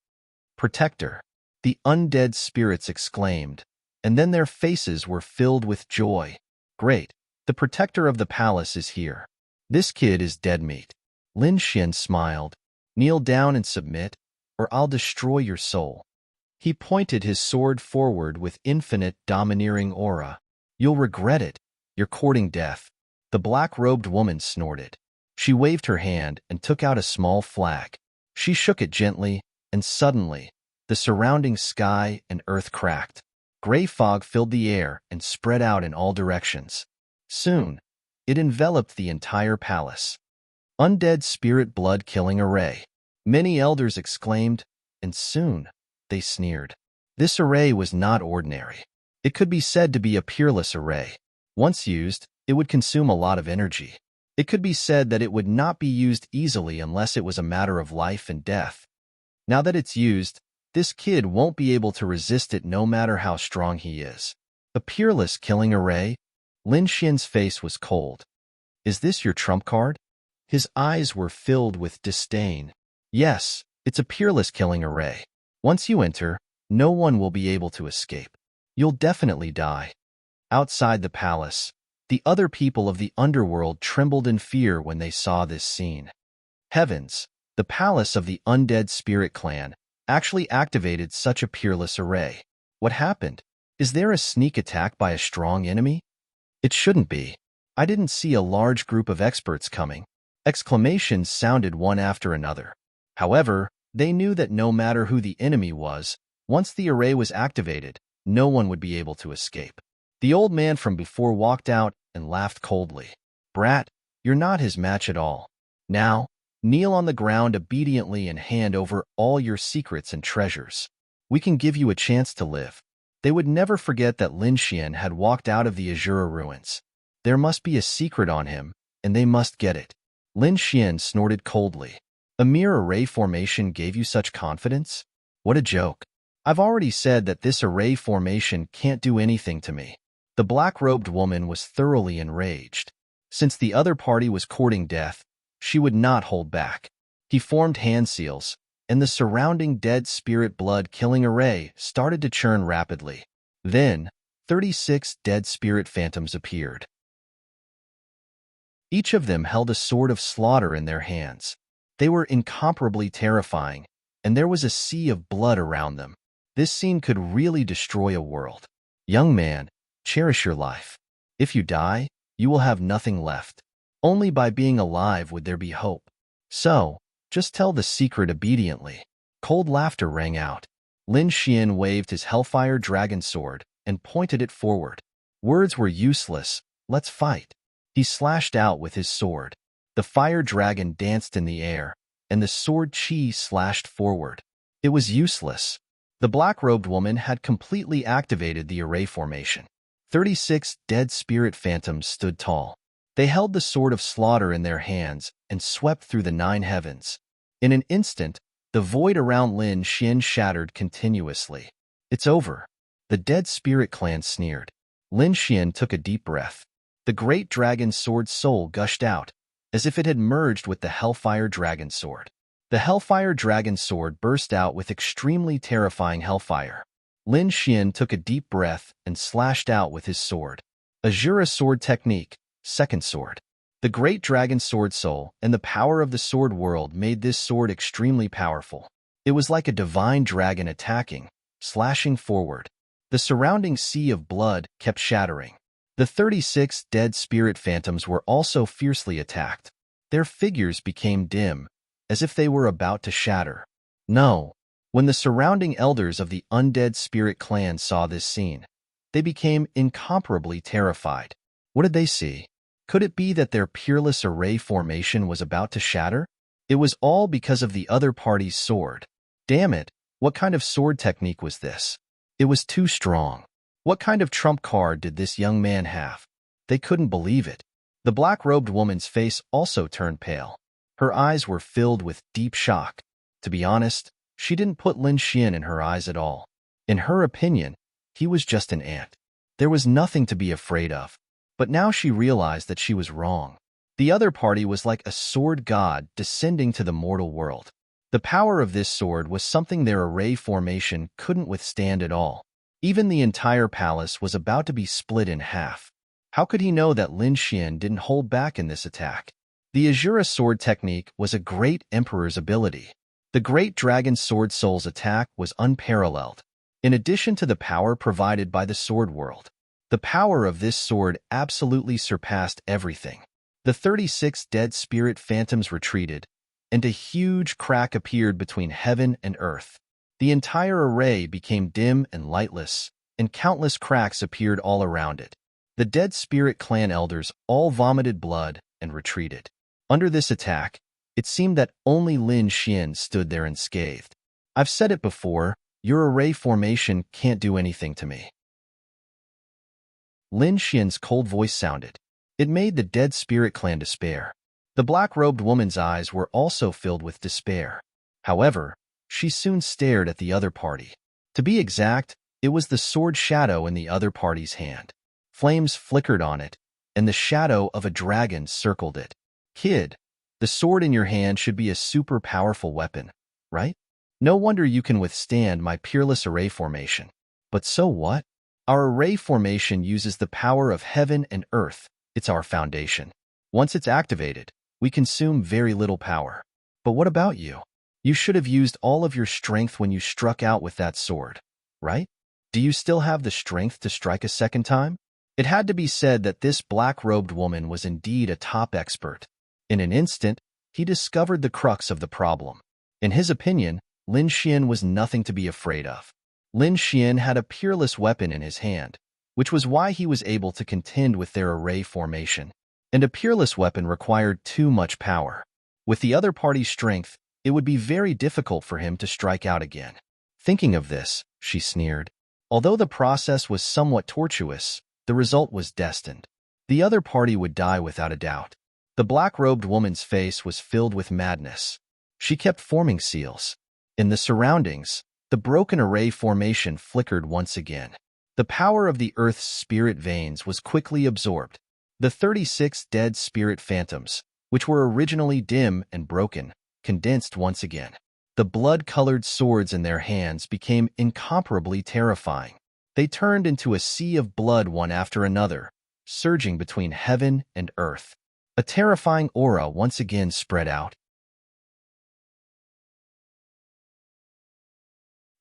Protector, the undead spirits exclaimed, and then their faces were filled with joy. Great, the protector of the palace is here. This kid is dead meat. Lin Xian smiled. Kneel down and submit, or I'll destroy your soul. He pointed his sword forward with infinite domineering aura. You'll regret it. You're courting death. The black-robed woman snorted. She waved her hand and took out a small flag. She shook it gently, and suddenly, the surrounding sky and earth cracked. Gray fog filled the air and spread out in all directions. Soon, it enveloped the entire palace. Undead spirit blood-killing array. Many elders exclaimed, and soon, they sneered. This array was not ordinary. It could be said to be a peerless array. Once used, it would consume a lot of energy. It could be said that it would not be used easily unless it was a matter of life and death. Now that it's used, this kid won't be able to resist it no matter how strong he is. A peerless killing array? Lin Xian's face was cold. Is this your trump card? His eyes were filled with disdain. Yes, it's a peerless killing array. Once you enter, no one will be able to escape. You'll definitely die. Outside the palace, the other people of the underworld trembled in fear when they saw this scene. Heavens, the palace of the undead spirit clan actually activated such a peerless array. What happened? Is there a sneak attack by a strong enemy? It shouldn't be. I didn't see a large group of experts coming. Exclamations sounded one after another. However, they knew that no matter who the enemy was, once the array was activated, no one would be able to escape. The old man from before walked out and laughed coldly. Brat, you're not his match at all. Now, kneel on the ground obediently and hand over all your secrets and treasures. We can give you a chance to live. They would never forget that Lin Xian had walked out of the Azura ruins. There must be a secret on him, and they must get it. Lin Xian snorted coldly. A mere array formation gave you such confidence? What a joke. I've already said that this array formation can't do anything to me. The black-robed woman was thoroughly enraged. Since the other party was courting death, she would not hold back. He formed hand seals, and the surrounding dead spirit blood-killing array started to churn rapidly. Then, 36 dead spirit phantoms appeared. Each of them held a sword of slaughter in their hands. They were incomparably terrifying, and there was a sea of blood around them. This scene could really destroy a world. Young man, cherish your life. If you die, you will have nothing left. Only by being alive would there be hope. So, just tell the secret obediently. Cold laughter rang out. Lin Xian waved his Hellfire Dragon sword and pointed it forward. Words were useless. Let's fight. He slashed out with his sword. The fire dragon danced in the air, and the sword chi slashed forward. It was useless. The black-robed woman had completely activated the array formation. 36 dead spirit phantoms stood tall. They held the sword of slaughter in their hands and swept through the 9 heavens. In an instant, the void around Lin Xian shattered continuously. It's over. The dead spirit clan sneered. Lin Xian took a deep breath. The great dragon sword's soul gushed out, as if it had merged with the Hellfire Dragon sword. The Hellfire Dragon sword burst out with extremely terrifying hellfire. Lin Xian took a deep breath and slashed out with his sword. Azura sword technique, second sword. The great dragon sword soul and the power of the sword world made this sword extremely powerful. It was like a divine dragon attacking, slashing forward. The surrounding sea of blood kept shattering. The 36 dead spirit phantoms were also fiercely attacked. Their figures became dim, as if they were about to shatter. No. When the surrounding elders of the undead spirit clan saw this scene, they became incomparably terrified. What did they see? Could it be that their peerless array formation was about to shatter? It was all because of the other party's sword. Damn it, what kind of sword technique was this? It was too strong. What kind of trump card did this young man have? They couldn't believe it. The black-robed woman's face also turned pale. Her eyes were filled with deep shock. To be honest, she didn't put Lin Xian in her eyes at all. In her opinion, he was just an ant. There was nothing to be afraid of. But now she realized that she was wrong. The other party was like a sword god descending to the mortal world. The power of this sword was something their array formation couldn't withstand at all. Even the entire palace was about to be split in half. How could he know that Lin Xian didn't hold back in this attack? The Azura sword technique was a great emperor's ability. The great dragon sword soul's attack was unparalleled. In addition to the power provided by the sword world, the power of this sword absolutely surpassed everything. The 36 dead spirit phantoms retreated, and a huge crack appeared between heaven and earth. The entire array became dim and lightless, and countless cracks appeared all around it. The dead spirit clan elders all vomited blood and retreated. Under this attack, it seemed that only Lin Xian stood there unscathed. I've said it before, your array formation can't do anything to me. Lin Xian's cold voice sounded. It made the dead spirit clan despair. The black-robed woman's eyes were also filled with despair. However, she soon stared at the other party. To be exact, it was the sword shadow in the other party's hand. Flames flickered on it, and the shadow of a dragon circled it. Kid, the sword in your hand should be a super powerful weapon, right? No wonder you can withstand my peerless array formation. But so what? Our array formation uses the power of heaven and earth. It's our foundation. Once it's activated, we consume very little power. But what about you? You should have used all of your strength when you struck out with that sword, right? Do you still have the strength to strike a second time? It had to be said that this black-robed woman was indeed a top expert. In an instant, he discovered the crux of the problem. In his opinion, Lin Xian was nothing to be afraid of. Lin Xian had a peerless weapon in his hand, which was why he was able to contend with their array formation. And a peerless weapon required too much power. With the other party's strength, it would be very difficult for him to strike out again. Thinking of this, she sneered. Although the process was somewhat tortuous, the result was destined. The other party would die without a doubt. The black-robed woman's face was filled with madness. She kept forming seals. In the surroundings, the broken array formation flickered once again. The power of the Earth's spirit veins was quickly absorbed. The 36 dead spirit phantoms, which were originally dim and broken, condensed once again. The blood-colored swords in their hands became incomparably terrifying. They turned into a sea of blood one after another, surging between heaven and earth. A terrifying aura once again spread out.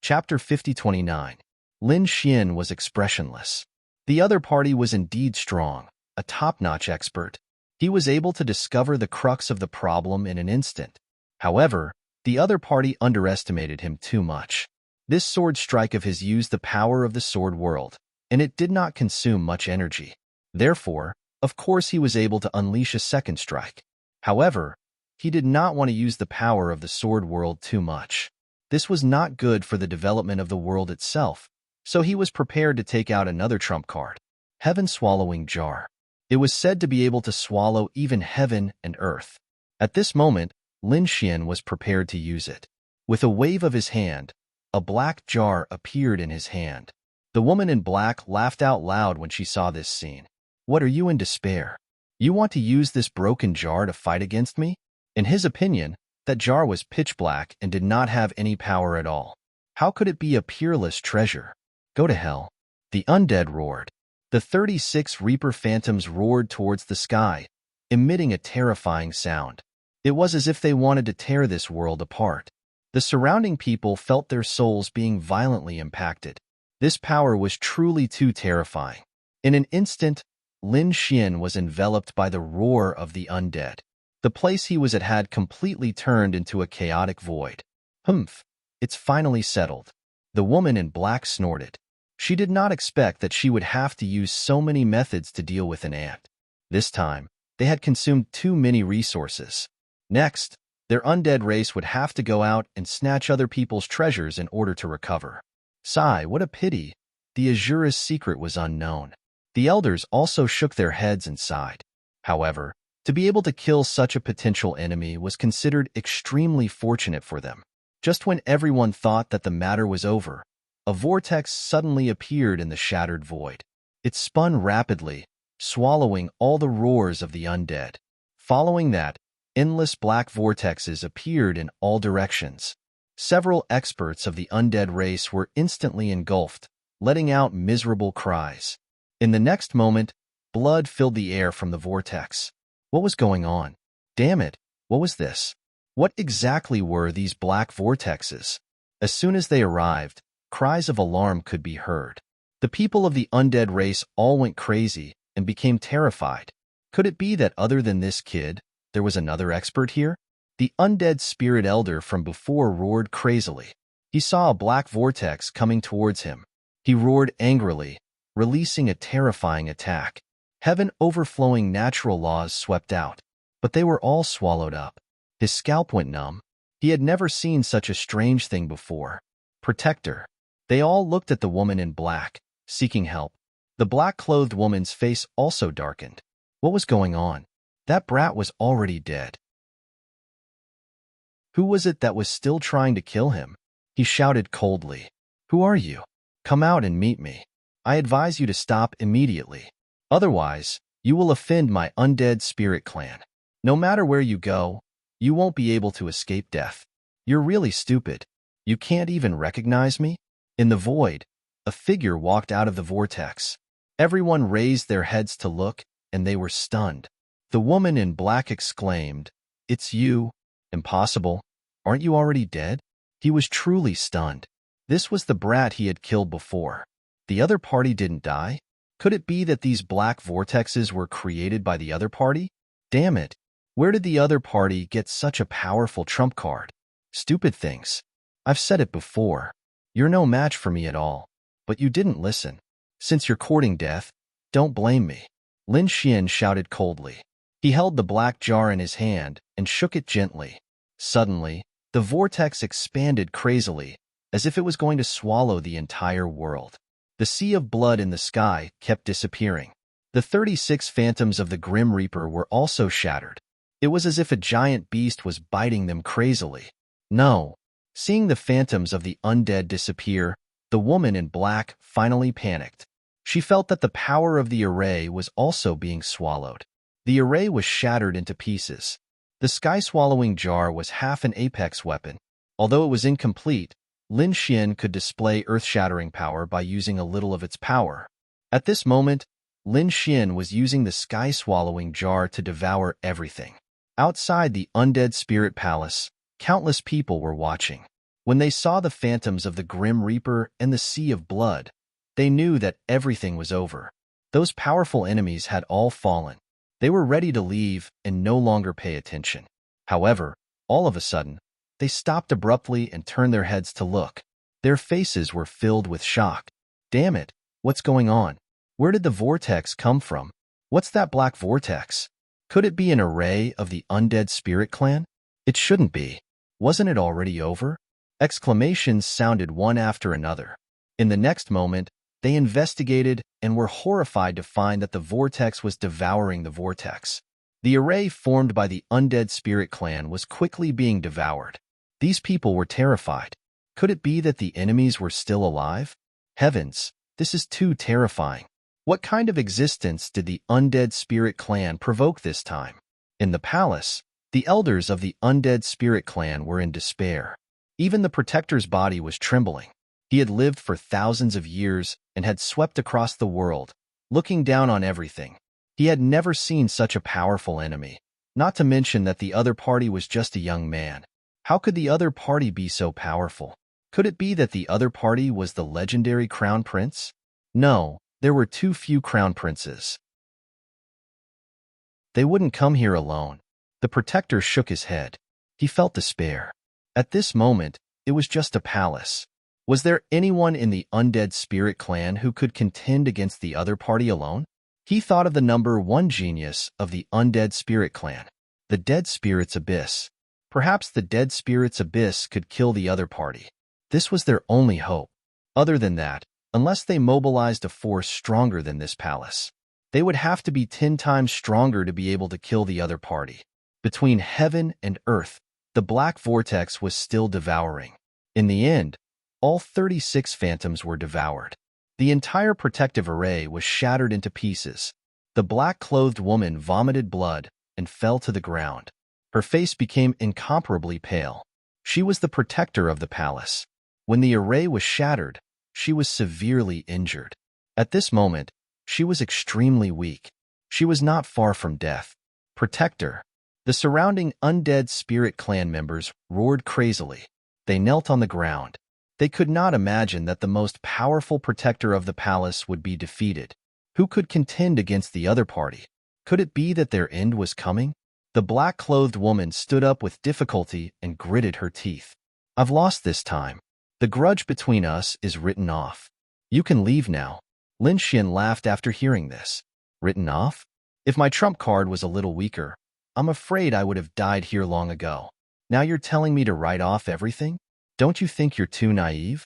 Chapter 50-29. Lin Xian was expressionless. The other party was indeed strong, a top-notch expert. He was able to discover the crux of the problem in an instant. However, the other party underestimated him too much. This sword strike of his used the power of the sword world, and it did not consume much energy. Therefore, of course he was able to unleash a second strike. However, he did not want to use the power of the sword world too much. This was not good for the development of the world itself, so he was prepared to take out another trump card. Heaven-swallowing jar. It was said to be able to swallow even heaven and earth. At this moment, Lin Xian was prepared to use it. With a wave of his hand, a black jar appeared in his hand. The woman in black laughed out loud when she saw this scene. What are you in despair? You want to use this broken jar to fight against me? In his opinion, that jar was pitch black and did not have any power at all. How could it be a peerless treasure? Go to hell. The undead roared. The 36 Reaper phantoms roared towards the sky, emitting a terrifying sound. It was as if they wanted to tear this world apart. The surrounding people felt their souls being violently impacted. This power was truly too terrifying. In an instant, Lin Xian was enveloped by the roar of the undead. The place he was at had completely turned into a chaotic void. Humph, it's finally settled. The woman in black snorted. She did not expect that she would have to use so many methods to deal with an ant. This time, they had consumed too many resources. Next, their undead race would have to go out and snatch other people's treasures in order to recover. Sigh, what a pity. The Azura's secret was unknown. The elders also shook their heads and sighed. However, to be able to kill such a potential enemy was considered extremely fortunate for them. Just when everyone thought that the matter was over, a vortex suddenly appeared in the shattered void. It spun rapidly, swallowing all the roars of the undead. Following that, endless black vortexes appeared in all directions. Several experts of the undead race were instantly engulfed, letting out miserable cries. In the next moment, blood filled the air from the vortex. What was going on? Damn it, what was this? What exactly were these black vortexes? As soon as they arrived, cries of alarm could be heard. The people of the undead race all went crazy and became terrified. Could it be that other than this kid, there was another expert here? The undead spirit elder from before roared crazily. He saw a black vortex coming towards him. He roared angrily, releasing a terrifying attack. Heaven overflowing natural laws swept out, but they were all swallowed up. His scalp went numb. He had never seen such a strange thing before. Protector. They all looked at the woman in black, seeking help. The black-clothed woman's face also darkened. What was going on? That brat was already dead. Who was it that was still trying to kill him? He shouted coldly. Who are you? Come out and meet me. I advise you to stop immediately. Otherwise, you will offend my undead spirit clan. No matter where you go, you won't be able to escape death. You're really stupid. You can't even recognize me? In the void, a figure walked out of the vortex. Everyone raised their heads to look, and they were stunned. The woman in black exclaimed, "It's you. Impossible. Aren't you already dead?" He was truly stunned. This was the brat he had killed before. The other party didn't die? Could it be that these black vortexes were created by the other party? Damn it. Where did the other party get such a powerful trump card? Stupid things. I've said it before. You're no match for me at all. But you didn't listen. Since you're courting death, don't blame me. Lin Xian shouted coldly. He held the black jar in his hand and shook it gently. Suddenly, the vortex expanded crazily, as if it was going to swallow the entire world. The sea of blood in the sky kept disappearing. The 36 phantoms of the Grim Reaper were also shattered. It was as if a giant beast was biting them crazily. No. Seeing the phantoms of the undead disappear, the woman in black finally panicked. She felt that the power of the array was also being swallowed. The array was shattered into pieces. The sky-swallowing jar was half an apex weapon. Although it was incomplete, Lin Xian could display earth-shattering power by using a little of its power. At this moment, Lin Xian was using the sky-swallowing jar to devour everything. Outside the undead spirit palace, countless people were watching. When they saw the phantoms of the Grim Reaper and the sea of blood, they knew that everything was over. Those powerful enemies had all fallen. They were ready to leave and no longer pay attention. However, all of a sudden, they stopped abruptly and turned their heads to look. Their faces were filled with shock. Damn it, what's going on? Where did the vortex come from? What's that black vortex? Could it be an array of the undead spirit clan? It shouldn't be. Wasn't it already over? Exclamations sounded one after another. In the next moment, they investigated and were horrified to find that the vortex was devouring the vortex. The array formed by the undead spirit clan was quickly being devoured. These people were terrified. Could it be that the enemies were still alive? Heavens, this is too terrifying. What kind of existence did the undead spirit clan provoke this time? In the palace, the elders of the undead spirit clan were in despair. Even the protector's body was trembling. He had lived for thousands of years and had swept across the world, looking down on everything. He had never seen such a powerful enemy, not to mention that the other party was just a young man. How could the other party be so powerful? Could it be that the other party was the legendary crown prince? No, there were too few crown princes. They wouldn't come here alone. The protector shook his head. He felt despair. At this moment, it was just a palace. Was there anyone in the undead spirit clan who could contend against the other party alone? He thought of the number one genius of the undead spirit clan, the Dead Spirits Abyss. Perhaps the Dead Spirits Abyss could kill the other party. This was their only hope. Other than that, unless they mobilized a force stronger than this palace, they would have to be 10 times stronger to be able to kill the other party. Between heaven and earth, the black vortex was still devouring. In the end, all 36 phantoms were devoured. The entire protective array was shattered into pieces. The black-clothed woman vomited blood and fell to the ground. Her face became incomparably pale. She was the protector of the palace. When the array was shattered, she was severely injured. At this moment, she was extremely weak. She was not far from death. Protector. The surrounding undead spirit clan members roared crazily. They knelt on the ground. They could not imagine that the most powerful protector of the palace would be defeated. Who could contend against the other party? Could it be that their end was coming? The black-clothed woman stood up with difficulty and gritted her teeth. I've lost this time. The grudge between us is written off. You can leave now. Lin Xian laughed after hearing this. Written off? If my trump card was a little weaker, I'm afraid I would have died here long ago. Now you're telling me to write off everything? Don't you think you're too naive?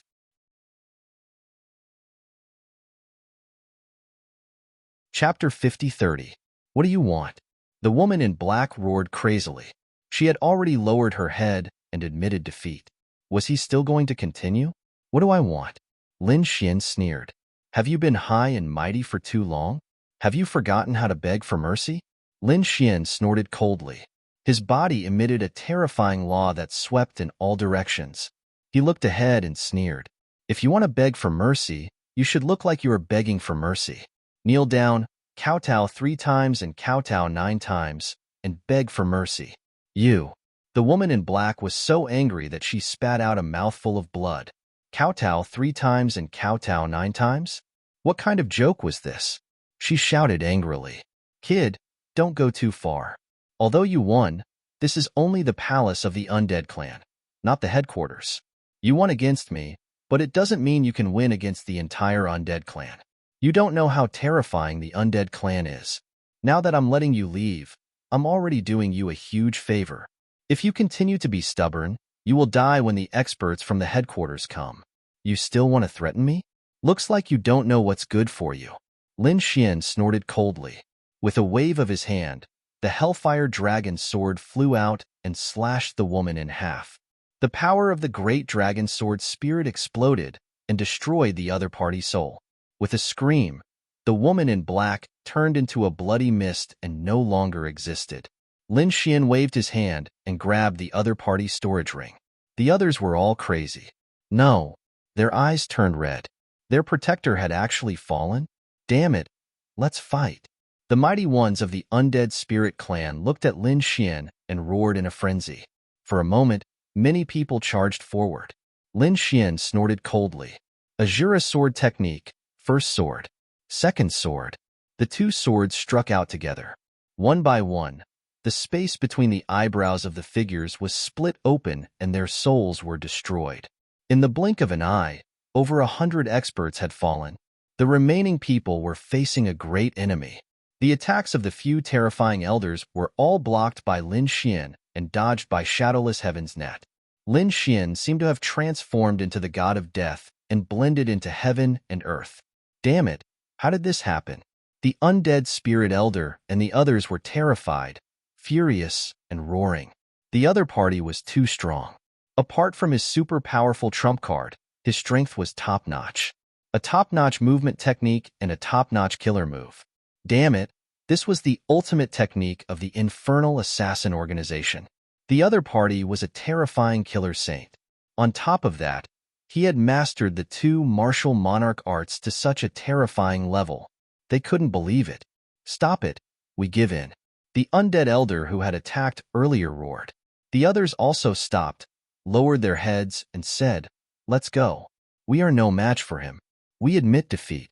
Chapter 50-30. What do you want? The woman in black roared crazily. She had already lowered her head and admitted defeat. Was he still going to continue? What do I want? Lin Xian sneered. Have you been high and mighty for too long? Have you forgotten how to beg for mercy? Lin Xian snorted coldly. His body emitted a terrifying law that swept in all directions. He looked ahead and sneered. If you want to beg for mercy, you should look like you are begging for mercy. Kneel down, kowtow 3 times and kowtow 9 times, and beg for mercy. You. The woman in black was so angry that she spat out a mouthful of blood. Kowtow 3 times and kowtow 9 times? What kind of joke was this? She shouted angrily. Kid, don't go too far. Although you won, this is only the palace of the undead clan, not the headquarters. You won against me, but it doesn't mean you can win against the entire undead clan. You don't know how terrifying the undead clan is. Now that I'm letting you leave, I'm already doing you a huge favor. If you continue to be stubborn, you will die when the experts from the headquarters come. You still want to threaten me? Looks like you don't know what's good for you. Lin Xian snorted coldly. With a wave of his hand, the Hellfire Dragon sword flew out and slashed the woman in half. The power of the great dragon sword spirit exploded and destroyed the other party's soul. With a scream, the woman in black turned into a bloody mist and no longer existed. Lin Xian waved his hand and grabbed the other party's storage ring. The others were all crazy. No. Their eyes turned red. Their protector had actually fallen? Damn it. Let's fight. The mighty ones of the undead spirit clan looked at Lin Xian and roared in a frenzy. For a moment, many people charged forward. Lin Xian snorted coldly. Azura sword technique. First sword. Second sword. The 2 swords struck out together. One by one, the space between the eyebrows of the figures was split open and their souls were destroyed. In the blink of an eye, over 100 experts had fallen. The remaining people were facing a great enemy. The attacks of the few terrifying elders were all blocked by Lin Xian and dodged by Shadowless Heaven's net. Lin Xian seemed to have transformed into the god of death and blended into heaven and earth. Damn it, how did this happen? The undead spirit elder and the others were terrified, furious, and roaring. The other party was too strong. Apart from his super powerful trump card, his strength was top-notch. A top-notch movement technique and a top-notch killer move. Damn it, this was the ultimate technique of the infernal assassin organization. The other party was a terrifying killer saint. On top of that, he had mastered the 2 martial monarch arts to such a terrifying level. They couldn't believe it. Stop it, we give in. The undead elder who had attacked earlier roared. The others also stopped, lowered their heads, and said, Let's go. We are no match for him. We admit defeat.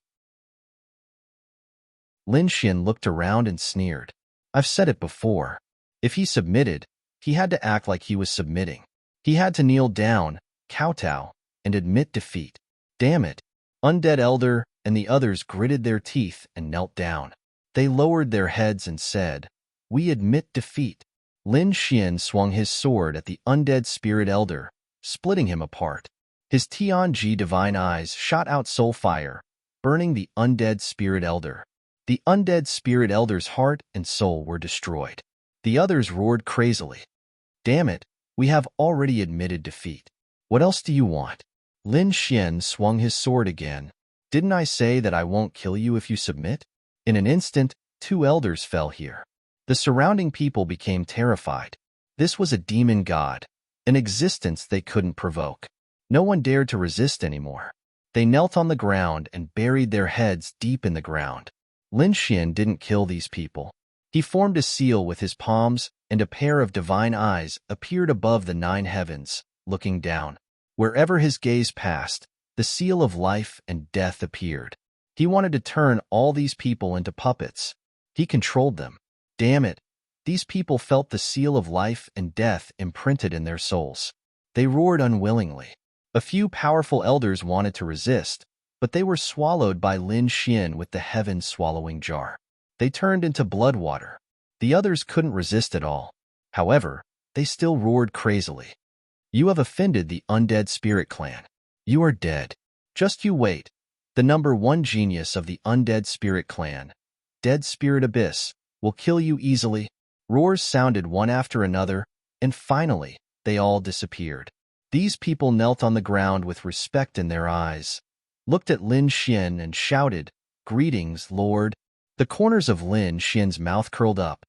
Lin Xian looked around and sneered. I've said it before. If he submitted, he had to act like he was submitting. He had to kneel down, kowtow, and admit defeat. Damn it. Undead elder and the others gritted their teeth and knelt down. They lowered their heads and said, We admit defeat. Lin Xian swung his sword at the undead spirit elder, splitting him apart. His Tianji divine eyes shot out soul fire, burning the undead spirit elder. The undead spirit elder's heart and soul were destroyed. The others roared crazily. Damn it, we have already admitted defeat. What else do you want? Lin Xian swung his sword again. Didn't I say that I won't kill you if you submit? In an instant, 2 elders fell here. The surrounding people became terrified. This was a demon god, an existence they couldn't provoke. No one dared to resist anymore. They knelt on the ground and buried their heads deep in the ground. Lin Xian didn't kill these people. He formed a seal with his palms and a pair of divine eyes appeared above the 9 heavens, looking down. Wherever his gaze passed, the seal of life and death appeared. He wanted to turn all these people into puppets. He controlled them. Damn it! These people felt the seal of life and death imprinted in their souls. They roared unwillingly. A few powerful elders wanted to resist, but they were swallowed by Lin Xian with the heaven-swallowing jar. They turned into blood water. The others couldn't resist at all. However, they still roared crazily. You have offended the undead spirit clan. You are dead. Just you wait. The number 1 genius of the undead spirit clan, Dead Spirit Abyss, will kill you easily. Roars sounded one after another, and finally, they all disappeared. These people knelt on the ground with respect in their eyes, looked at Lin Xian and shouted, "Greetings, Lord." The corners of Lin Xian's mouth curled up.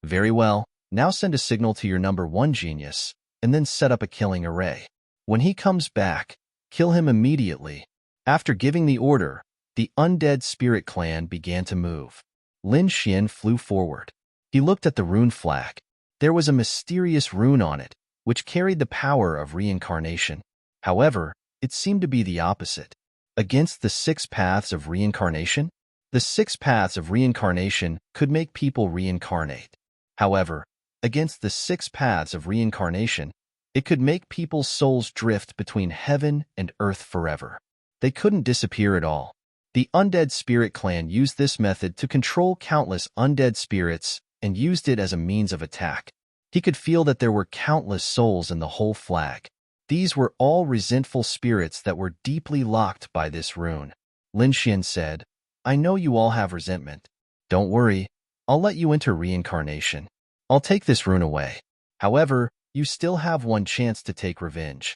Very well, now send a signal to your number 1 genius, and then set up a killing array. When he comes back, kill him immediately. After giving the order, the undead spirit clan began to move. Lin Xian flew forward. He looked at the rune flag. There was a mysterious rune on it, which carried the power of reincarnation. However, it seemed to be the opposite. Against the 6 paths of reincarnation? The 6 paths of reincarnation could make people reincarnate. However, against the 6 paths of reincarnation, it could make people's souls drift between heaven and earth forever. They couldn't disappear at all. The undead spirit clan used this method to control countless undead spirits and used it as a means of attack. He could feel that there were countless souls in the whole flag. These were all resentful spirits that were deeply locked by this rune. Lin Xian said, "I know you all have resentment. Don't worry, I'll let you enter reincarnation. I'll take this rune away. However, you still have one chance to take revenge.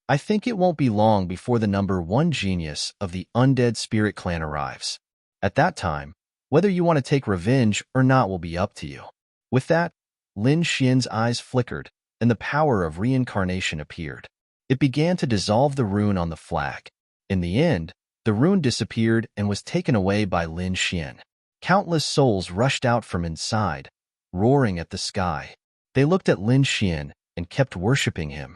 I think it won't be long before the number 1 genius of the undead spirit clan arrives. At that time, whether you want to take revenge or not will be up to you." With that, Lin Xian's eyes flickered, and the power of reincarnation appeared. It began to dissolve the rune on the flag. In the end, the rune disappeared and was taken away by Lin Xian. Countless souls rushed out from inside, roaring at the sky. They looked at Lin Xian and kept worshipping him.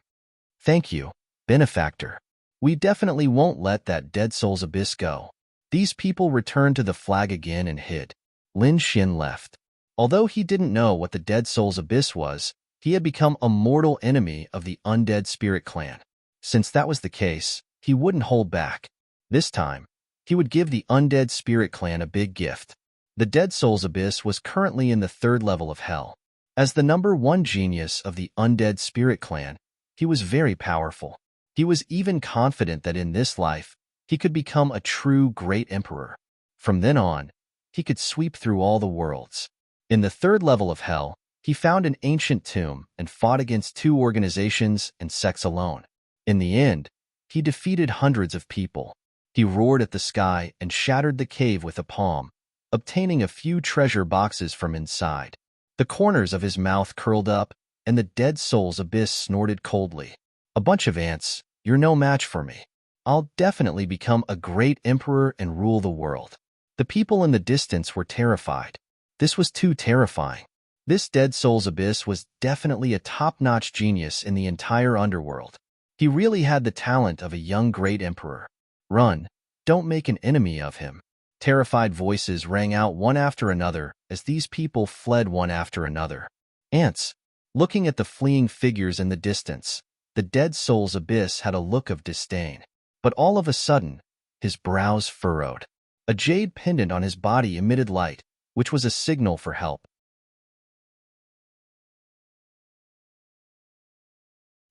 "Thank you, benefactor. We definitely won't let that Dead Soul's Abyss go." These people returned to the flag again and hid. Lin Xian left. Although he didn't know what the Dead Soul's Abyss was, he had become a mortal enemy of the undead spirit clan. Since that was the case, he wouldn't hold back. This time, he would give the undead spirit clan a big gift. The Dead Soul's Abyss was currently in the 3rd level of hell. As the number 1 genius of the undead spirit clan, he was very powerful. He was even confident that in this life, he could become a true great emperor. From then on, he could sweep through all the worlds. In the 3rd level of hell, he found an ancient tomb and fought against 2 organizations and sects alone. In the end, he defeated hundreds of people. He roared at the sky and shattered the cave with a palm, obtaining a few treasure boxes from inside. The corners of his mouth curled up, and the Dead Soul's Abyss snorted coldly. "A bunch of ants, you're no match for me. I'll definitely become a great emperor and rule the world." The people in the distance were terrified. This was too terrifying. This Dead Soul's Abyss was definitely a top-notch genius in the entire underworld. He really had the talent of a young great emperor. "Run, don't make an enemy of him." Terrified voices rang out one after another as these people fled one after another. Ants, looking at the fleeing figures in the distance, the Dead Soul's Abyss had a look of disdain. But all of a sudden, his brows furrowed. A jade pendant on his body emitted light, which was a signal for help.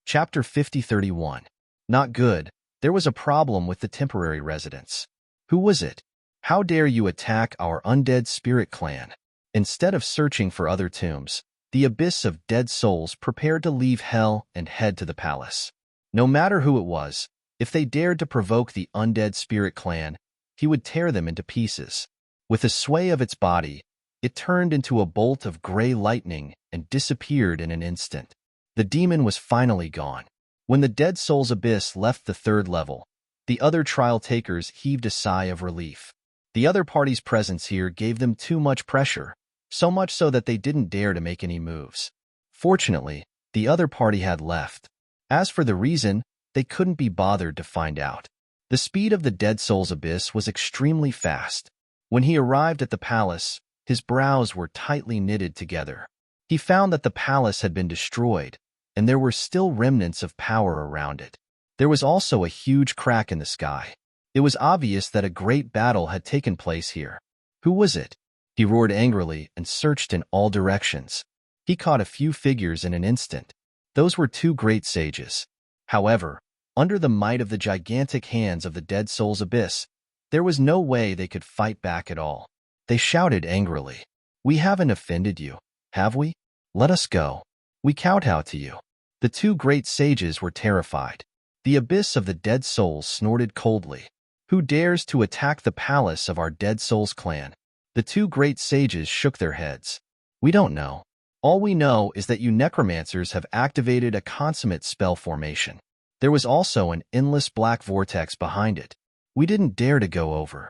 Chapter 5031. Not good. There was a problem with the temporary residents. Who was it? How dare you attack our undead spirit clan? Instead of searching for other tombs, the abyss of dead souls prepared to leave hell and head to the palace. No matter who it was, if they dared to provoke the undead spirit clan, he would tear them into pieces. With a sway of its body, it turned into a bolt of gray lightning and disappeared in an instant. The demon was finally gone. When the Dead Soul's Abyss left the 3rd level, the other trial takers heaved a sigh of relief. The other party's presence here gave them too much pressure. so much so that they didn't dare to make any moves. Fortunately, the other party had left. As for the reason, they couldn't be bothered to find out. The speed of the Dead Soul's abyss was extremely fast. When he arrived at the palace, his brows were tightly knitted together. He found that the palace had been destroyed, and there were still remnants of power around it. There was also a huge crack in the sky. It was obvious that a great battle had taken place here. Who was it? He roared angrily and searched in all directions. He caught a few figures in an instant. Those were two great sages. However, under the might of the gigantic hands of the Dead Soul's abyss, there was no way they could fight back at all. They shouted angrily, "We haven't offended you, have we? Let us go. We kowtow to you." The two great sages were terrified. The abyss of the Dead Souls snorted coldly. "Who dares to attack the palace of our Dead Souls clan?" The two great sages shook their heads. "We don't know. All we know is that you necromancers have activated a consummate spell formation. There was also an endless black vortex behind it. We didn't dare to go over."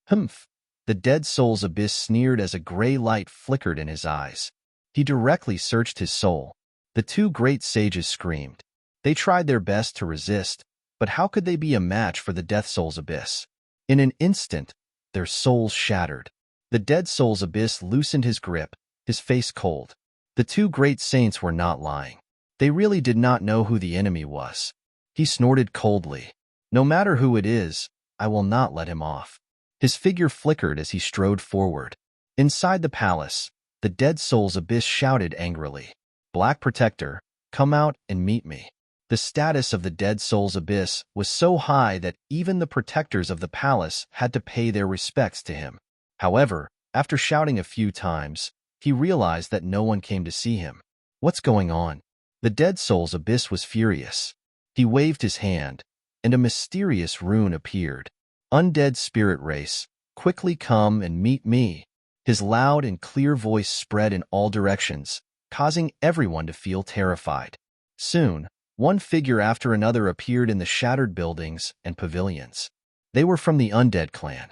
"Humph." The Dead Soul's abyss sneered as a gray light flickered in his eyes. He directly searched his soul. The two great sages screamed. They tried their best to resist, but how could they be a match for the Death Soul's abyss? In an instant, their souls shattered. The Dead Soul's abyss loosened his grip, his face cold. The two great saints were not lying. They really did not know who the enemy was. He snorted coldly. "No matter who it is, I will not let him off." His figure flickered as he strode forward. Inside the palace, the Dead Soul's abyss shouted angrily, "Black Protector, come out and meet me." The status of the Dead Soul's abyss was so high that even the protectors of the palace had to pay their respects to him. However, after shouting a few times, he realized that no one came to see him. What's going on? The Dead Soul's abyss was furious. He waved his hand, and a mysterious rune appeared. "Undead spirit race, quickly come and meet me." His loud and clear voice spread in all directions, causing everyone to feel terrified. Soon, one figure after another appeared in the shattered buildings and pavilions. They were from the Undead clan.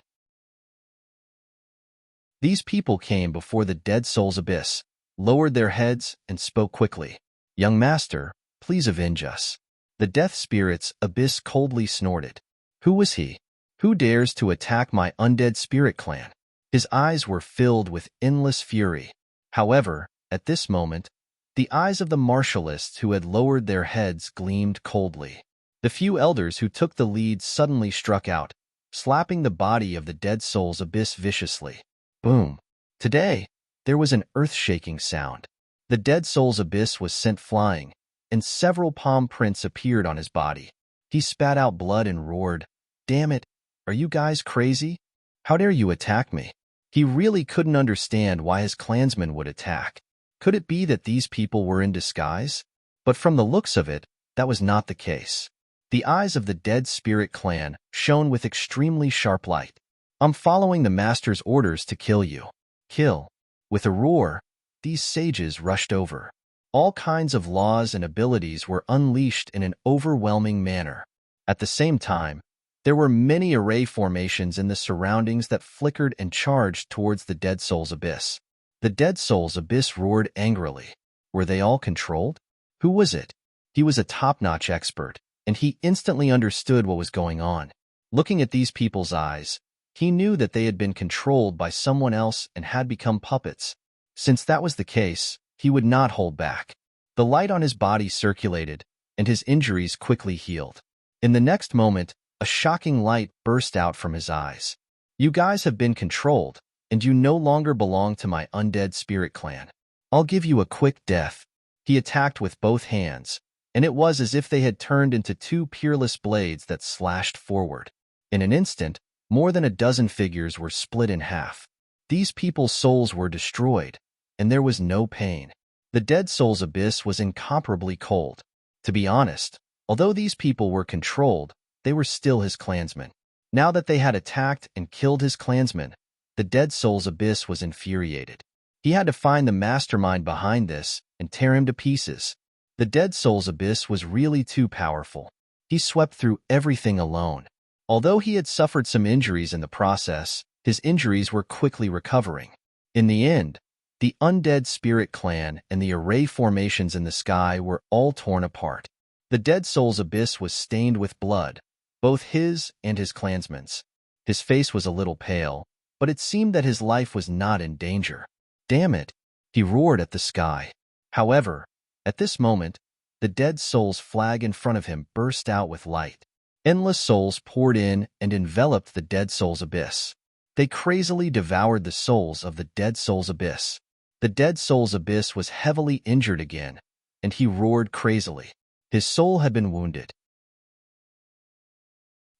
These people came before the Dead Soul's abyss, lowered their heads, and spoke quickly. "Young master, please avenge us." The Death Spirit's abyss coldly snorted. Who was he? Who dares to attack my Undead Spirit clan? His eyes were filled with endless fury. However, at this moment, the eyes of the martialists who had lowered their heads gleamed coldly. The few elders who took the lead suddenly struck out, slapping the body of the Dead Soul's abyss viciously. Boom! Today, there was an earth-shaking sound. The Dead Soul's abyss was sent flying, and several palm prints appeared on his body. He spat out blood and roared, "Damn it! Are you guys crazy? How dare you attack me?" He really couldn't understand why his clansmen would attack. Could it be that these people were in disguise? But from the looks of it, that was not the case. The eyes of the Dead Spirit clan shone with extremely sharp light. "I'm following the master's orders to kill you." Kill. With a roar, these sages rushed over. All kinds of laws and abilities were unleashed in an overwhelming manner. At the same time, there were many array formations in the surroundings that flickered and charged towards the Dead Soul's abyss. The Dead Soul's abyss roared angrily. Were they all controlled? Who was it? He was a top-notch expert, and he instantly understood what was going on. Looking at these people's eyes, he knew that they had been controlled by someone else and had become puppets. Since that was the case, he would not hold back. The light on his body circulated, and his injuries quickly healed. In the next moment, a shocking light burst out from his eyes. "You guys have been controlled, and you no longer belong to my Undead Spirit clan. I'll give you a quick death." He attacked with both hands, and it was as if they had turned into two peerless blades that slashed forward. In an instant, more than a dozen figures were split in half. These people's souls were destroyed, and there was no pain. The Dead Soul's abyss was incomparably cold. To be honest, although these people were controlled, they were still his clansmen. Now that they had attacked and killed his clansmen, the Dead Soul's abyss was infuriated. He had to find the mastermind behind this and tear him to pieces. The Dead Soul's abyss was really too powerful. He swept through everything alone. Although he had suffered some injuries in the process, his injuries were quickly recovering. In the end, The undead spirit clan and the array formations in the sky were all torn apart. The dead soul's abyss was stained with blood, both his and his clansmen's. His face was a little pale, but it seemed that his life was not in danger. Damn it! He roared at the sky. However, at this moment, the dead soul's flag in front of him burst out with light. Endless souls poured in and enveloped the dead soul's abyss. They crazily devoured the souls of the dead soul's abyss. The dead soul's abyss was heavily injured again, and he roared crazily. His soul had been wounded.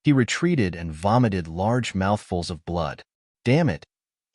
He retreated and vomited large mouthfuls of blood. Damn it!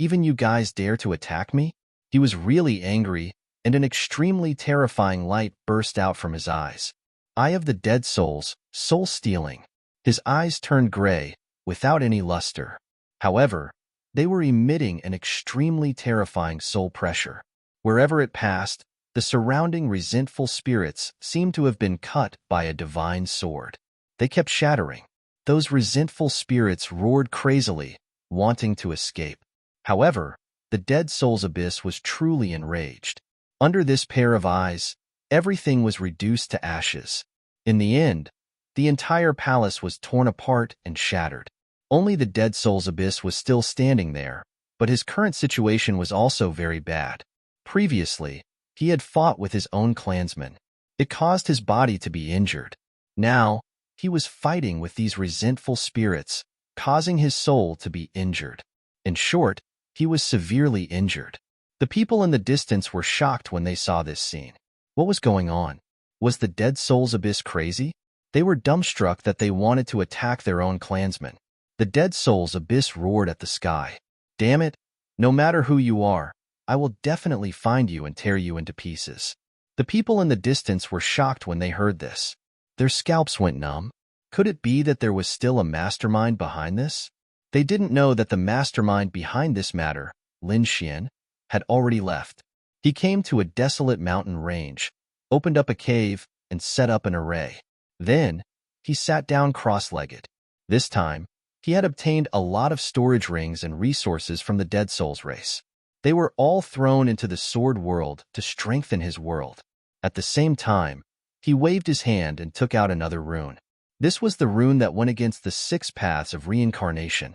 Even you guys dare to attack me? He was really angry, and an extremely terrifying light burst out from his eyes. Eye of the dead souls, soul-stealing. His eyes turned gray, without any luster. However, they were emitting an extremely terrifying soul pressure. Wherever it passed, the surrounding resentful spirits seemed to have been cut by a divine sword. They kept shattering. Those resentful spirits roared crazily, wanting to escape. However, the dead soul's abyss was truly enraged. Under this pair of eyes, everything was reduced to ashes. In the end, the entire palace was torn apart and shattered. Only the dead soul's abyss was still standing there, but his current situation was also very bad. Previously, he had fought with his own clansmen. It caused his body to be injured. Now, he was fighting with these resentful spirits, causing his soul to be injured. In short, he was severely injured. The people in the distance were shocked when they saw this scene. What was going on? Was the dead soul's abyss crazy? They were dumbstruck that they wanted to attack their own clansmen. The dead soul's abyss roared at the sky. Damn it! No matter who you are, I will definitely find you and tear you into pieces. The people in the distance were shocked when they heard this. Their scalps went numb. Could it be that there was still a mastermind behind this? They didn't know that the mastermind behind this matter, Lin Xian, had already left. He came to a desolate mountain range, opened up a cave, and set up an array. Then, he sat down cross-legged. This time, he had obtained a lot of storage rings and resources from the Dead Souls race. They were all thrown into the sword world to strengthen his world. At the same time, he waved his hand and took out another rune. This was the rune that went against the 6 paths of reincarnation.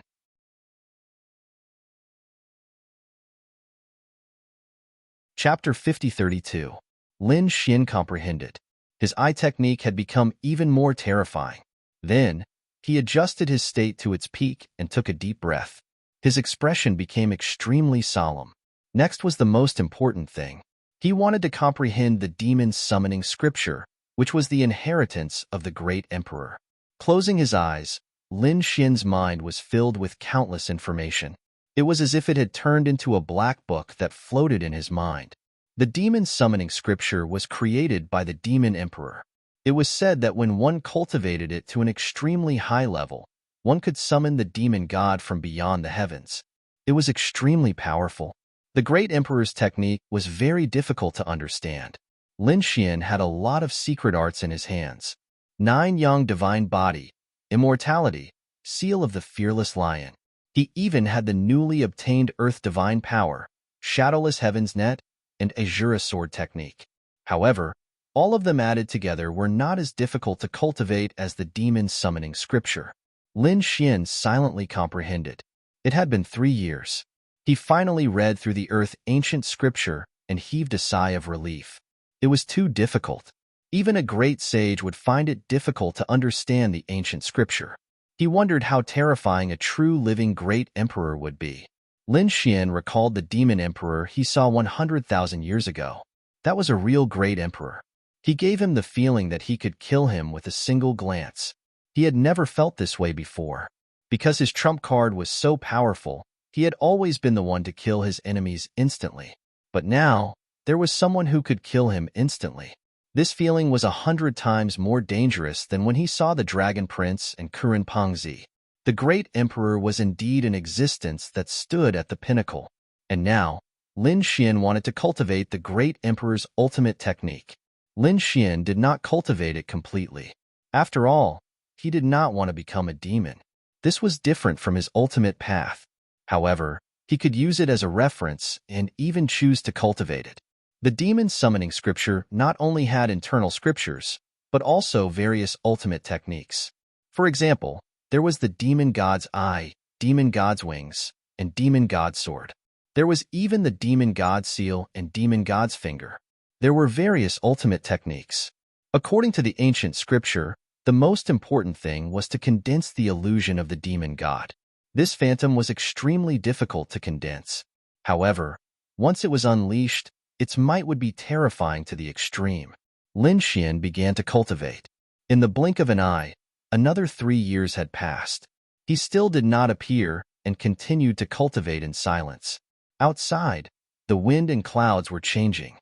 Chapter 5032. Lin Xian comprehended. His eye technique had become even more terrifying. Then, he adjusted his state to its peak and took a deep breath. His expression became extremely solemn. Next was the most important thing. He wanted to comprehend the demon summoning scripture, which was the inheritance of the great emperor. Closing his eyes, Lin Xian's mind was filled with countless information. It was as if it had turned into a black book that floated in his mind. The demon summoning scripture was created by the demon emperor. It was said that when one cultivated it to an extremely high level, one could summon the demon god from beyond the heavens. It was extremely powerful. The great emperor's technique was very difficult to understand. Lin Xian had a lot of secret arts in his hands. 9 Yang divine body, immortality, seal of the fearless lion. He even had the newly obtained earth divine power, shadowless heaven's net, and azura sword technique. However, all of them added together were not as difficult to cultivate as the demon summoning scripture. Lin Xian silently comprehended. It had been 3 years. He finally read through the earth ancient scripture and heaved a sigh of relief. It was too difficult. Even a great sage would find it difficult to understand the ancient scripture. He wondered how terrifying a true living great emperor would be. Lin Xian recalled the demon emperor he saw 100,000 years ago. That was a real great emperor. He gave him the feeling that he could kill him with a single glance. He had never felt this way before. Because his trump card was so powerful, he had always been the one to kill his enemies instantly. But now, there was someone who could kill him instantly. This feeling was 100 times more dangerous than when he saw the Dragon Prince and Kuren Pengzi. The great emperor was indeed an existence that stood at the pinnacle. And now, Lin Xian wanted to cultivate the great emperor's ultimate technique. Lin Xian did not cultivate it completely. After all, he did not want to become a demon. This was different from his ultimate path. However, He could use it as a reference and even choose to cultivate it. The demon summoning scripture not only had internal scriptures, but also various ultimate techniques. For example, there was the demon god's eye, demon god's wings, and demon god's sword. There was even the demon god's seal and demon god's finger. There were various ultimate techniques. According to the ancient scripture, the most important thing was to condense the illusion of the demon god. This phantom was extremely difficult to condense. However, once it was unleashed, its might would be terrifying to the extreme. Lin Xian began to cultivate. In the blink of an eye, another 3 years had passed. He still did not appear and continued to cultivate in silence. Outside, the wind and clouds were changing.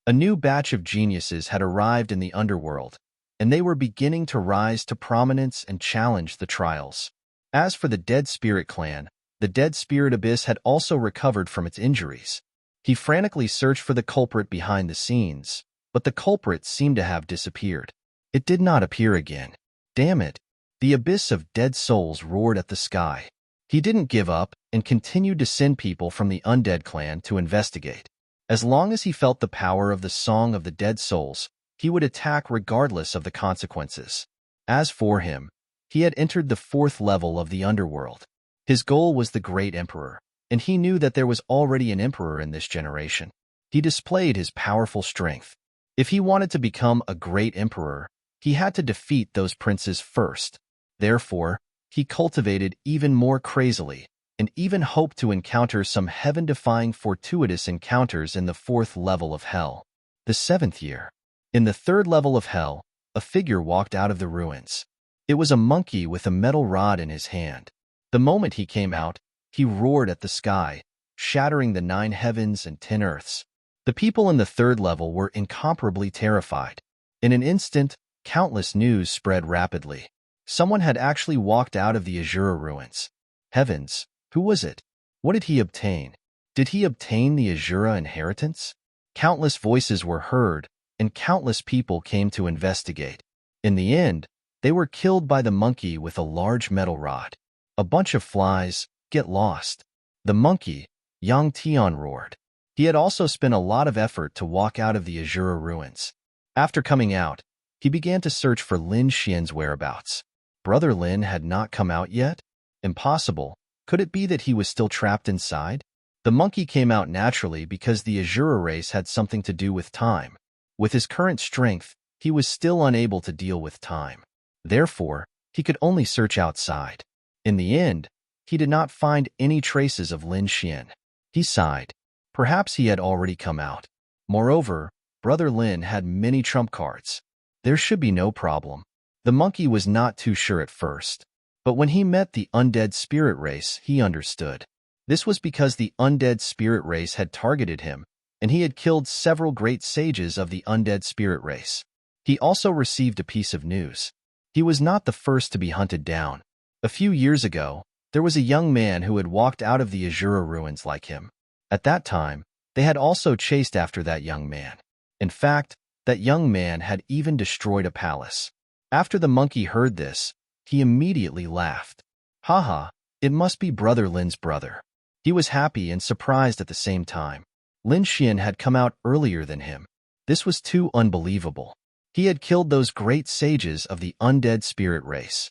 A new batch of geniuses had arrived in the underworld, and they were beginning to rise to prominence and challenge the trials. As for the Dead Spirit clan, the Dead Spirit Abyss had also recovered from its injuries. He frantically searched for the culprit behind the scenes, but the culprit seemed to have disappeared. It did not appear again. Damn it! The Abyss of Dead Souls roared at the sky. He didn't give up and continued to send people from the Undead clan to investigate. As long as he felt the power of the Song of the Dead Souls, he would attack regardless of the consequences. As for him, he had entered the 4th level of the underworld. His goal was the Great Emperor, and he knew that there was already an emperor in this generation. He displayed his powerful strength. If he wanted to become a great emperor, he had to defeat those princes first. Therefore, he cultivated even more crazily, and even hoped to encounter some heaven-defying fortuitous encounters in the 4th level of hell. The 7th year. In the 3rd level of hell, a figure walked out of the ruins. It was a monkey with a metal rod in his hand. The moment he came out, he roared at the sky, shattering the 9 heavens and 10 earths. The people in the 3rd level were incomparably terrified. In an instant, countless news spread rapidly. Someone had actually walked out of the Azura ruins. Heavens! Who was it? What did he obtain? Did he obtain the Azura inheritance? Countless voices were heard, and countless people came to investigate. In the end, they were killed by the monkey with a large metal rod. A bunch of flies, get lost. The monkey, Yang Tian roared. He had also spent a lot of effort to walk out of the Azura ruins. After coming out, he began to search for Lin Xian's whereabouts. Brother Lin had not come out yet? Impossible. Could it be that he was still trapped inside? The monkey came out naturally because the Azura race had something to do with time. With his current strength, he was still unable to deal with time. Therefore, he could only search outside. In the end, he did not find any traces of Lin Xian. He sighed. Perhaps he had already come out. Moreover, Brother Lin had many trump cards. There should be no problem. The monkey was not too sure at first. But when he met the undead spirit race, he understood. This was because the undead spirit race had targeted him, and he had killed several great sages of the undead spirit race. He also received a piece of news. He was not the first to be hunted down. A few years ago, there was a young man who had walked out of the Azura ruins like him. At that time, they had also chased after that young man. In fact, that young man had even destroyed a palace. After the monkey heard this, he immediately laughed. Haha, it must be Brother Lin's brother. He was happy and surprised at the same time. Lin Xian had come out earlier than him. This was too unbelievable. He had killed those great sages of the undead spirit race.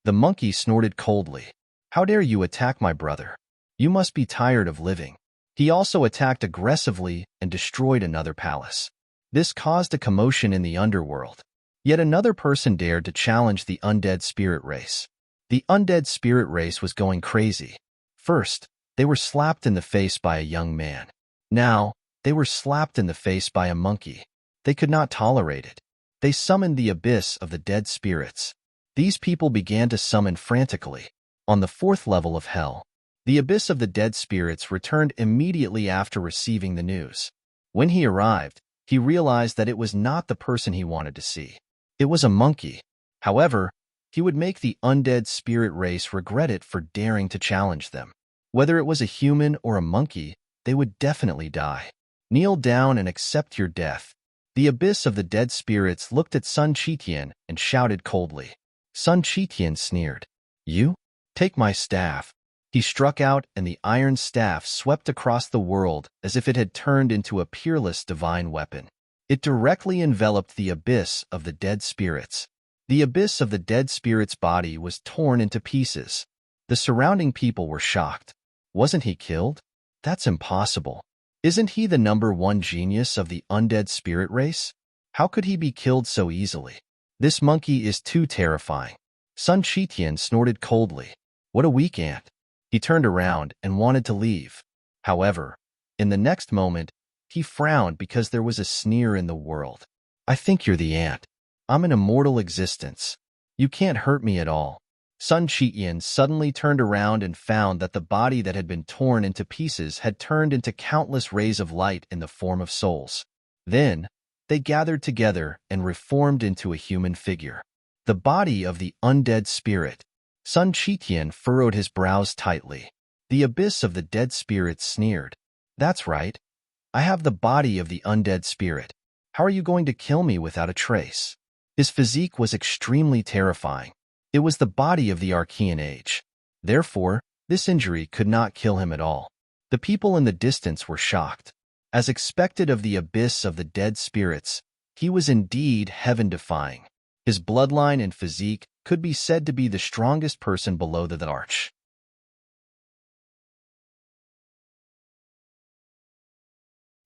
The monkey snorted coldly. How dare you attack my brother? You must be tired of living. He also attacked aggressively and destroyed another palace. This caused a commotion in the underworld. Yet another person dared to challenge the undead spirit race. The undead spirit race was going crazy. First, they were slapped in the face by a young man. Now, they were slapped in the face by a monkey. They could not tolerate it. They summoned the abyss of the dead spirits. These people began to summon frantically. On the 4th level of hell, the abyss of the dead spirits returned immediately after receiving the news. When he arrived, he realized that it was not the person he wanted to see. It was a monkey. However, he would make the undead spirit race regret it for daring to challenge them. Whether it was a human or a monkey, they would definitely die. Kneel down and accept your death. The abyss of the dead spirits looked at Sun Qitian and shouted coldly. Sun Qitian sneered. You? Take my staff. He struck out, and the iron staff swept across the world as if it had turned into a peerless divine weapon. It directly enveloped the abyss of the dead spirits. The abyss of the dead spirit's body was torn into pieces. The surrounding people were shocked. Wasn't he killed? That's impossible. Isn't he the #1 genius of the undead spirit race? How could he be killed so easily? This monkey is too terrifying. Sun Chitian snorted coldly. What a weak ant. He turned around and wanted to leave. However, in the next moment, he frowned because there was a sneer in the world. I think you're the ant. I'm an immortal existence. You can't hurt me at all. Sun Chitian suddenly turned around and found that the body that had been torn into pieces had turned into countless rays of light in the form of souls. Then, they gathered together and reformed into a human figure. The body of the undead spirit. Sun Chitian furrowed his brows tightly. The abyss of the dead spirit sneered. That's right. I have the body of the undead spirit. How are you going to kill me without a trace? His physique was extremely terrifying. It was the body of the Archean age. Therefore, this injury could not kill him at all. The people in the distance were shocked. As expected of the abyss of the dead spirits, he was indeed heaven-defying. His bloodline and physique could be said to be the strongest person below the arch.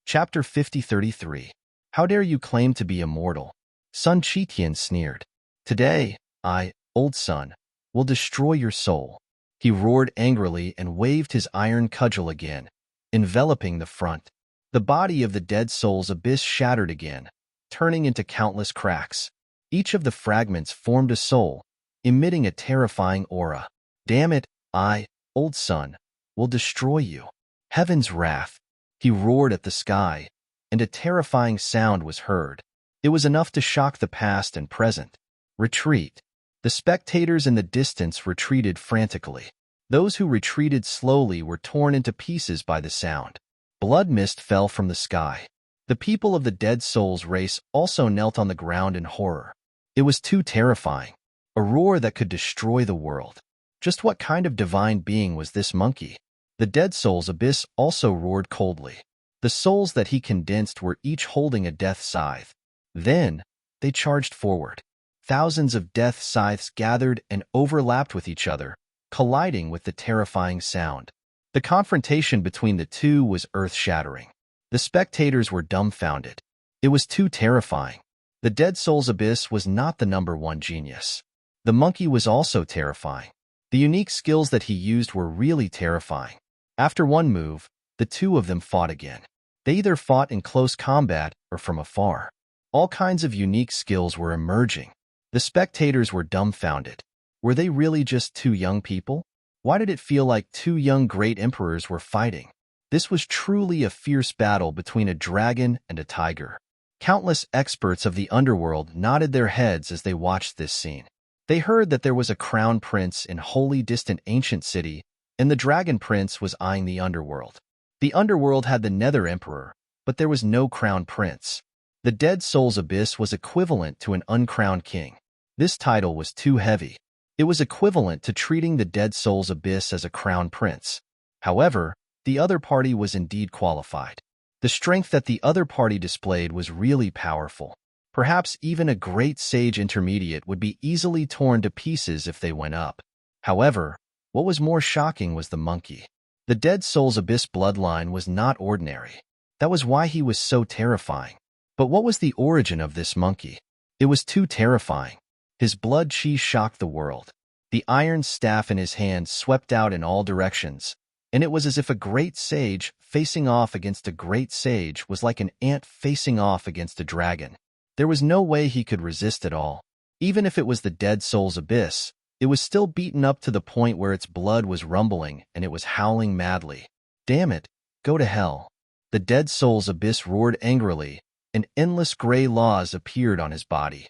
Chapter 50-33. How dare you claim to be immortal? Sun Chitian sneered. Today, I, old sun, will destroy your soul. He roared angrily and waved his iron cudgel again, enveloping the front. The body of the dead soul's abyss shattered again, turning into countless cracks. Each of the fragments formed a soul, emitting a terrifying aura. Damn it, I, old sun, will destroy you. Heaven's wrath. He roared at the sky, and a terrifying sound was heard. It was enough to shock the past and present. Retreat. The spectators in the distance retreated frantically. Those who retreated slowly were torn into pieces by the sound. Blood mist fell from the sky. The people of the dead soul's race also knelt on the ground in horror. It was too terrifying. A roar that could destroy the world. Just what kind of divine being was this monkey? The dead soul's abyss also roared coldly. The souls that he condensed were each holding a death scythe. Then, they charged forward. Thousands of death scythes gathered and overlapped with each other, colliding with the terrifying sound. The confrontation between the two was earth-shattering. The spectators were dumbfounded. It was too terrifying. The dead soul's abyss was not the #1 genius. The monkey was also terrifying. The unique skills that he used were really terrifying. After one move, the two of them fought again. They either fought in close combat or from afar. All kinds of unique skills were emerging. The spectators were dumbfounded. Were they really just two young people? Why did it feel like two young great emperors were fighting? This was truly a fierce battle between a dragon and a tiger. Countless experts of the underworld nodded their heads as they watched this scene. They heard that there was a crown prince in wholly distant ancient city, and the dragon prince was eyeing the underworld. The underworld had the nether emperor, but there was no crown prince. The dead soul's abyss was equivalent to an uncrowned king. This title was too heavy. It was equivalent to treating the dead soul's abyss as a crown prince. However, the other party was indeed qualified. The strength that the other party displayed was really powerful. Perhaps even a great sage intermediate would be easily torn to pieces if they went up. However, what was more shocking was the monkey. The dead soul's abyss bloodline was not ordinary. That was why he was so terrifying. But what was the origin of this monkey? It was too terrifying. His blood chi shocked the world. The iron staff in his hand swept out in all directions, and it was as if a great sage facing off against a great sage was like an ant facing off against a dragon. There was no way he could resist at all. Even if it was the dead soul's abyss, it was still beaten up to the point where its blood was rumbling and it was howling madly. Damn it, go to hell. The dead soul's abyss roared angrily, and endless gray laws appeared on his body.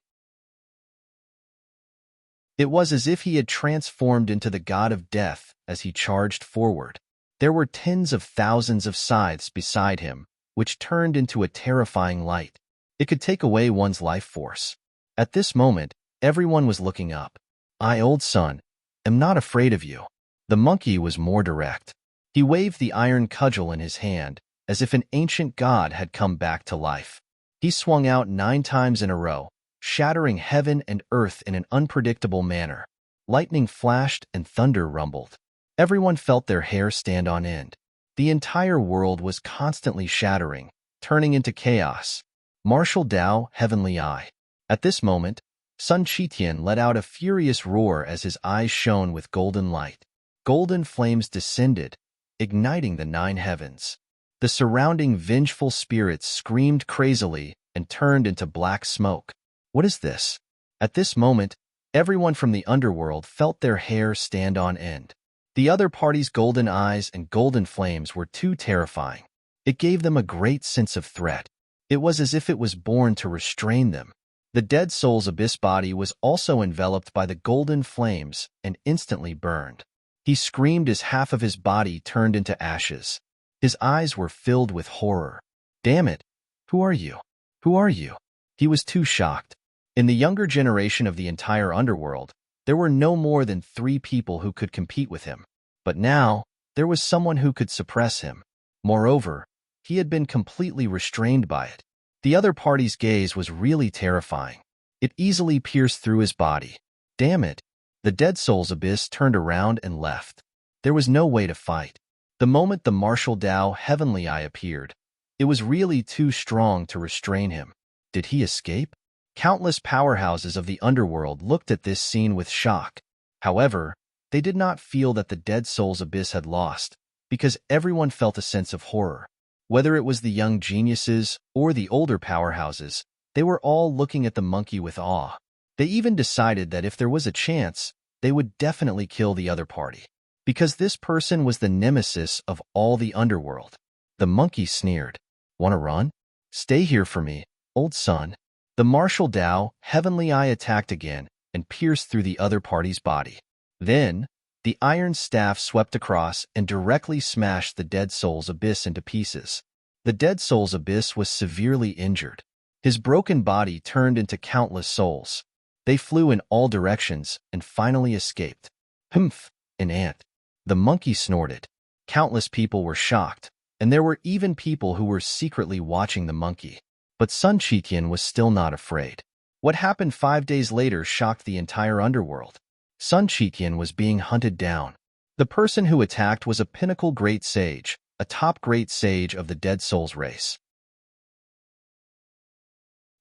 It was as if he had transformed into the god of death as he charged forward. There were tens of thousands of scythes beside him, which turned into a terrifying light. It could take away one's life force. At this moment, everyone was looking up. I, old sun, am not afraid of you." The monkey was more direct. He waved the iron cudgel in his hand, as if an ancient god had come back to life. He swung out 9 times in a row, shattering heaven and earth in an unpredictable manner. Lightning flashed and thunder rumbled. Everyone felt their hair stand on end. The entire world was constantly shattering, turning into chaos. Martial Dao, Heavenly Eye. At this moment, Sun Qitian let out a furious roar as his eyes shone with golden light. Golden flames descended, igniting the 9 heavens. The surrounding vengeful spirits screamed crazily and turned into black smoke. What is this? At this moment, everyone from the underworld felt their hair stand on end. The other party's golden eyes and golden flames were too terrifying. It gave them a great sense of threat. It was as if it was born to restrain them. The dead soul's abyss body was also enveloped by the golden flames and instantly burned. He screamed as half of his body turned into ashes. His eyes were filled with horror. "Damn it! Who are you? Who are you?" He was too shocked. In the younger generation of the entire underworld, there were no more than 3 people who could compete with him. But now, there was someone who could suppress him. Moreover, he had been completely restrained by it. The other party's gaze was really terrifying. It easily pierced through his body. Damn it! The dead soul's abyss turned around and left. There was no way to fight. The moment the martial Dao Heavenly Eye appeared, it was really too strong to restrain him. Did he escape? Countless powerhouses of the underworld looked at this scene with shock. However, they did not feel that the dead soul's abyss had lost, because everyone felt a sense of horror. Whether it was the young geniuses or the older powerhouses, they were all looking at the monkey with awe. They even decided that if there was a chance, they would definitely kill the other party, because this person was the nemesis of all the underworld. The monkey sneered. "Want to run? Stay here for me, old son." The martial Dao Heavenly Eye attacked again and pierced through the other party's body. Then, the iron staff swept across and directly smashed the dead soul's abyss into pieces. The dead soul's abyss was severely injured. His broken body turned into countless souls. They flew in all directions and finally escaped. "Humph, an ant." The monkey snorted. Countless people were shocked, and there were even people who were secretly watching the monkey. But Sun Qitian was still not afraid. What happened 5 days later shocked the entire underworld. Sun Qitian was being hunted down. The person who attacked was a pinnacle great sage, a top great sage of the dead soul's race.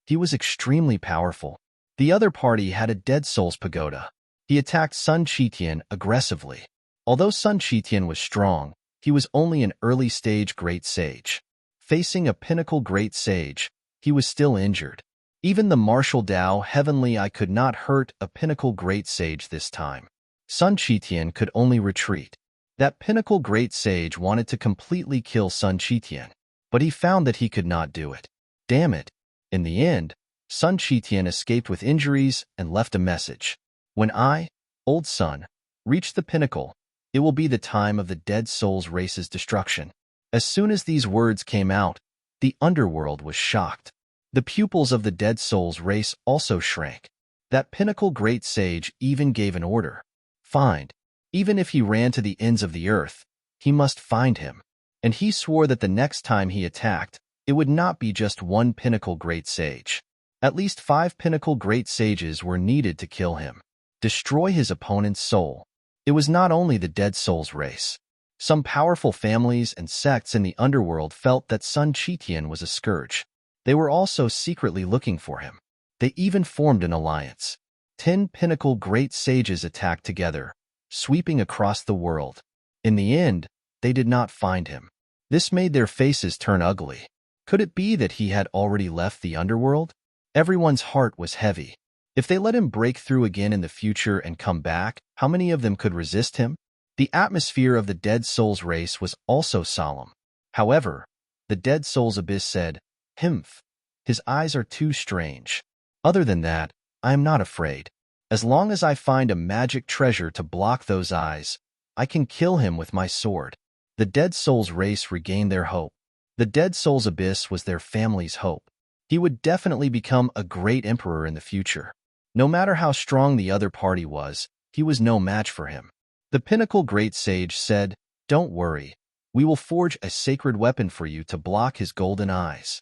He was extremely powerful. The other party had a dead soul's pagoda. He attacked Sun Qitian aggressively. Although Sun Qitian was strong, he was only an early-stage great sage. Facing a pinnacle great sage, he was still injured. Even the martial Dao Heavenly Eye could not hurt a pinnacle great sage this time. Sun Qitian could only retreat. That pinnacle great sage wanted to completely kill Sun Qitian, but he found that he could not do it. Damn it! In the end, Sun Qitian escaped with injuries and left a message. "When I, old son, reach the pinnacle, it will be the time of the dead soul's race's destruction." As soon as these words came out, the underworld was shocked. The pupils of the dead soul's race also shrank. That pinnacle great sage even gave an order. Find. Even if he ran to the ends of the earth, he must find him. And he swore that the next time he attacked, it would not be just one pinnacle great sage. At least 5 pinnacle great sages were needed to kill him. Destroy his opponent's soul. It was not only the dead soul's race. Some powerful families and sects in the underworld felt that Sun Qitian was a scourge. They were also secretly looking for him. They even formed an alliance. 10 pinnacle great sages attacked together, sweeping across the world. In the end, they did not find him. This made their faces turn ugly. Could it be that he had already left the underworld? Everyone's heart was heavy. If they let him break through again in the future and come back, how many of them could resist him? The atmosphere of the dead soul's race was also solemn. However, the dead soul's abyss said, "Humph, his eyes are too strange. Other than that, I am not afraid. As long as I find a magic treasure to block those eyes, I can kill him with my sword." The dead soul's race regained their hope. The dead soul's abyss was their family's hope. He would definitely become a great emperor in the future. No matter how strong the other party was, he was no match for him. The pinnacle great sage said, "Don't worry. We will forge a sacred weapon for you to block his golden eyes."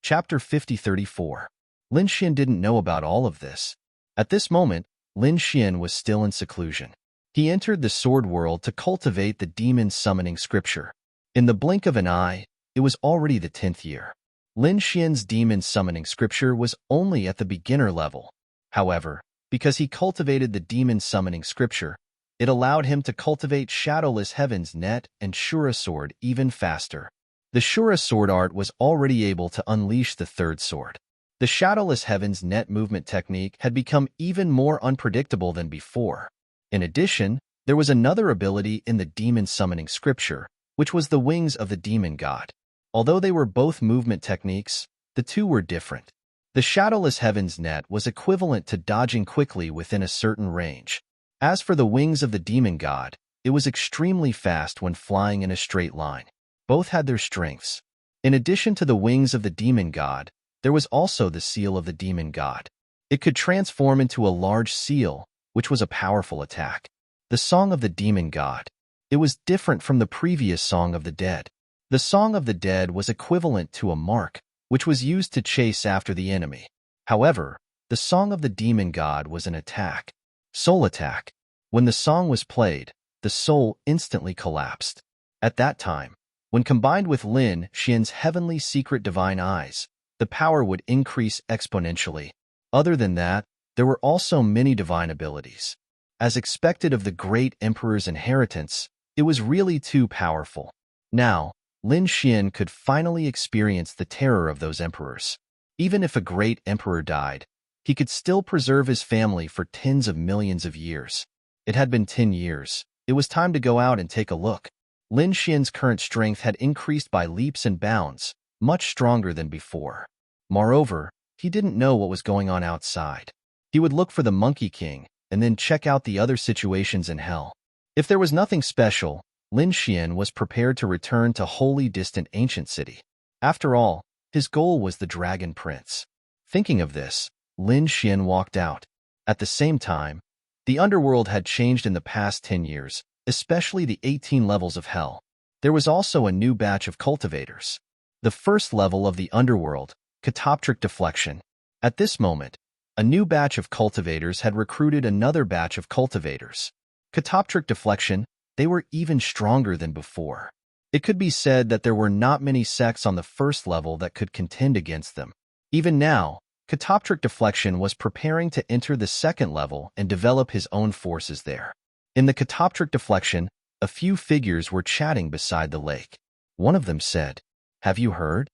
Chapter 50:34. Lin Xian didn't know about all of this. At this moment, Lin Xian was still in seclusion. He entered the sword world to cultivate the demon summoning scripture. In the blink of an eye, it was already the 10th year. Lin Xian's demon summoning scripture was only at the beginner level. However, because he cultivated the demon summoning scripture, it allowed him to cultivate Shadowless Heaven's net and Shura sword even faster. The Shura sword art was already able to unleash the third sword. The Shadowless Heaven's net movement technique had become even more unpredictable than before. In addition, there was another ability in the demon summoning scripture, which was the wings of the demon god. Although they were both movement techniques, the two were different. The Shadowless Heaven's net was equivalent to dodging quickly within a certain range. As for the wings of the demon god, it was extremely fast when flying in a straight line. Both had their strengths. In addition to the wings of the demon god, there was also the seal of the demon god. It could transform into a large seal, which was a powerful attack. The song of the demon god. It was different from the previous song of the dead. The song of the dead was equivalent to a mark, which was used to chase after the enemy. However, the song of the demon god was an attack. Soul attack. When the song was played, the soul instantly collapsed. At that time, when combined with Lin Xian's heavenly secret divine eyes, the power would increase exponentially. Other than that, there were also many divine abilities. As expected of the great emperor's inheritance, it was really too powerful. Now, Lin Xian could finally experience the terror of those emperors. Even if a great emperor died, he could still preserve his family for tens of millions of years. It had been 10 years. It was time to go out and take a look. Lin Xian's current strength had increased by leaps and bounds, much stronger than before. Moreover, he didn't know what was going on outside. He would look for the Monkey King and then check out the other situations in hell. If there was nothing special, Lin Xian was prepared to return to wholly distant ancient city. After all, his goal was the Dragon Prince. Thinking of this, Lin Xian walked out. At the same time, the underworld had changed in the past 10 years, especially the 18 levels of hell. There was also a new batch of cultivators. The first level of the underworld, Catoptric Deflection. At this moment, a new batch of cultivators had recruited another batch of cultivators. Catoptric Deflection, they were even stronger than before. It could be said that there were not many sects on the first level that could contend against them. Even now, Catoptric Deflection was preparing to enter the second level and develop his own forces there. In the Catoptric Deflection, a few figures were chatting beside the lake. One of them said, "Have you heard?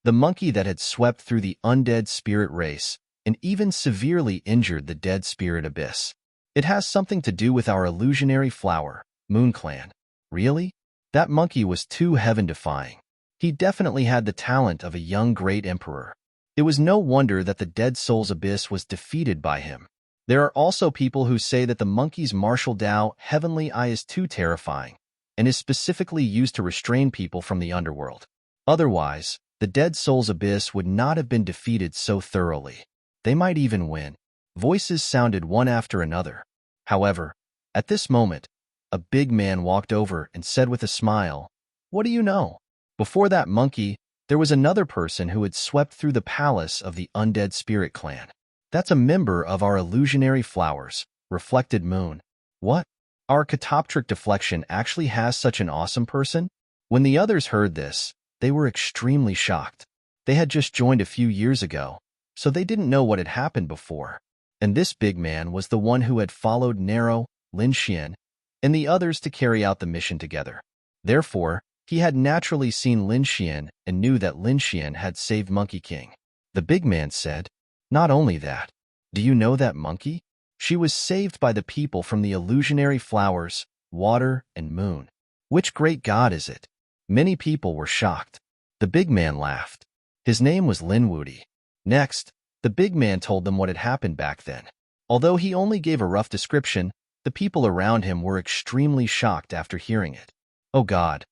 The monkey that had swept through the undead spirit race and even severely injured the dead spirit abyss. It has something to do with our illusionary flower, Moon Clan." Really? That monkey was too heaven-defying. He definitely had the talent of a young great emperor. It was no wonder that the Dead Soul's abyss was defeated by him. There are also people who say that the monkey's martial Dao heavenly eye is too terrifying and is specifically used to restrain people from the underworld. Otherwise, the Dead Soul's abyss would not have been defeated so thoroughly. They might even win. Voices sounded one after another. However, at this moment, a big man walked over and said with a smile, "What do you know?" Before that monkey, there was another person who had swept through the palace of the Undead Spirit Clan. "That's a member of our illusionary flowers, Reflected Moon." "What? Our Catoptric Deflection actually has such an awesome person?" When the others heard this, they were extremely shocked. They had just joined a few years ago, so they didn't know what had happened before. And this big man was the one who had followed Nero, Lin Xian, and the others to carry out the mission together. Therefore, he had naturally seen Lin Xian and knew that Lin Xian had saved Monkey King. The big man said, "Not only that, do you know that monkey? She was saved by the people from the illusionary flowers, water, and moon. Which great god is it?" Many people were shocked. The big man laughed. His name was Lin Wudi. Next, the big man told them what had happened back then. Although he only gave a rough description, the people around him were extremely shocked after hearing it. Oh God,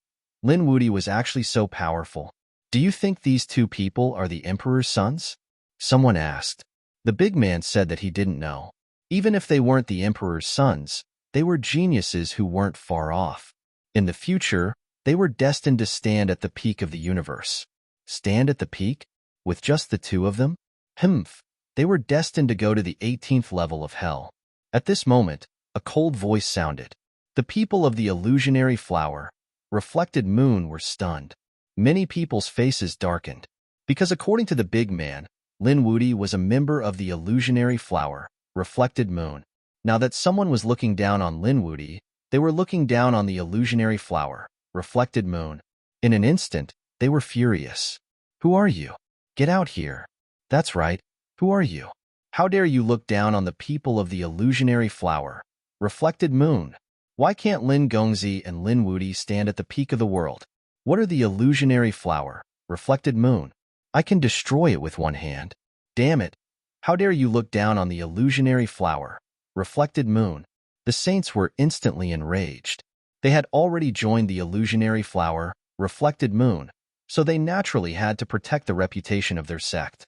Lin Wudi was actually so powerful. Do you think these two people are the Emperor's sons? Someone asked. The big man said that he didn't know. Even if they weren't the Emperor's sons, they were geniuses who weren't far off. In the future, they were destined to stand at the peak of the universe. Stand at the peak? With just the two of them? Humph! They were destined to go to the 18th level of hell. At this moment, a cold voice sounded. The people of the illusionary flower, reflected moon, were stunned. Many people's faces darkened. Because according to the big man, Lin Wudi was a member of the illusionary flower, reflected moon. Now that someone was looking down on Lin Wudi, they were looking down on the illusionary flower, reflected moon. In an instant, they were furious. Who are you? Get out here. That's right. Who are you? How dare you look down on the people of the illusionary flower, reflected moon? Why can't Lin Gongzi and Lin Wudi stand at the peak of the world? What are the illusionary flower, reflected moon? I can destroy it with one hand. Damn it. How dare you look down on the illusionary flower, reflected moon? The saints were instantly enraged. They had already joined the illusionary flower, reflected moon, so they naturally had to protect the reputation of their sect.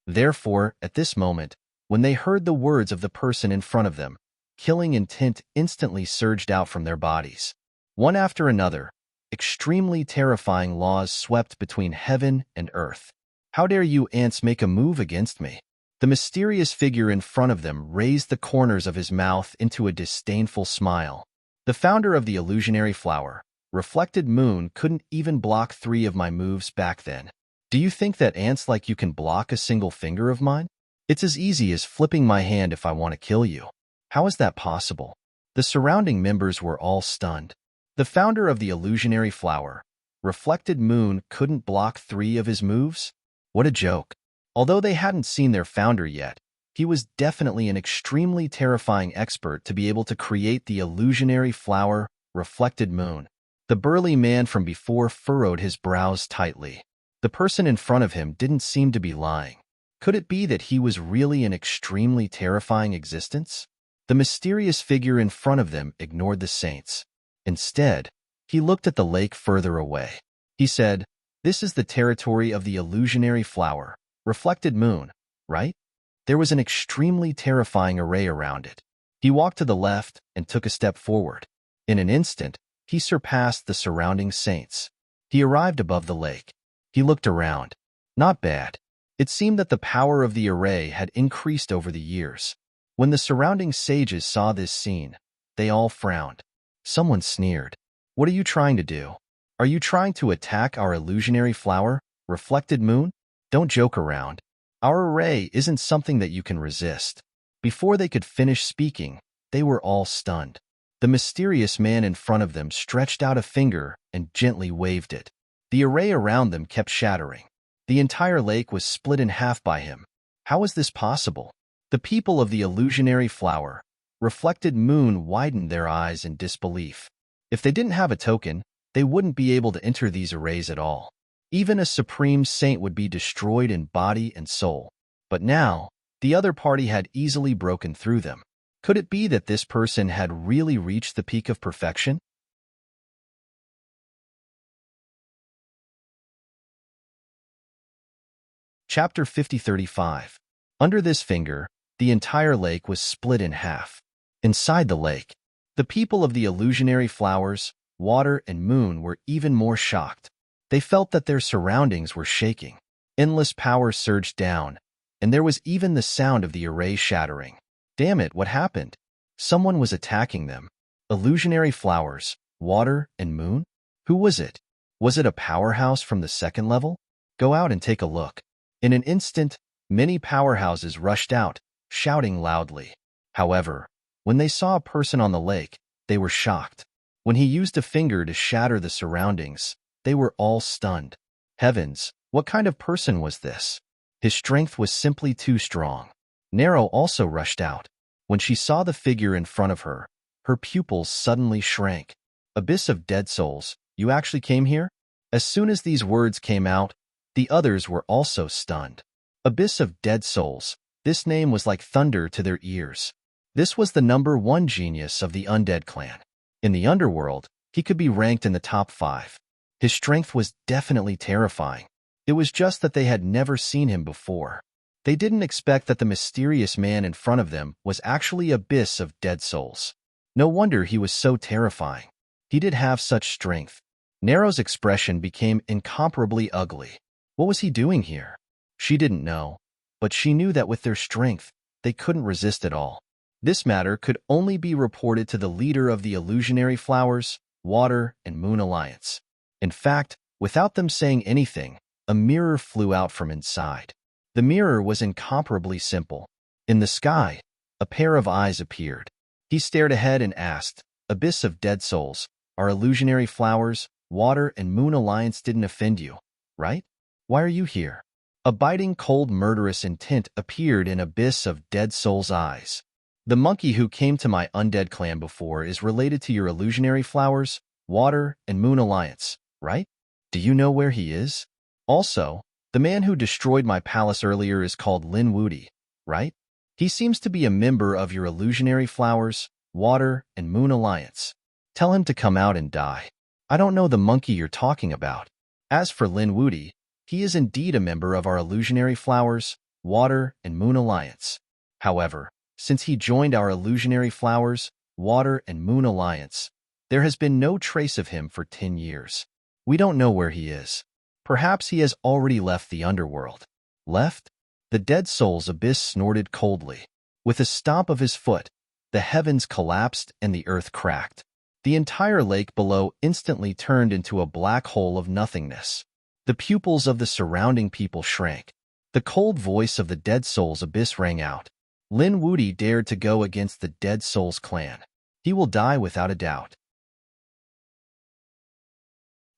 Therefore, at this moment, when they heard the words of the person in front of them, killing intent instantly surged out from their bodies. One after another, extremely terrifying laws swept between heaven and earth. How dare you ants make a move against me? The mysterious figure in front of them raised the corners of his mouth into a disdainful smile. The founder of the illusionary flower, reflected moon, couldn't even block 3 of my moves back then. Do you think that ants like you can block a single finger of mine? It's as easy as flipping my hand if I want to kill you. How is that possible? The surrounding members were all stunned. The founder of the illusionary flower, reflected moon, couldn't block 3 of his moves? What a joke. Although they hadn't seen their founder yet, he was definitely an extremely terrifying expert to be able to create the illusionary flower, reflected moon. The burly man from before furrowed his brows tightly. The person in front of him didn't seem to be lying. Could it be that he was really an extremely terrifying existence? The mysterious figure in front of them ignored the saints. Instead, he looked at the lake further away. He said, "This is the territory of the illusionary flower, reflected moon, right?" There was an extremely terrifying array around it. He walked to the left and took a step forward. In an instant, he surpassed the surrounding saints. He arrived above the lake. He looked around. Not bad. It seemed that the power of the array had increased over the years. When the surrounding sages saw this scene, they all frowned. Someone sneered. "What are you trying to do? Are you trying to attack our illusionary flower, reflected moon? Don't joke around. Our array isn't something that you can resist." Before they could finish speaking, they were all stunned. The mysterious man in front of them stretched out a finger and gently waved it. The array around them kept shattering. The entire lake was split in half by him. How is this possible? The people of the illusionary flower, reflected moon, widened their eyes in disbelief. If they didn't have a token, they wouldn't be able to enter these arrays at all. Even a supreme saint would be destroyed in body and soul. But now, the other party had easily broken through them. Could it be that this person had really reached the peak of perfection? Chapter 50-35. Under this finger, the entire lake was split in half. Inside the lake, the people of the illusionary flowers, water, and moon were even more shocked. They felt that their surroundings were shaking. Endless power surged down, and there was even the sound of the array shattering. Damn it, what happened? Someone was attacking them. Illusionary flowers, water, and moon? Who was it? Was it a powerhouse from the second level? Go out and take a look. In an instant, many powerhouses rushed out, shouting loudly. However, when they saw a person on the lake, they were shocked. When he used a finger to shatter the surroundings, they were all stunned. Heavens, what kind of person was this? His strength was simply too strong. Nero also rushed out. When she saw the figure in front of her, her pupils suddenly shrank. "Abyss of dead souls, you actually came here?" As soon as these words came out, the others were also stunned. Abyss of dead souls, this name was like thunder to their ears. This was the #1 genius of the undead clan. In the underworld, he could be ranked in the top 5. His strength was definitely terrifying. It was just that they had never seen him before. They didn't expect that the mysterious man in front of them was actually Abyss of Dead Souls. No wonder he was so terrifying. He did have such strength. Nero's expression became incomparably ugly. What was he doing here? She didn't know, but she knew that with their strength, they couldn't resist at all. This matter could only be reported to the leader of the Illusionary Flowers, Water, and Moon Alliance. In fact, without them saying anything, a mirror flew out from inside. The mirror was incomparably simple. In the sky, a pair of eyes appeared. He stared ahead and asked, Abyss of Dead Souls, our Illusionary Flowers, Water, and Moon Alliance didn't offend you, right? Why are you here? A biting, cold, murderous intent appeared in Abyss of Dead Souls' eyes. The monkey who came to my undead clan before is related to your Illusionary Flowers, Water, and Moon Alliance, right? Do you know where he is? Also, the man who destroyed my palace earlier is called Lin Wudi, right? He seems to be a member of your Illusionary Flowers, Water, and Moon Alliance. Tell him to come out and die. I don't know the monkey you're talking about. As for Lin Wudi, he is indeed a member of our Illusionary Flowers, Water, and Moon Alliance. However, since he joined our Illusionary Flowers, Water, and Moon Alliance, there has been no trace of him for 10 years. We don't know where he is. Perhaps he has already left the underworld. Left? The Dead Souls Abyss snorted coldly. With a stomp of his foot, the heavens collapsed and the earth cracked. The entire lake below instantly turned into a black hole of nothingness. The pupils of the surrounding people shrank. The cold voice of the Dead Souls Abyss rang out. Lin Wudi dared to go against the Dead Souls clan. He will die without a doubt.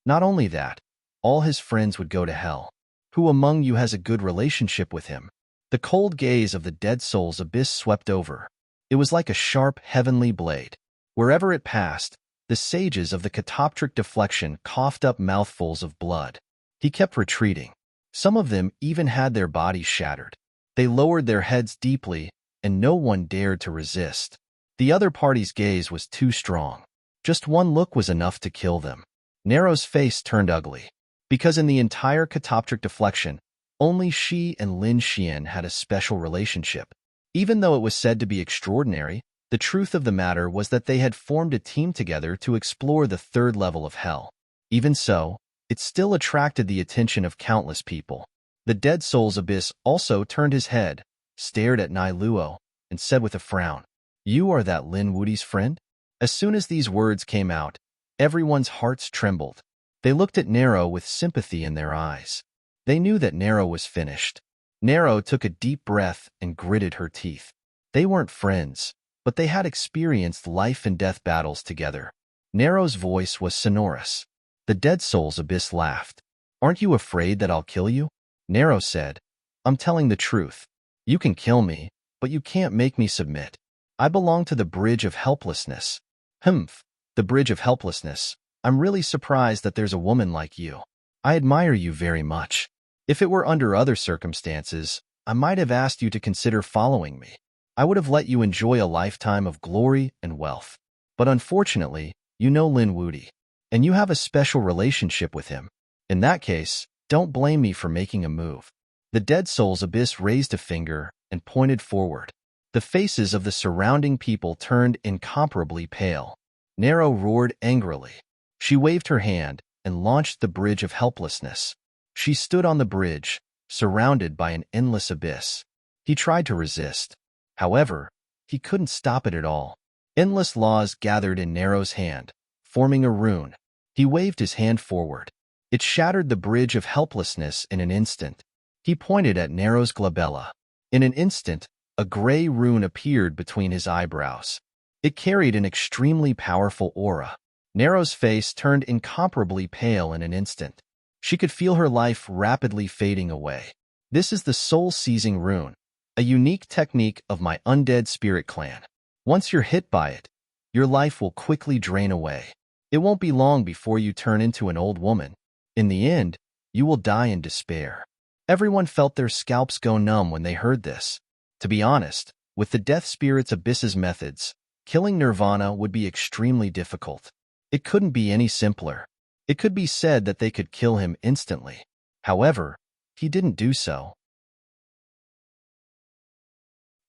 Not only that, all his friends would go to hell. Who among you has a good relationship with him? The cold gaze of the Dead Souls Abyss swept over. It was like a sharp, heavenly blade. Wherever it passed, the sages of the catoptric deflection coughed up mouthfuls of blood. He kept retreating. Some of them even had their bodies shattered. They lowered their heads deeply, and no one dared to resist. The other party's gaze was too strong. Just one look was enough to kill them. Nero's face turned ugly. Because in the entire catoptric deflection, only she and Lin Xian had a special relationship. Even though it was said to be extraordinary, the truth of the matter was that they had formed a team together to explore the third level of hell. Even so, it still attracted the attention of countless people. The Dead Souls Abyss also turned his head, stared at Nai Luo, and said with a frown, "You are that Lin Wudi's friend?" As soon as these words came out, everyone's hearts trembled. They looked at Nero with sympathy in their eyes. They knew that Nero was finished. Nero took a deep breath and gritted her teeth. They weren't friends, but they had experienced life and death battles together. Nero's voice was sonorous. The Dead Souls Abyss laughed. "Aren't you afraid that I'll kill you?" Nero said, "I'm telling the truth. You can kill me, but you can't make me submit. I belong to the Bridge of Helplessness." "Humph, the Bridge of Helplessness. I'm really surprised that there's a woman like you. I admire you very much. If it were under other circumstances, I might have asked you to consider following me. I would have let you enjoy a lifetime of glory and wealth. But unfortunately, you know Lin Wudi, and you have a special relationship with him. In that case, don't blame me for making a move." The Dead Souls Abyss raised a finger and pointed forward. The faces of the surrounding people turned incomparably pale. Nero roared angrily. She waved her hand and launched the Bridge of Helplessness. She stood on the bridge, surrounded by an endless abyss. He tried to resist. However, he couldn't stop it at all. Endless laws gathered in Nero's hand, forming a rune. He waved his hand forward. It shattered the Bridge of Helplessness in an instant. He pointed at Nero's glabella. In an instant, a gray rune appeared between his eyebrows. It carried an extremely powerful aura. Nero's face turned incomparably pale in an instant. She could feel her life rapidly fading away. "This is the soul-seizing rune, a unique technique of my undead spirit clan. Once you're hit by it, your life will quickly drain away. It won't be long before you turn into an old woman. In the end, you will die in despair." Everyone felt their scalps go numb when they heard this. To be honest, with the Death Spirit's Abyss's methods, killing Nirvana would be extremely difficult. It couldn't be any simpler. It could be said that they could kill him instantly. However, he didn't do so.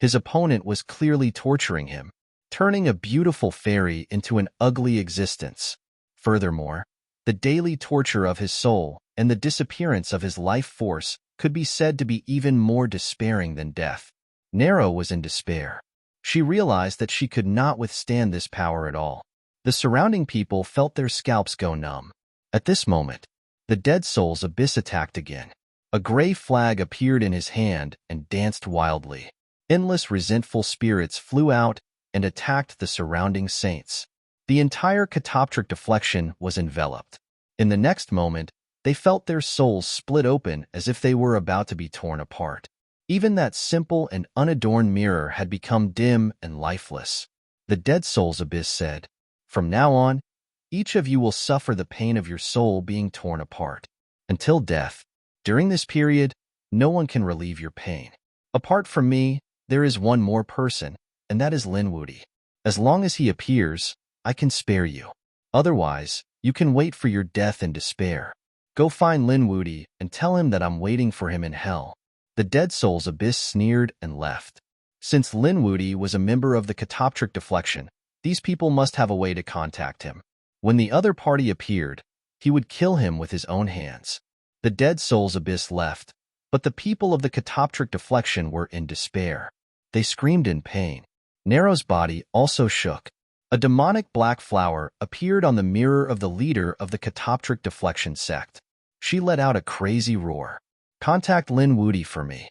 His opponent was clearly torturing him, turning a beautiful fairy into an ugly existence. Furthermore, the daily torture of his soul and the disappearance of his life force could be said to be even more despairing than death. Nero was in despair. She realized that she could not withstand this power at all. The surrounding people felt their scalps go numb. At this moment, the dead soul's abyss attacked again. A gray flag appeared in his hand and danced wildly. Endless resentful spirits flew out and attacked the surrounding saints. The entire catoptric deflection was enveloped. In the next moment, they felt their souls split open as if they were about to be torn apart. Even that simple and unadorned mirror had become dim and lifeless. The dead soul's abyss said, "From now on, each of you will suffer the pain of your soul being torn apart. Until death. During this period, no one can relieve your pain. Apart from me, there is one more person, and that is Linwoody. As long as he appears, I can spare you. Otherwise, you can wait for your death in despair. Go find Linwoody and tell him that I'm waiting for him in hell." The dead soul's abyss sneered and left. Since Linwoody was a member of the catoptric deflection, these people must have a way to contact him. When the other party appeared, he would kill him with his own hands. The dead soul's abyss left, but the people of the catoptric deflection were in despair. They screamed in pain. Nero's body also shook. A demonic black flower appeared on the mirror of the leader of the catoptric deflection sect. She let out a crazy roar. "Contact Linwoody for me."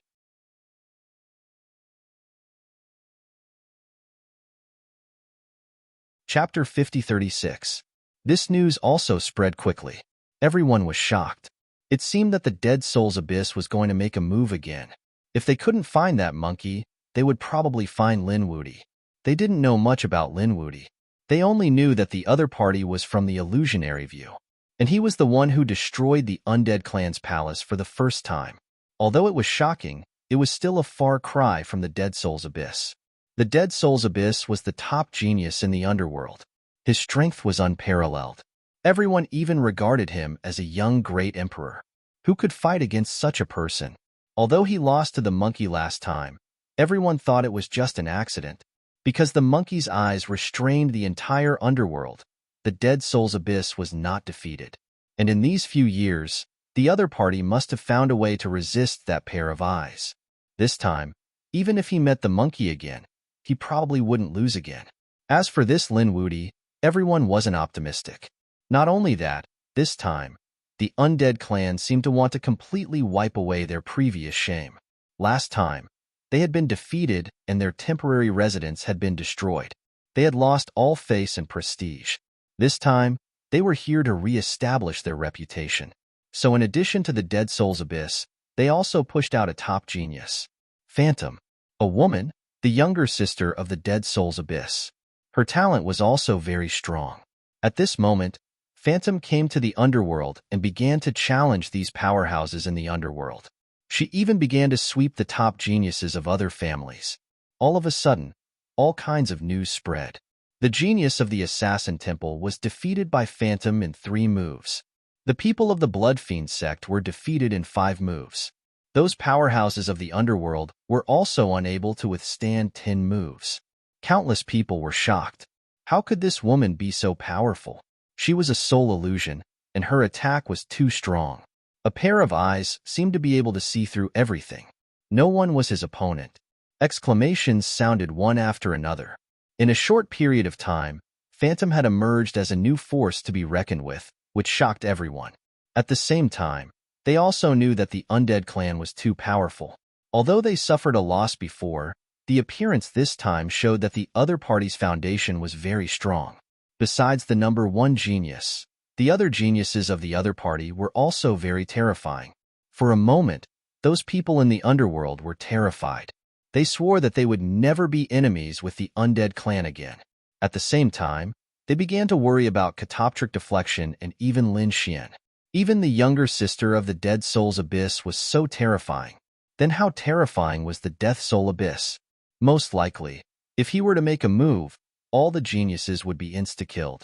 Chapter 5036. This news also spread quickly. Everyone was shocked. It seemed that the dead soul's abyss was going to make a move again. If they couldn't find that monkey, they would probably find Linwoody. They didn't know much about Linwoody. They only knew that the other party was from the illusionary view, and he was the one who destroyed the undead clan's palace for the first time. Although it was shocking, it was still a far cry from the dead soul's abyss. The dead soul's abyss was the top genius in the underworld. His strength was unparalleled. Everyone even regarded him as a young great emperor. Who could fight against such a person? Although he lost to the monkey last time, everyone thought it was just an accident. Because the monkey's eyes restrained the entire underworld, the dead soul's abyss was not defeated. And in these few years, the other party must have found a way to resist that pair of eyes. This time, even if he met the monkey again, he probably wouldn't lose again. As for this Linwoody, everyone wasn't optimistic. Not only that, this time, the undead clan seemed to want to completely wipe away their previous shame. Last time, they had been defeated and their temporary residence had been destroyed. They had lost all face and prestige. This time, they were here to re-establish their reputation. So in addition to the dead soul's abyss, they also pushed out a top genius. Phantom, a woman, the younger sister of the dead soul's abyss. Her talent was also very strong. At this moment, Phantom came to the underworld and began to challenge these powerhouses in the underworld. She even began to sweep the top geniuses of other families. All of a sudden, all kinds of news spread. The genius of the Assassin Temple was defeated by Phantom in 3 moves. The people of the Blood Fiend sect were defeated in 5 moves. Those powerhouses of the underworld were also unable to withstand 10 moves. Countless people were shocked. How could this woman be so powerful? She was a soul illusion, and her attack was too strong. A pair of eyes seemed to be able to see through everything. No one was his opponent. Exclamations sounded one after another. In a short period of time, Phantom had emerged as a new force to be reckoned with, which shocked everyone. At the same time, they also knew that the undead clan was too powerful. Although they suffered a loss before, the appearance this time showed that the other party's foundation was very strong. Besides the number 1 genius, the other geniuses of the other party were also very terrifying. For a moment, those people in the underworld were terrified. They swore that they would never be enemies with the undead clan again. At the same time, they began to worry about catoptric deflection and even Lin Xian. Even the younger sister of the dead soul's abyss was so terrifying. Then how terrifying was the death soul abyss? Most likely, if he were to make a move, all the geniuses would be insta-killed.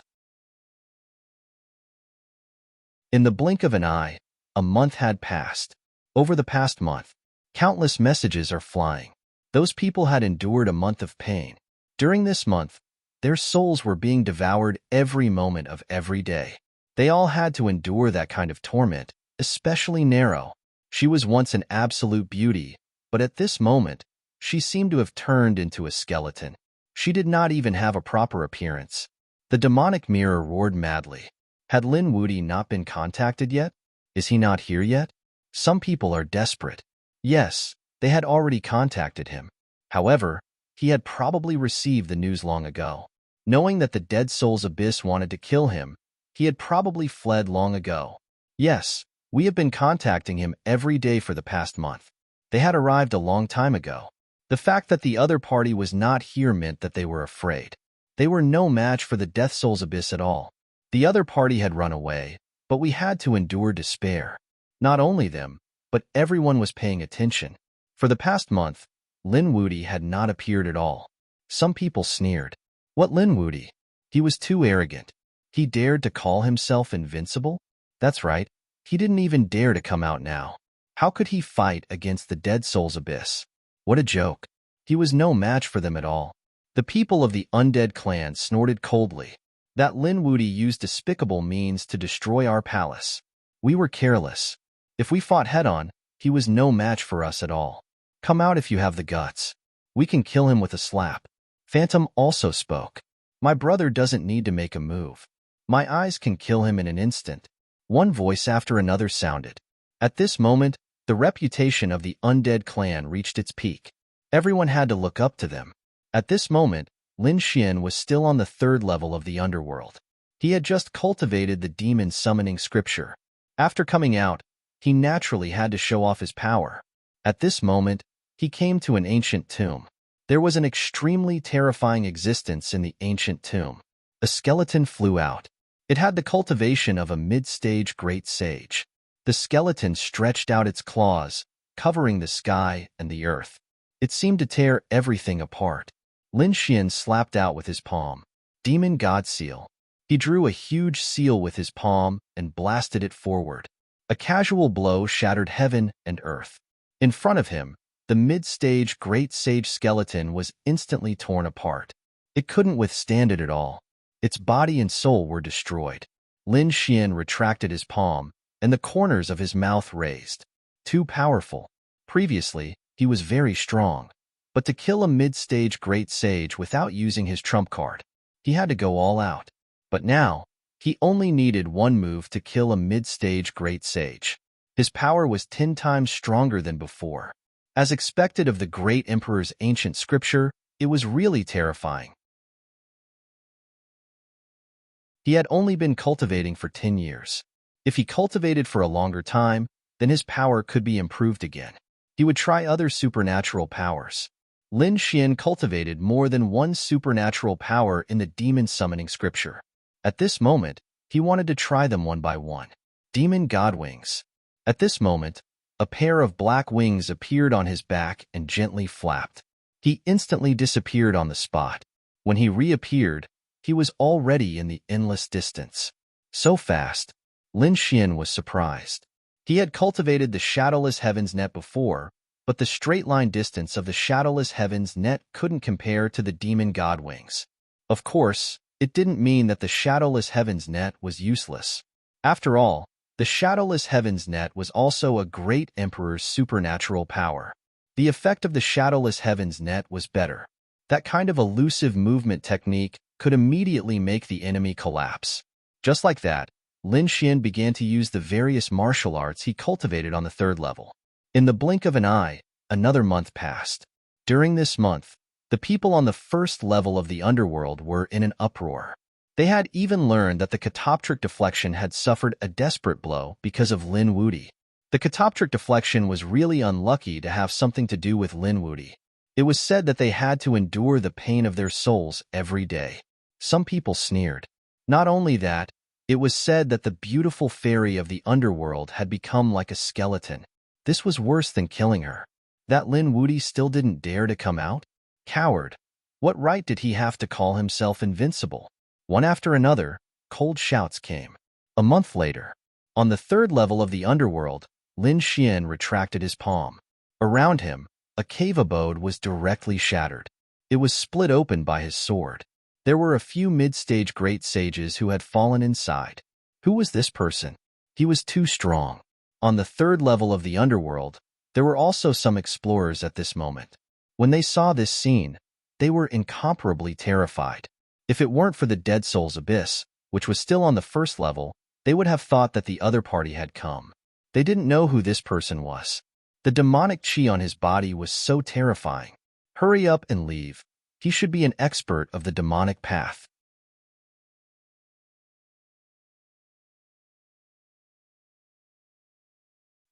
In the blink of an eye, a month had passed. Over the past month, countless messages are flying. Those people had endured a month of pain. During this month, their souls were being devoured every moment of every day. They all had to endure that kind of torment, especially Narrow. She was once an absolute beauty, but at this moment, she seemed to have turned into a skeleton. She did not even have a proper appearance. The demonic mirror roared madly. Had Lin Wudi not been contacted yet? Is he not here yet? Some people are desperate. Yes, they had already contacted him. However, he had probably received the news long ago. Knowing that the Dead Souls Abyss wanted to kill him, he had probably fled long ago. Yes, we have been contacting him every day for the past month. They had arrived a long time ago. The fact that the other party was not here meant that they were afraid. They were no match for the Death Souls Abyss at all. The other party had run away, but we had to endure despair. Not only them, but everyone was paying attention. For the past month, Lin Wudi had not appeared at all. Some people sneered. What Lin Wudi? He was too arrogant. He dared to call himself invincible? That's right, he didn't even dare to come out now. How could he fight against the Dead Souls Abyss? What a joke. He was no match for them at all. The people of the undead clan snorted coldly. That Lin Wudi used despicable means to destroy our palace. We were careless. If we fought head-on, he was no match for us at all. Come out if you have the guts. We can kill him with a slap. Phantom also spoke. My brother doesn't need to make a move. My eyes can kill him in an instant. One voice after another sounded. At this moment, the reputation of the undead clan reached its peak. Everyone had to look up to them. At this moment, Lin Xian was still on the 3rd level of the underworld. He had just cultivated the demon summoning scripture. After coming out, he naturally had to show off his power. At this moment, he came to an ancient tomb. There was an extremely terrifying existence in the ancient tomb. A skeleton flew out. It had the cultivation of a mid-stage great sage. The skeleton stretched out its claws, covering the sky and the earth. It seemed to tear everything apart. Lin Xian slapped out with his palm. Demon God Seal. He drew a huge seal with his palm and blasted it forward. A casual blow shattered heaven and earth. In front of him, the mid-stage great sage skeleton was instantly torn apart. It couldn't withstand it at all. Its body and soul were destroyed. Lin Xian retracted his palm, and the corners of his mouth raised. Too powerful. Previously, he was very strong. But to kill a mid-stage great sage without using his trump card, he had to go all out. But now, he only needed one move to kill a mid-stage great sage. His power was 10 times stronger than before. As expected of the great emperor's ancient scripture, it was really terrifying. He had only been cultivating for 10 years. If he cultivated for a longer time, then his power could be improved again. He would try other supernatural powers. Lin Xian cultivated more than one supernatural power in the demon summoning scripture. At this moment, he wanted to try them one by one. Demon God Wings. At this moment, a pair of black wings appeared on his back and gently flapped. He instantly disappeared on the spot. When he reappeared, he was already in the endless distance. So fast, Lin Xian was surprised. He had cultivated the Shadowless Heavens net before, but the straight-line distance of the Shadowless Heavens net couldn't compare to the Demon God Wings. Of course, it didn't mean that the Shadowless Heavens net was useless. After all, the Shadowless Heavens net was also a great emperor's supernatural power. The effect of the Shadowless Heavens net was better. That kind of elusive movement technique could immediately make the enemy collapse. Just like that, Lin Xian began to use the various martial arts he cultivated on the 3rd level. In the blink of an eye, another month passed. During this month, the people on the 1st level of the underworld were in an uproar. They had even learned that the catoptric deflection had suffered a desperate blow because of Lin Wudi. The catoptric deflection was really unlucky to have something to do with Lin Wudi. It was said that they had to endure the pain of their souls every day. Some people sneered. Not only that, it was said that the beautiful fairy of the underworld had become like a skeleton. This was worse than killing her. That Lin Wudi still didn't dare to come out? Coward. What right did he have to call himself invincible? One after another, cold shouts came. A month later, On the third level of the underworld, Lin Xian retracted his palm. Around him, a cave abode was directly shattered. It was split open by his sword. There were a few mid-stage great sages who had fallen inside. Who was this person? He was too strong. On the third level of the underworld, there were also some explorers at this moment. When they saw this scene, they were incomparably terrified. If it weren't for the Dead Souls Abyss, which was still on the first level, they would have thought that the other party had come. They didn't know who this person was. The demonic chi on his body was so terrifying. Hurry up and leave. He should be an expert of the demonic path.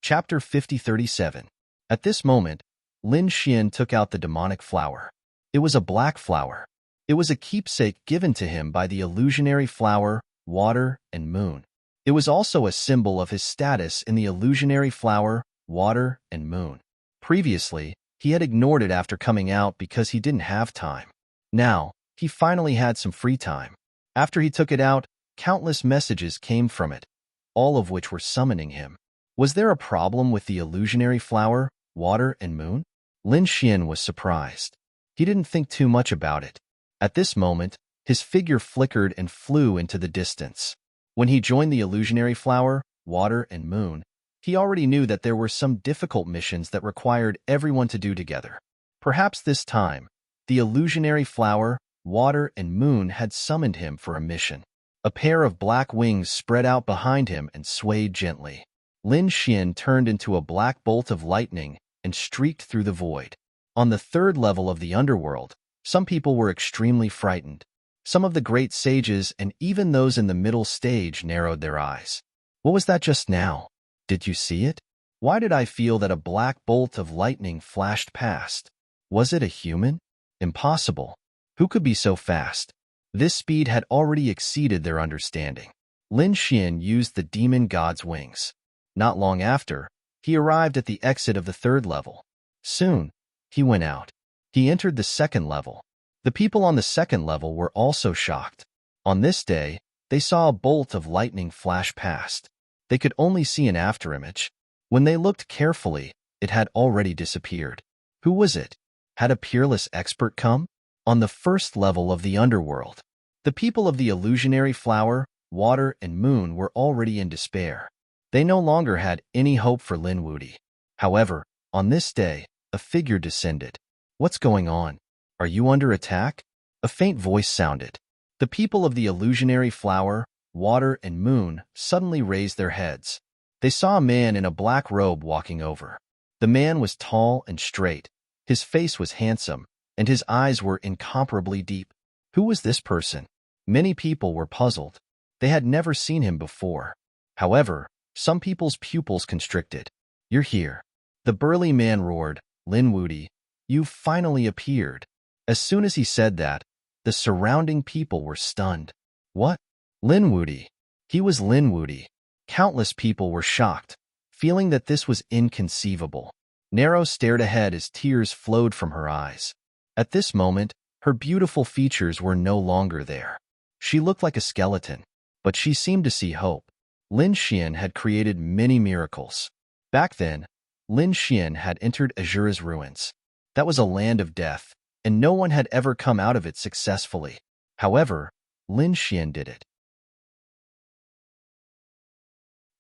Chapter 5037. At this moment, Lin Xian took out the demonic flower. It was a black flower. It was a keepsake given to him by the illusionary flower, water, and moon. It was also a symbol of his status in the illusionary flower, water, and moon. Previously, he had ignored it after coming out because he didn't have time. Now, he finally had some free time. After he took it out, countless messages came from it, all of which were summoning him. Was there a problem with the illusionary flower, water, and moon? Lin Xian was surprised. He didn't think too much about it. At this moment, his figure flickered and flew into the distance. When he joined the illusionary flower, water, and moon, he already knew that there were some difficult missions that required everyone to do together. Perhaps this time, the illusionary flower, water, and moon had summoned him for a mission. A pair of black wings spread out behind him and swayed gently. Lin Xian turned into a black bolt of lightning and streaked through the void. On the third level of the underworld, some people were extremely frightened. Some of the great sages and even those in the middle stage narrowed their eyes. What was that just now? Did you see it? Why did I feel that a black bolt of lightning flashed past? Was it a human? Impossible. Who could be so fast? This speed had already exceeded their understanding. Lin Xian used the demon god's wings. Not long after, he arrived at the exit of the third level. Soon, he went out. He entered the second level. The people on the second level were also shocked. On this day, they saw a bolt of lightning flash past. They could only see an afterimage. When they looked carefully, it had already disappeared. Who was it? Had a peerless expert come? On the first level of the underworld, the people of the illusionary flower, water, and moon were already in despair. They no longer had any hope for Lin Wudi. However, on this day, a figure descended. What's going on? Are you under attack? A faint voice sounded. The people of the illusionary flower, water, and moon suddenly raised their heads. They saw a man in a black robe walking over. The man was tall and straight. His face was handsome, and his eyes were incomparably deep. Who was this person? Many people were puzzled. They had never seen him before. However, some people's pupils constricted. You're here. The burly man roared, Lin Wudi, you've finally appeared. As soon as he said that, the surrounding people were stunned. What? Lin Wudi. He was Lin Wudi. Countless people were shocked, feeling that this was inconceivable. Nero stared ahead as tears flowed from her eyes. At this moment, her beautiful features were no longer there. She looked like a skeleton, but she seemed to see hope. Lin Xian had created many miracles. Back then, Lin Xian had entered Azura's ruins. That was a land of death, and no one had ever come out of it successfully. However, Lin Xian did it.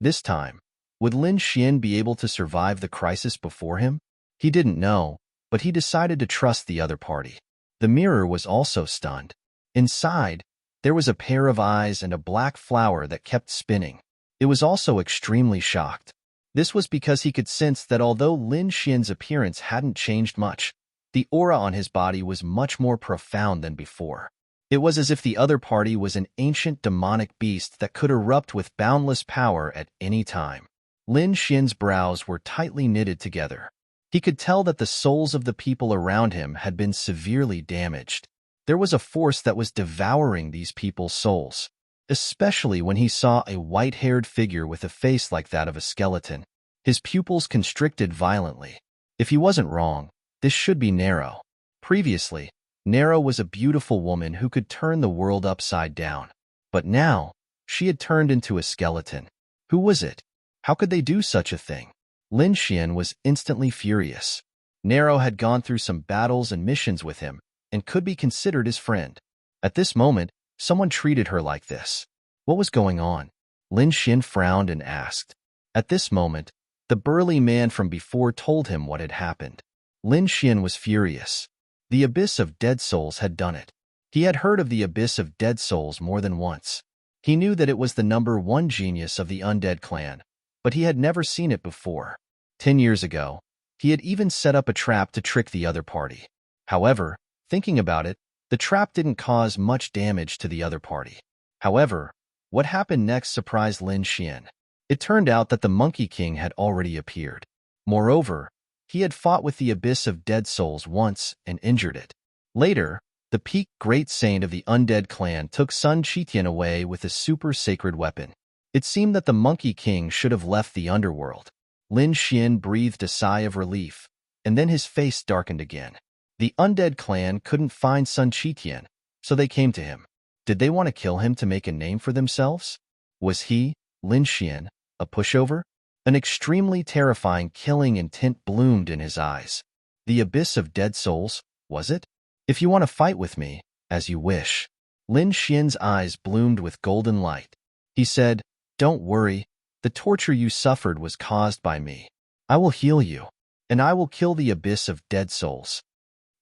This time, would Lin Xian be able to survive the crisis before him? He didn't know, but he decided to trust the other party. The mirror was also stunned. Inside, there was a pair of eyes and a black flower that kept spinning. It was also extremely shocked. This was because he could sense that although Lin Xian's appearance hadn't changed much, the aura on his body was much more profound than before. It was as if the other party was an ancient demonic beast that could erupt with boundless power at any time. Lin Xian's brows were tightly knitted together. He could tell that the souls of the people around him had been severely damaged. There was a force that was devouring these people's souls, especially when he saw a white-haired figure with a face like that of a skeleton. His pupils constricted violently. If he wasn't wrong, this should be Nero. Previously, Nero was a beautiful woman who could turn the world upside down. But now, she had turned into a skeleton. Who was it? How could they do such a thing? Lin Xian was instantly furious. Nero had gone through some battles and missions with him and could be considered his friend. At this moment, someone treated her like this. What was going on? Lin Xian frowned and asked. At this moment, the burly man from before told him what had happened. Lin Xian was furious. The Abyss of Dead Souls had done it. He had heard of the Abyss of Dead Souls more than once. He knew that it was the #1 genius of the undead clan, but he had never seen it before. 10 years ago, he had even set up a trap to trick the other party. However, thinking about it, the trap didn't cause much damage to the other party. However, what happened next surprised Lin Xian. It turned out that the Monkey King had already appeared. Moreover, he had fought with the Abyss of Dead Souls once and injured it. Later, the peak great saint of the undead clan took Sun Qitian away with a super sacred weapon. It seemed that the Monkey King should have left the underworld. Lin Xian breathed a sigh of relief, and then his face darkened again. The undead clan couldn't find Sun Qitian, so they came to him. Did they want to kill him to make a name for themselves? Was he, Lin Xian, a pushover? An extremely terrifying killing intent bloomed in his eyes. The Abyss of Dead Souls, was it? If you want to fight with me, as you wish. Lin Xian's eyes bloomed with golden light. He said, Don't worry, the torture you suffered was caused by me. I will heal you, and I will kill the Abyss of Dead Souls.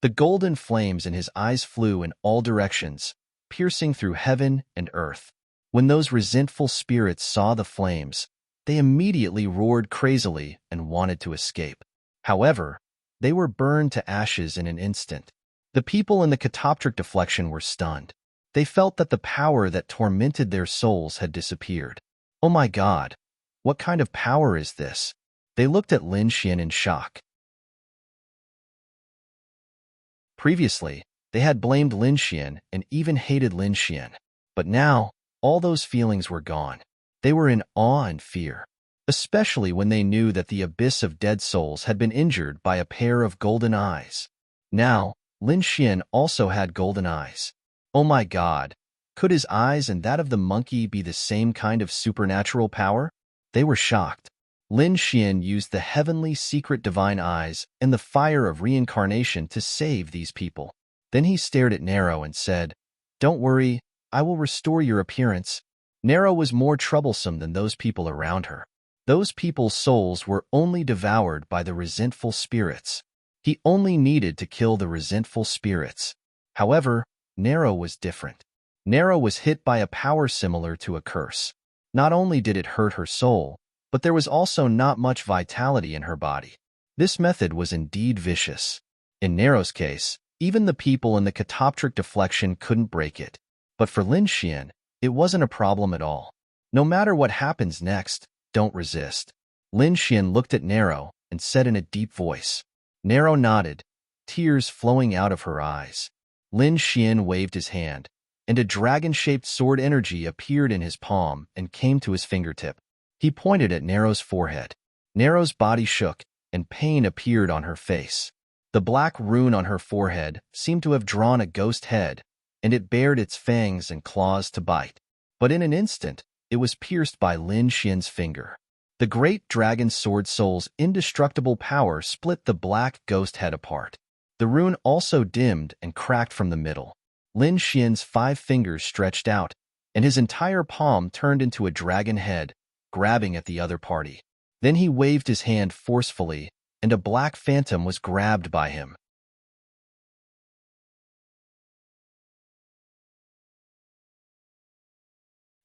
The golden flames in his eyes flew in all directions, piercing through heaven and earth. When those resentful spirits saw the flames, they immediately roared crazily and wanted to escape. However, they were burned to ashes in an instant. The people in the catoptric deflection were stunned. They felt that the power that tormented their souls had disappeared. Oh my God, what kind of power is this? They looked at Lin Xian in shock. Previously, they had blamed Lin Xian and even hated Lin Xian. But now, all those feelings were gone. They were in awe and fear, especially when they knew that the Abyss of Dead Souls had been injured by a pair of golden eyes. Now, Lin Xian also had golden eyes. Oh my God, could his eyes and that of the monkey be the same kind of supernatural power? They were shocked. Lin Xian used the heavenly secret divine eyes and the fire of reincarnation to save these people. Then he stared at Nero and said, Don't worry, I will restore your appearance. Nero was more troublesome than those people around her. Those people's souls were only devoured by the resentful spirits. He only needed to kill the resentful spirits. However, Nero was different. Nero was hit by a power similar to a curse. Not only did it hurt her soul, but there was also not much vitality in her body. This method was indeed vicious. In Nero's case, even the people in the catoptric deflection couldn't break it. But for Lin Xian, it wasn't a problem at all. No matter what happens next, don't resist. Lin Xian looked at Nero and said in a deep voice. Nero nodded, tears flowing out of her eyes. Lin Xian waved his hand, and a dragon-shaped sword energy appeared in his palm and came to his fingertip. He pointed at Nero's forehead. Nero's body shook, and pain appeared on her face. The black rune on her forehead seemed to have drawn a ghost head, and it bared its fangs and claws to bite. But in an instant, it was pierced by Lin Xian's finger. The great dragon sword soul's indestructible power split the black ghost head apart. The rune also dimmed and cracked from the middle. Lin Xian's 5 fingers stretched out, and his entire palm turned into a dragon head, grabbing at the other party. Then he waved his hand forcefully, and a black phantom was grabbed by him.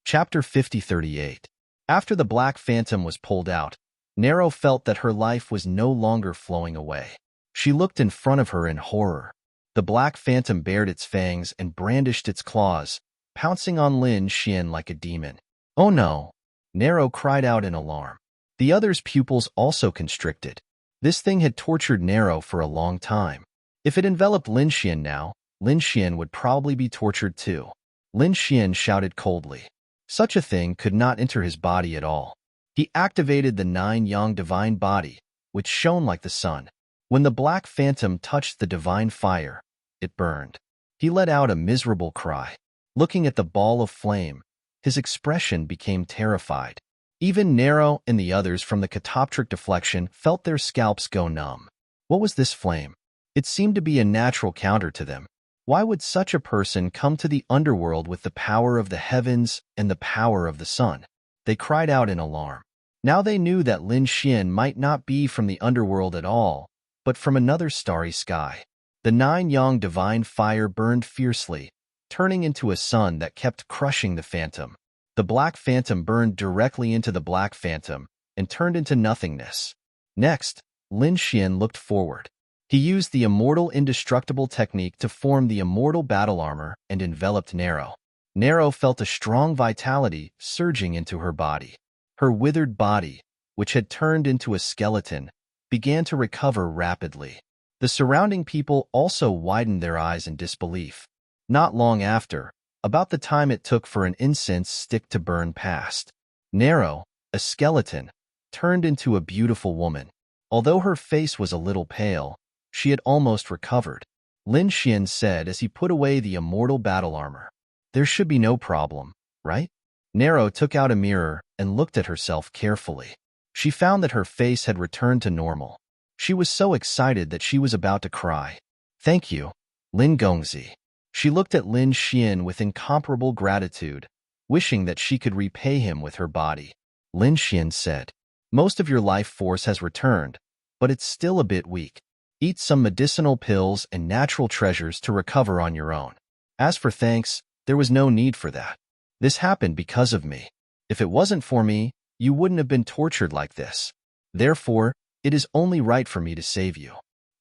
Chapter 5038. After the black phantom was pulled out, Nero felt that her life was no longer flowing away. She looked in front of her in horror. The black phantom bared its fangs and brandished its claws, pouncing on Lin Xian like a demon. Oh no! Nero cried out in alarm. The other's pupils also constricted. This thing had tortured Nero for a long time. If it enveloped Lin Xian now, Lin Xian would probably be tortured too. Lin Xian shouted coldly. Such a thing could not enter his body at all. He activated the 9-yang divine body, which shone like the sun. When the black phantom touched the divine fire, it burned. He let out a miserable cry. Looking at the ball of flame, his expression became terrified. Even Nero and the others from the catoptric deflection felt their scalps go numb. What was this flame? It seemed to be a natural counter to them. Why would such a person come to the underworld with the power of the heavens and the power of the sun? They cried out in alarm. Now they knew that Lin Xian might not be from the underworld at all, but from another starry sky. The nine-yang divine fire burned fiercely, turning into a sun that kept crushing the phantom. The black phantom burned directly into the black phantom and turned into nothingness. Next, Lin Xian looked forward. He used the immortal indestructible technique to form the immortal battle armor and enveloped Nero. Nero felt a strong vitality surging into her body. Her withered body, which had turned into a skeleton, began to recover rapidly. The surrounding people also widened their eyes in disbelief. Not long after, about the time it took for an incense stick to burn past, Nero, a skeleton, turned into a beautiful woman. Although her face was a little pale, she had almost recovered. Lin Xian said as he put away the immortal battle armor. There should be no problem, right? Nero took out a mirror and looked at herself carefully. She found that her face had returned to normal. She was so excited that she was about to cry. Thank you, Lin Gongzi. She looked at Lin Xian with incomparable gratitude, wishing that she could repay him with her body. Lin Xian said, most of your life force has returned, but it's still a bit weak. Eat some medicinal pills and natural treasures to recover on your own. As for thanks, there was no need for that. This happened because of me. If it wasn't for me, you wouldn't have been tortured like this. Therefore, it is only right for me to save you.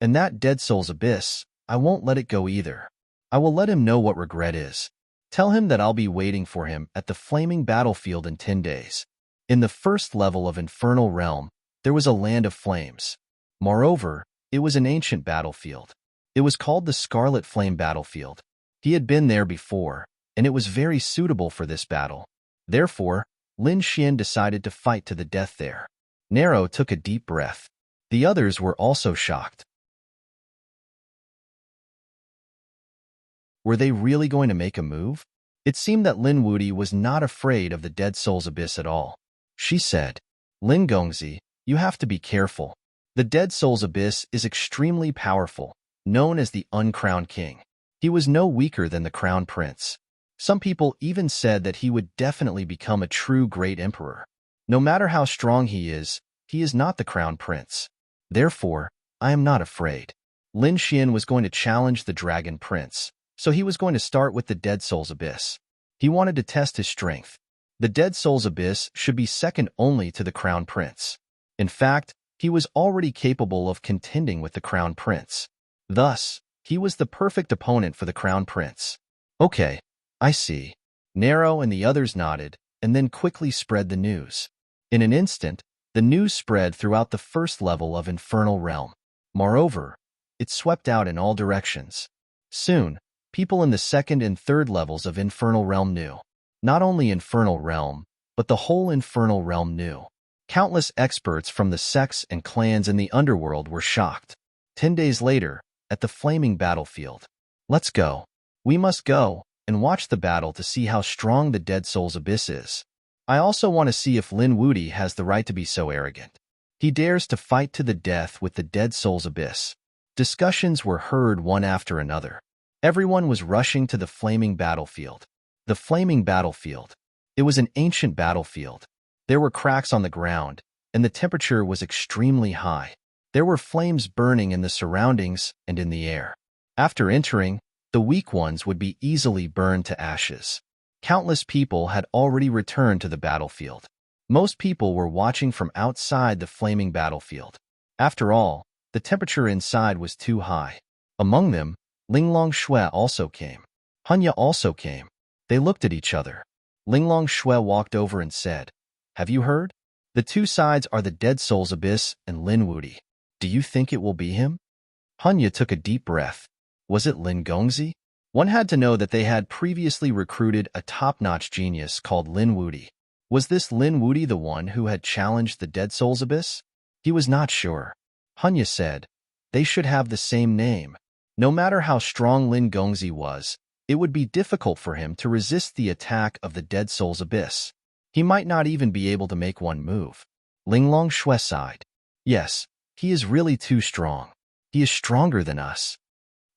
And that dead soul's abyss, I won't let it go either. I will let him know what regret is. Tell him that I'll be waiting for him at the flaming battlefield in 10 days. In the first level of Infernal Realm, there was a land of flames. Moreover, it was an ancient battlefield. It was called the Scarlet Flame Battlefield. He had been there before, and it was very suitable for this battle. Therefore, Lin Xian decided to fight to the death there. Nero took a deep breath. The others were also shocked. Were they really going to make a move? It seemed that Lin Wuti was not afraid of the Dead Soul's Abyss at all. She said, Lin Gongzi, you have to be careful. The Dead Soul's Abyss is extremely powerful, known as the Uncrowned King. He was no weaker than the Crown Prince. Some people even said that he would definitely become a true great emperor. No matter how strong he is not the Crown Prince. Therefore, I am not afraid. Lin Xian was going to challenge the Dragon Prince, so he was going to start with the Dead Soul's Abyss. He wanted to test his strength. The Dead Soul's Abyss should be second only to the Crown Prince. In fact, he was already capable of contending with the Crown Prince. Thus, he was the perfect opponent for the Crown Prince. Okay, I see. Nero and the others nodded, and then quickly spread the news. In an instant, the news spread throughout the first level of Infernal Realm. Moreover, it swept out in all directions. Soon, people in the second and third levels of Infernal Realm knew. Not only Infernal Realm, but the whole Infernal Realm knew. Countless experts from the sects and clans in the underworld were shocked. 10 days later, at the flaming battlefield. Let's go. We must go and watch the battle to see how strong the Dead Soul's Abyss is. I also want to see if Lin Wuti has the right to be so arrogant. He dares to fight to the death with the Dead Soul's Abyss. Discussions were heard one after another. Everyone was rushing to the flaming battlefield. The flaming battlefield. It was an ancient battlefield. There were cracks on the ground, and the temperature was extremely high. There were flames burning in the surroundings and in the air. After entering, the weak ones would be easily burned to ashes. Countless people had already returned to the battlefield. Most people were watching from outside the flaming battlefield. After all, the temperature inside was too high. Among them, Linglong Shui also came. Hunya also came. They looked at each other. Linglong Shui walked over and said, Have you heard? The two sides are the Dead Soul's Abyss and Lin Wuti. Do you think it will be him? Hunya took a deep breath. Was it Lin Gongzi? One had to know that they had previously recruited a top-notch genius called Lin Wuti. Was this Lin Wuti the one who had challenged the Dead Soul's Abyss? He was not sure. Hunya said, They should have the same name. No matter how strong Lin Gongzi was, it would be difficult for him to resist the attack of the Dead Soul's Abyss. He might not even be able to make one move. Linglong Shui sighed. Yes, he is really too strong. He is stronger than us.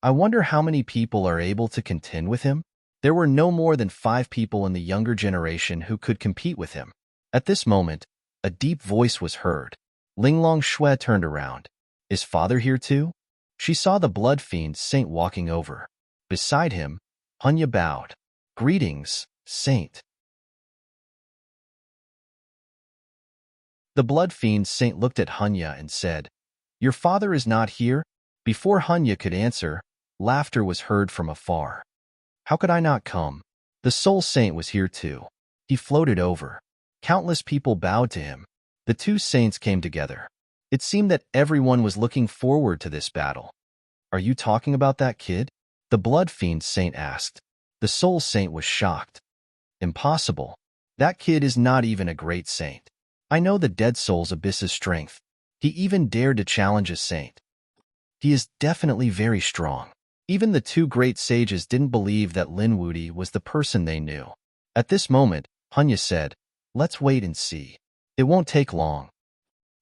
I wonder how many people are able to contend with him? There were no more than 5 people in the younger generation who could compete with him. At this moment, a deep voice was heard. Linglong Shui turned around. Is father here too? She saw the blood fiend saint walking over. Beside him, Hunya bowed. Greetings, saint. The blood fiend saint looked at Hunya and said, Your father is not here? Before Hunya could answer, laughter was heard from afar. How could I not come? The soul saint was here too. He floated over. Countless people bowed to him. The two saints came together. It seemed that everyone was looking forward to this battle. Are you talking about that kid? The blood fiend saint asked. The soul saint was shocked. Impossible. That kid is not even a great saint. I know the dead soul's abyss's strength. He even dared to challenge a saint. He is definitely very strong. Even the 2 great sages didn't believe that Lin Wudi was the person they knew. At this moment, Hunya said, Let's wait and see. It won't take long.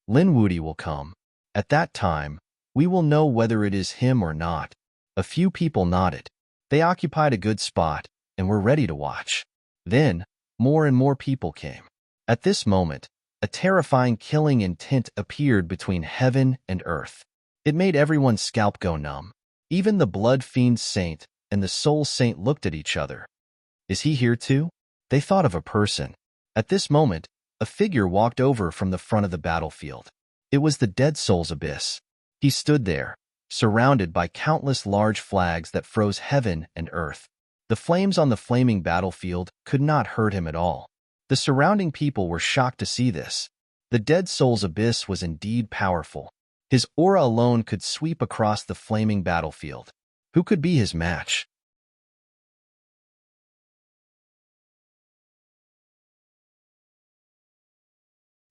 Lin Wudi will come. At that time, we will know whether it is him or not. A few people nodded. They occupied a good spot and were ready to watch. Then, more and more people came. At this moment, a terrifying killing intent appeared between heaven and earth. It made everyone's scalp go numb. Even the blood fiend saint and the soul saint looked at each other. Is he here too? They thought of a person. At this moment, a figure walked over from the front of the battlefield. It was the dead soul's abyss. He stood there, surrounded by countless large flags that froze heaven and earth. The flames on the flaming battlefield could not hurt him at all. The surrounding people were shocked to see this. The dead soul's abyss was indeed powerful. His aura alone could sweep across the flaming battlefield. Who could be his match?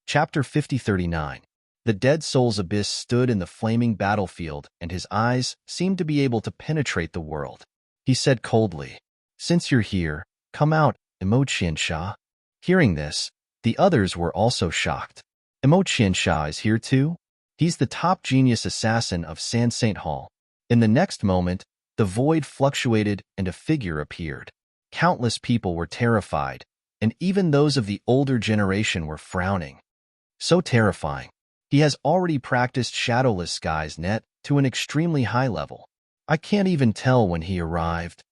Chapter 5039. The dead soul's abyss stood in the flaming battlefield, and his eyes seemed to be able to penetrate the world. He said coldly, Since you're here, come out, Emo Qiansha. Hearing this, the others were also shocked. Emo Qiansha is here too? He's the top genius assassin of San Saint Hall. In the next moment, the void fluctuated and a figure appeared. Countless people were terrified, and even those of the older generation were frowning. So terrifying. He has already practiced Shadowless Sky's net to an extremely high level. I can't even tell when he arrived.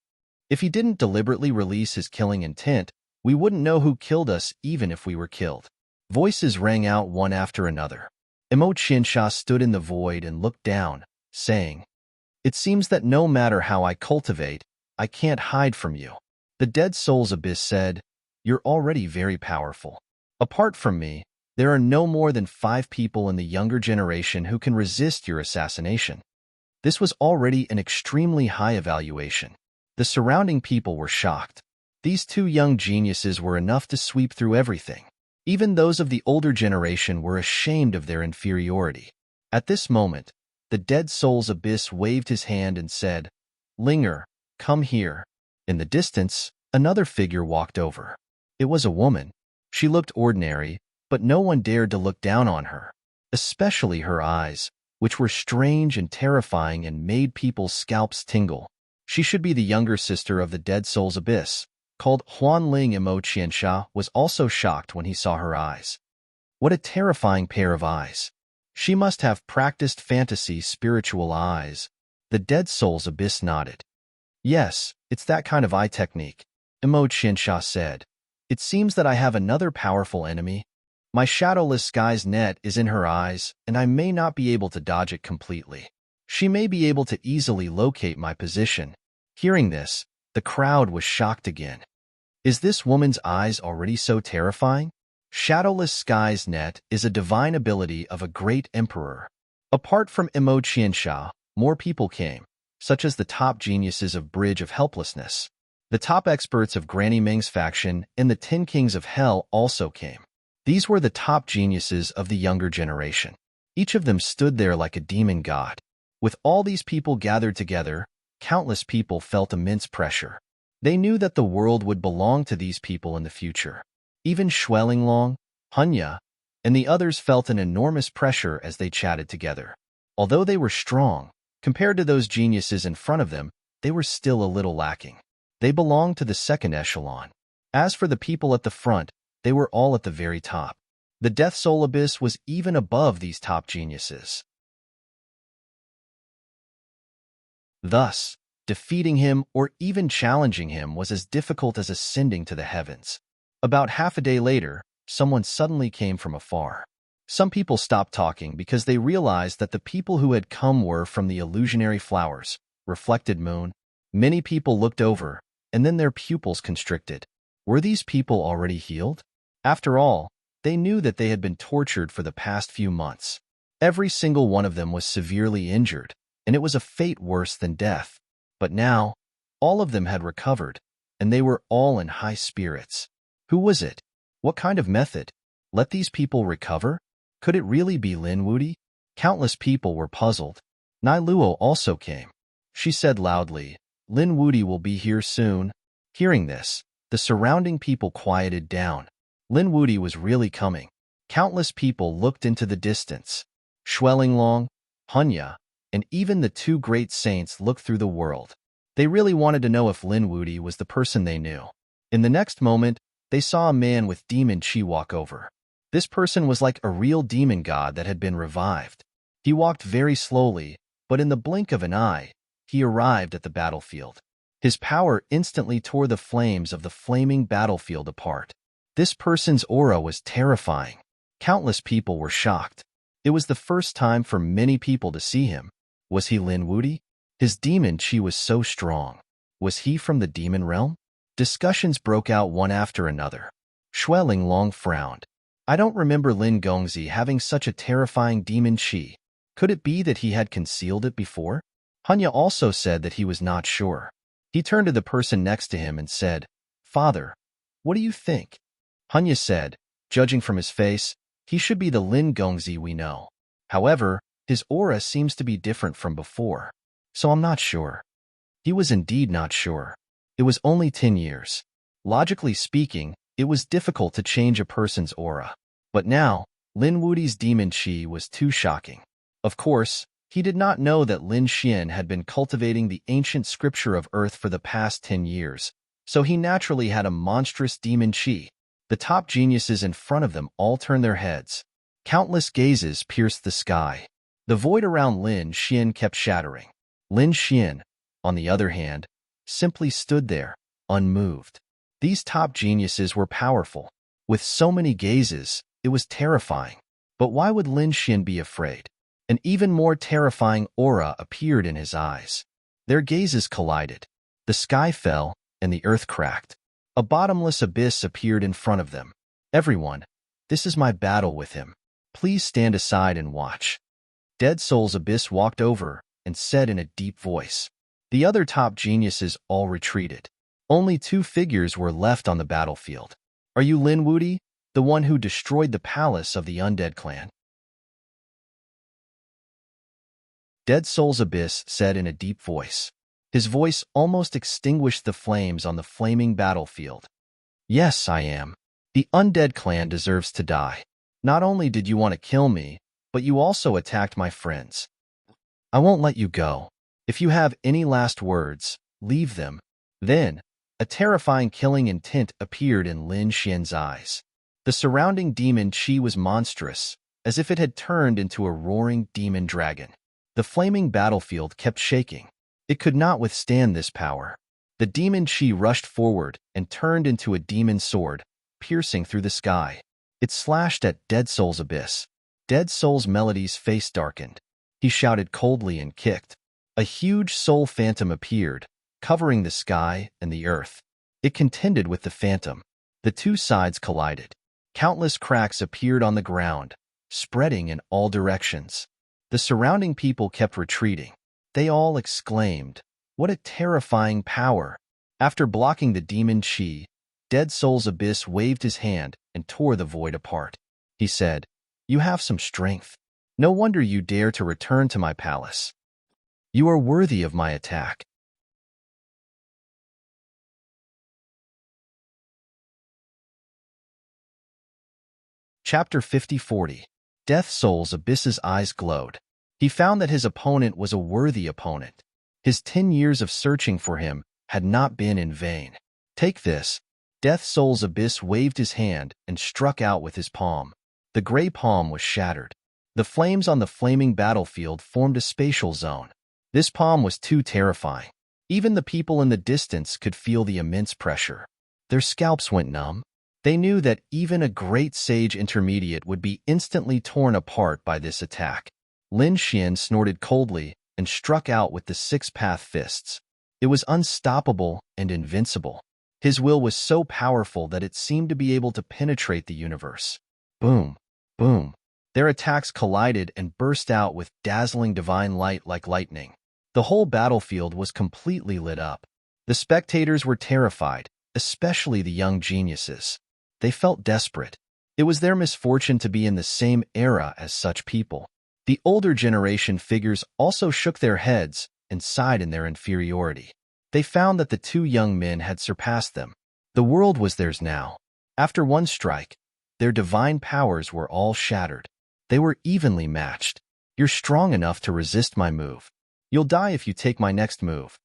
If he didn't deliberately release his killing intent, we wouldn't know who killed us even if we were killed. Voices rang out one after another. Emo Qiansha stood in the void and looked down, saying, It seems that no matter how I cultivate, I can't hide from you. The dead soul's abyss said, You're already very powerful. Apart from me, there are no more than 5 people in the younger generation who can resist your assassination. This was already an extremely high evaluation. The surrounding people were shocked. These 2 young geniuses were enough to sweep through everything. Even those of the older generation were ashamed of their inferiority. At this moment, the dead soul's abyss waved his hand and said, Linger, come here. In the distance, another figure walked over. It was a woman. She looked ordinary, but no one dared to look down on her, especially her eyes, which were strange and terrifying and made people's scalps tingle. She should be the younger sister of the dead soul's abyss, called Huanling. Emo Qiansha was also shocked when he saw her eyes. What a terrifying pair of eyes. She must have practiced fantasy spiritual eyes. The dead soul's abyss nodded. Yes, it's that kind of eye technique, Emo Qiansha said. It seems that I have another powerful enemy. My Shadowless Sky's net is in her eyes, and I may not be able to dodge it completely. She may be able to easily locate my position. Hearing this, the crowd was shocked again. Is this woman's eyes already so terrifying? Shadowless Sky's net is a divine ability of a great emperor. Apart from Emo Qiansha, more people came, such as the top geniuses of Bridge of Helplessness. The top experts of Granny Ming's faction and the 10 Kings of Hell also came. These were the top geniuses of the younger generation. Each of them stood there like a demon god. With all these people gathered together, countless people felt immense pressure. They knew that the world would belong to these people in the future. Even Schwellinglong, Hunya, and the others felt an enormous pressure as they chatted together. Although they were strong, compared to those geniuses in front of them, they were still a little lacking. They belonged to the second echelon. As for the people at the front, they were all at the very top. The Death Soul Abyss was even above these top geniuses. Thus, defeating him or even challenging him was as difficult as ascending to the heavens. About half a day later, someone suddenly came from afar. Some people stopped talking because they realized that the people who had come were from the illusionary flowers, reflected moon. Many people looked over, and then their pupils constricted. Were these people already healed? After all, they knew that they had been tortured for the past few months. Every single one of them was severely injured, and it was a fate worse than death. But now, all of them had recovered, and they were all in high spirits. Who was it? What kind of method? Let these people recover? Could it really be Lin Wuti? Countless people were puzzled. Nai Luo also came. She said loudly, "Lin Wuti will be here soon." Hearing this, the surrounding people quieted down. Lin Wuti was really coming. Countless people looked into the distance. Schwellinglong, Hunya, and even the two great saints looked through the world. They really wanted to know if Lin Wuti was the person they knew. In the next moment, they saw a man with demon chi walk over. This person was like a real demon god that had been revived. He walked very slowly, but in the blink of an eye, he arrived at the battlefield. His power instantly tore the flames of the flaming battlefield apart. This person's aura was terrifying. Countless people were shocked. It was the first time for many people to see him. Was he Lin Wuti? His demon chi was so strong. Was he from the demon realm? Discussions broke out one after another. Schwellinglong frowned. I don't remember Lin Gongzi having such a terrifying demon chi. Could it be that he had concealed it before? Hunya also said that he was not sure. He turned to the person next to him and said, "Father, what do you think?" Hunya said, judging from his face, he should be the Lin Gongzi we know. However, his aura seems to be different from before. So I'm not sure. He was indeed not sure. It was only 10 years. Logically speaking, it was difficult to change a person's aura. But now, Lin Wuti's demon chi was too shocking. Of course, he did not know that Lin Xian had been cultivating the ancient scripture of earth for the past 10 years, so he naturally had a monstrous demon chi. The top geniuses in front of them all turned their heads. Countless gazes pierced the sky. The void around Lin Xian kept shattering. Lin Xian, on the other hand, simply stood there, unmoved. These top geniuses were powerful. With so many gazes, it was terrifying. But why would Lin Xian be afraid? An even more terrifying aura appeared in his eyes. Their gazes collided. The sky fell, and the earth cracked. A bottomless abyss appeared in front of them. "Everyone, this is my battle with him. Please stand aside and watch." Dead Soul's Abyss walked over and said in a deep voice. The other top geniuses all retreated. Only two figures were left on the battlefield. "Are you Lin Wuti, the one who destroyed the palace of the undead clan?" Dead Soul's Abyss said in a deep voice. His voice almost extinguished the flames on the flaming battlefield. "Yes, I am. The undead clan deserves to die. Not only did you want to kill me, but you also attacked my friends. I won't let you go. If you have any last words, leave them." Then, a terrifying killing intent appeared in Lin Xian's eyes. The surrounding demon chi was monstrous, as if it had turned into a roaring demon dragon. The flaming battlefield kept shaking. It could not withstand this power. The demon chi rushed forward and turned into a demon sword, piercing through the sky. It slashed at Dead Soul's Abyss. Dead Soul's Melody's face darkened. He shouted coldly and kicked. A huge soul phantom appeared, covering the sky and the earth. It contended with the phantom. The two sides collided. Countless cracks appeared on the ground, spreading in all directions. The surrounding people kept retreating. They all exclaimed, "What a terrifying power!" After blocking the demon chi, Dead Soul's Abyss waved his hand and tore the void apart. He said, "You have some strength. No wonder you dare to return to my palace. You are worthy of my attack." Chapter 50-40. Death Soul's Abyss's eyes glowed. He found that his opponent was a worthy opponent. His 10 years of searching for him had not been in vain. Take this. Death Soul's Abyss waved his hand and struck out with his palm. The gray palm was shattered. The flames on the flaming battlefield formed a spatial zone. This palm was too terrifying. Even the people in the distance could feel the immense pressure. Their scalps went numb. They knew that even a great sage intermediate would be instantly torn apart by this attack. Lin Xian snorted coldly and struck out with the six-path fists. It was unstoppable and invincible. His will was so powerful that it seemed to be able to penetrate the universe. Boom, boom. Their attacks collided and burst out with dazzling divine light like lightning. The whole battlefield was completely lit up. The spectators were terrified, especially the young geniuses. They felt desperate. It was their misfortune to be in the same era as such people. The older generation figures also shook their heads and sighed in their inferiority. They found that the two young men had surpassed them. The world was theirs now. After one strike, their divine powers were all shattered. They were evenly matched. You're strong enough to resist my move. You'll die if you take my next move.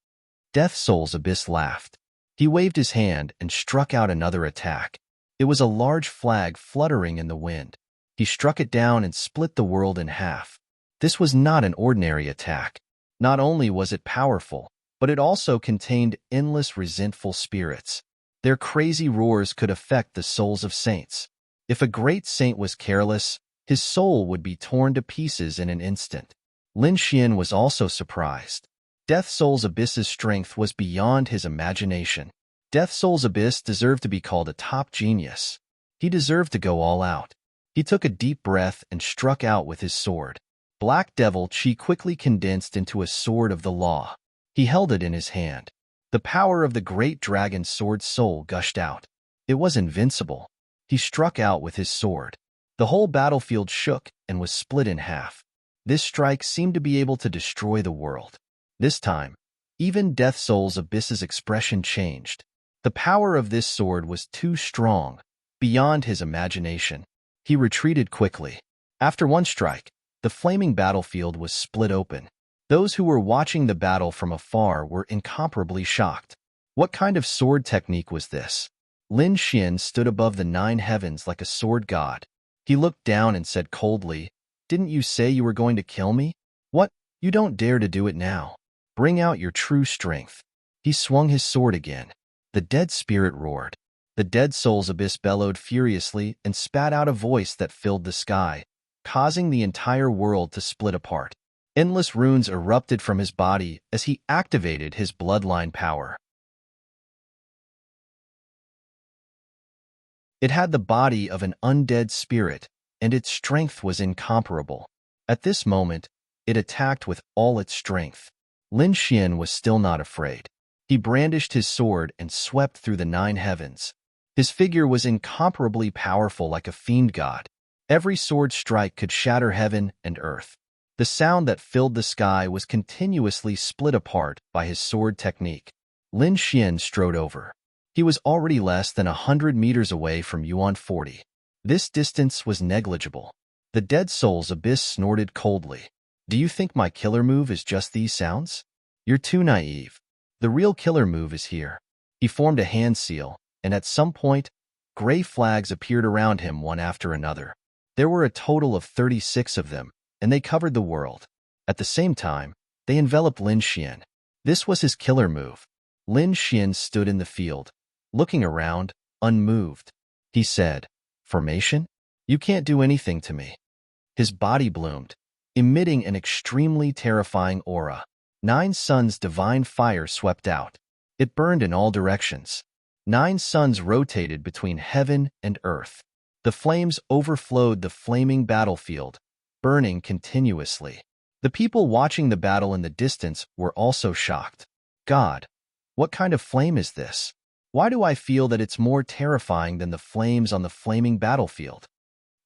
Death Soul's Abyss laughed. He waved his hand and struck out another attack. It was a large flag fluttering in the wind. He struck it down and split the world in half. This was not an ordinary attack. Not only was it powerful, but it also contained endless resentful spirits. Their crazy roars could affect the souls of saints. If a great saint was careless, his soul would be torn to pieces in an instant. Lin Xian was also surprised. Death Soul's Abyss's strength was beyond his imagination. Death Soul's Abyss deserved to be called a top genius. He deserved to go all out. He took a deep breath and struck out with his sword. Black Devil Chi quickly condensed into a sword of the law. He held it in his hand. The power of the great dragon sword soul gushed out. It was invincible. He struck out with his sword. The whole battlefield shook and was split in half. This strike seemed to be able to destroy the world. This time, even Death Soul's Abyss's expression changed. The power of this sword was too strong, beyond his imagination. He retreated quickly. After one strike, the flaming battlefield was split open. Those who were watching the battle from afar were incomparably shocked. What kind of sword technique was this? Lin Xian stood above the 9 heavens like a sword god. He looked down and said coldly, "Didn't you say you were going to kill me? What? You don't dare to do it now. Bring out your true strength." He swung his sword again. The dead spirit roared. The Dead Soul's Abyss bellowed furiously and spat out a voice that filled the sky, causing the entire world to split apart. Endless runes erupted from his body as he activated his bloodline power. It had the body of an undead spirit, and its strength was incomparable. At this moment, it attacked with all its strength. Lin Xian was still not afraid. He brandished his sword and swept through the 9 heavens. His figure was incomparably powerful like a fiend god. Every sword strike could shatter heaven and earth. The sound that filled the sky was continuously split apart by his sword technique. Lin Xian strode over. He was already less than 100 meters away from Yuan 40. This distance was negligible. The Dead Soul's Abyss snorted coldly. "Do you think my killer move is just these sounds? You're too naive. The real killer move is here." He formed a hand seal, and at some point, gray flags appeared around him one after another. There were a total of 36 of them, and they covered the world. At the same time, they enveloped Lin Xian. This was his killer move. Lin Xian stood in the field, looking around, unmoved. He said, "Formation? You can't do anything to me." His body bloomed, emitting an extremely terrifying aura. 9 suns' divine fire swept out. It burned in all directions. 9 suns rotated between heaven and earth. The flames overflowed the flaming battlefield, burning continuously. The people watching the battle in the distance were also shocked. "God, what kind of flame is this? Why do I feel that it's more terrifying than the flames on the flaming battlefield?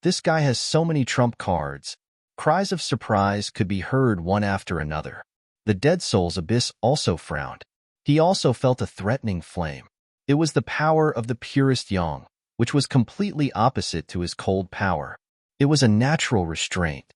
This guy has so many trump cards." Cries of surprise could be heard one after another. The Dead Soul's Abyss also frowned. He also felt a threatening flame. It was the power of the purest yang, which was completely opposite to his cold power. It was a natural restraint.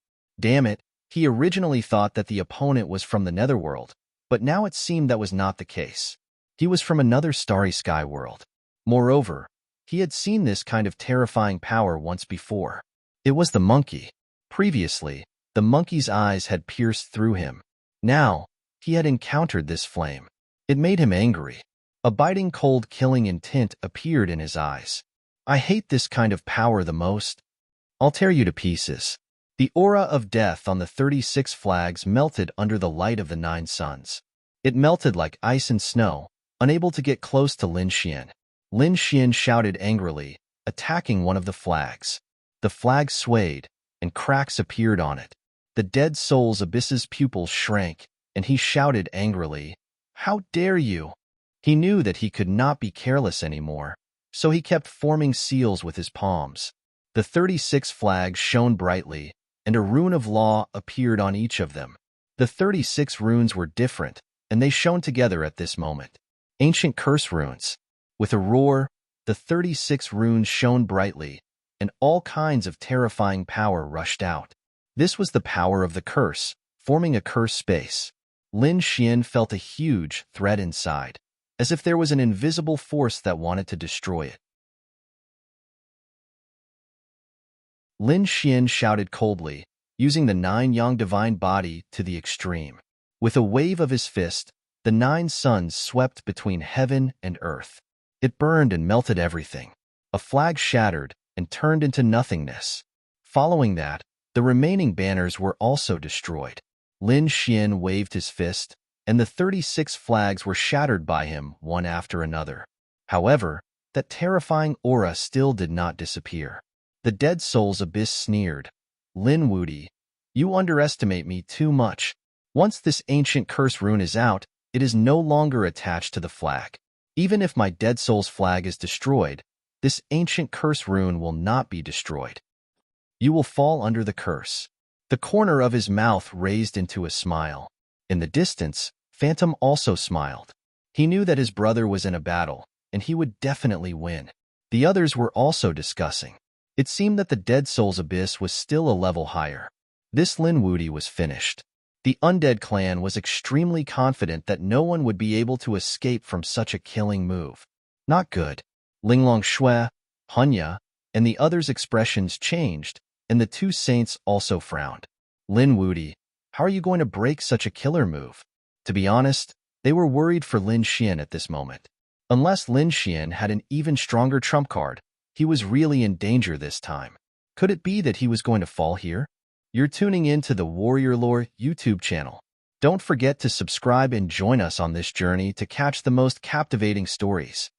Damn it, he originally thought that the opponent was from the netherworld, but now it seemed that was not the case. He was from another starry sky world. Moreover, he had seen this kind of terrifying power once before. It was the monkey. Previously, the monkey's eyes had pierced through him. Now, he had encountered this flame. It made him angry. A biting cold killing intent appeared in his eyes. I hate this kind of power the most. I'll tear you to pieces. The aura of death on the 36 flags melted under the light of the 9 suns. It melted like ice and snow, unable to get close to Lin Xian. Lin Xian shouted angrily, attacking one of the flags. The flag swayed, and cracks appeared on it. The dead soul's abyss's pupils shrank, and he shouted angrily, "How dare you!" He knew that he could not be careless anymore, so he kept forming seals with his palms. The 36 flags shone brightly, and a rune of law appeared on each of them. The 36 runes were different, and they shone together at this moment. Ancient curse runes. With a roar, the 36 runes shone brightly, and all kinds of terrifying power rushed out. This was the power of the curse, forming a curse space. Lin Xian felt a huge threat inside, as if there was an invisible force that wanted to destroy it. Lin Xian shouted coldly, using the 9 yang divine body to the extreme. With a wave of his fist, the 9 suns swept between heaven and earth. It burned and melted everything. A flag shattered and turned into nothingness. Following that, the remaining banners were also destroyed. Lin Xian waved his fist, and the 36 flags were shattered by him one after another. However, that terrifying aura still did not disappear. The dead soul's abyss sneered, "Lin Wudi, you underestimate me too much. Once this ancient curse rune is out, it is no longer attached to the flag. Even if my dead soul's flag is destroyed, this ancient curse rune will not be destroyed. You will fall under the curse." The corner of his mouth raised into a smile. In the distance, Phantom also smiled. He knew that his brother was in a battle, and he would definitely win. The others were also discussing. It seemed that the dead soul's abyss was still a level higher. This Lin Wudi was finished. The undead clan was extremely confident that no one would be able to escape from such a killing move. Not good. Linglong Shui, Hunya, and the others' expressions changed, and the 2 saints also frowned. Lin Wudi, how are you going to break such a killer move? To be honest, they were worried for Lin Xian at this moment. Unless Lin Xian had an even stronger trump card, he was really in danger this time. Could it be that he was going to fall here? You're tuning in to the Warrior Lore YouTube channel. Don't forget to subscribe and join us on this journey to catch the most captivating stories.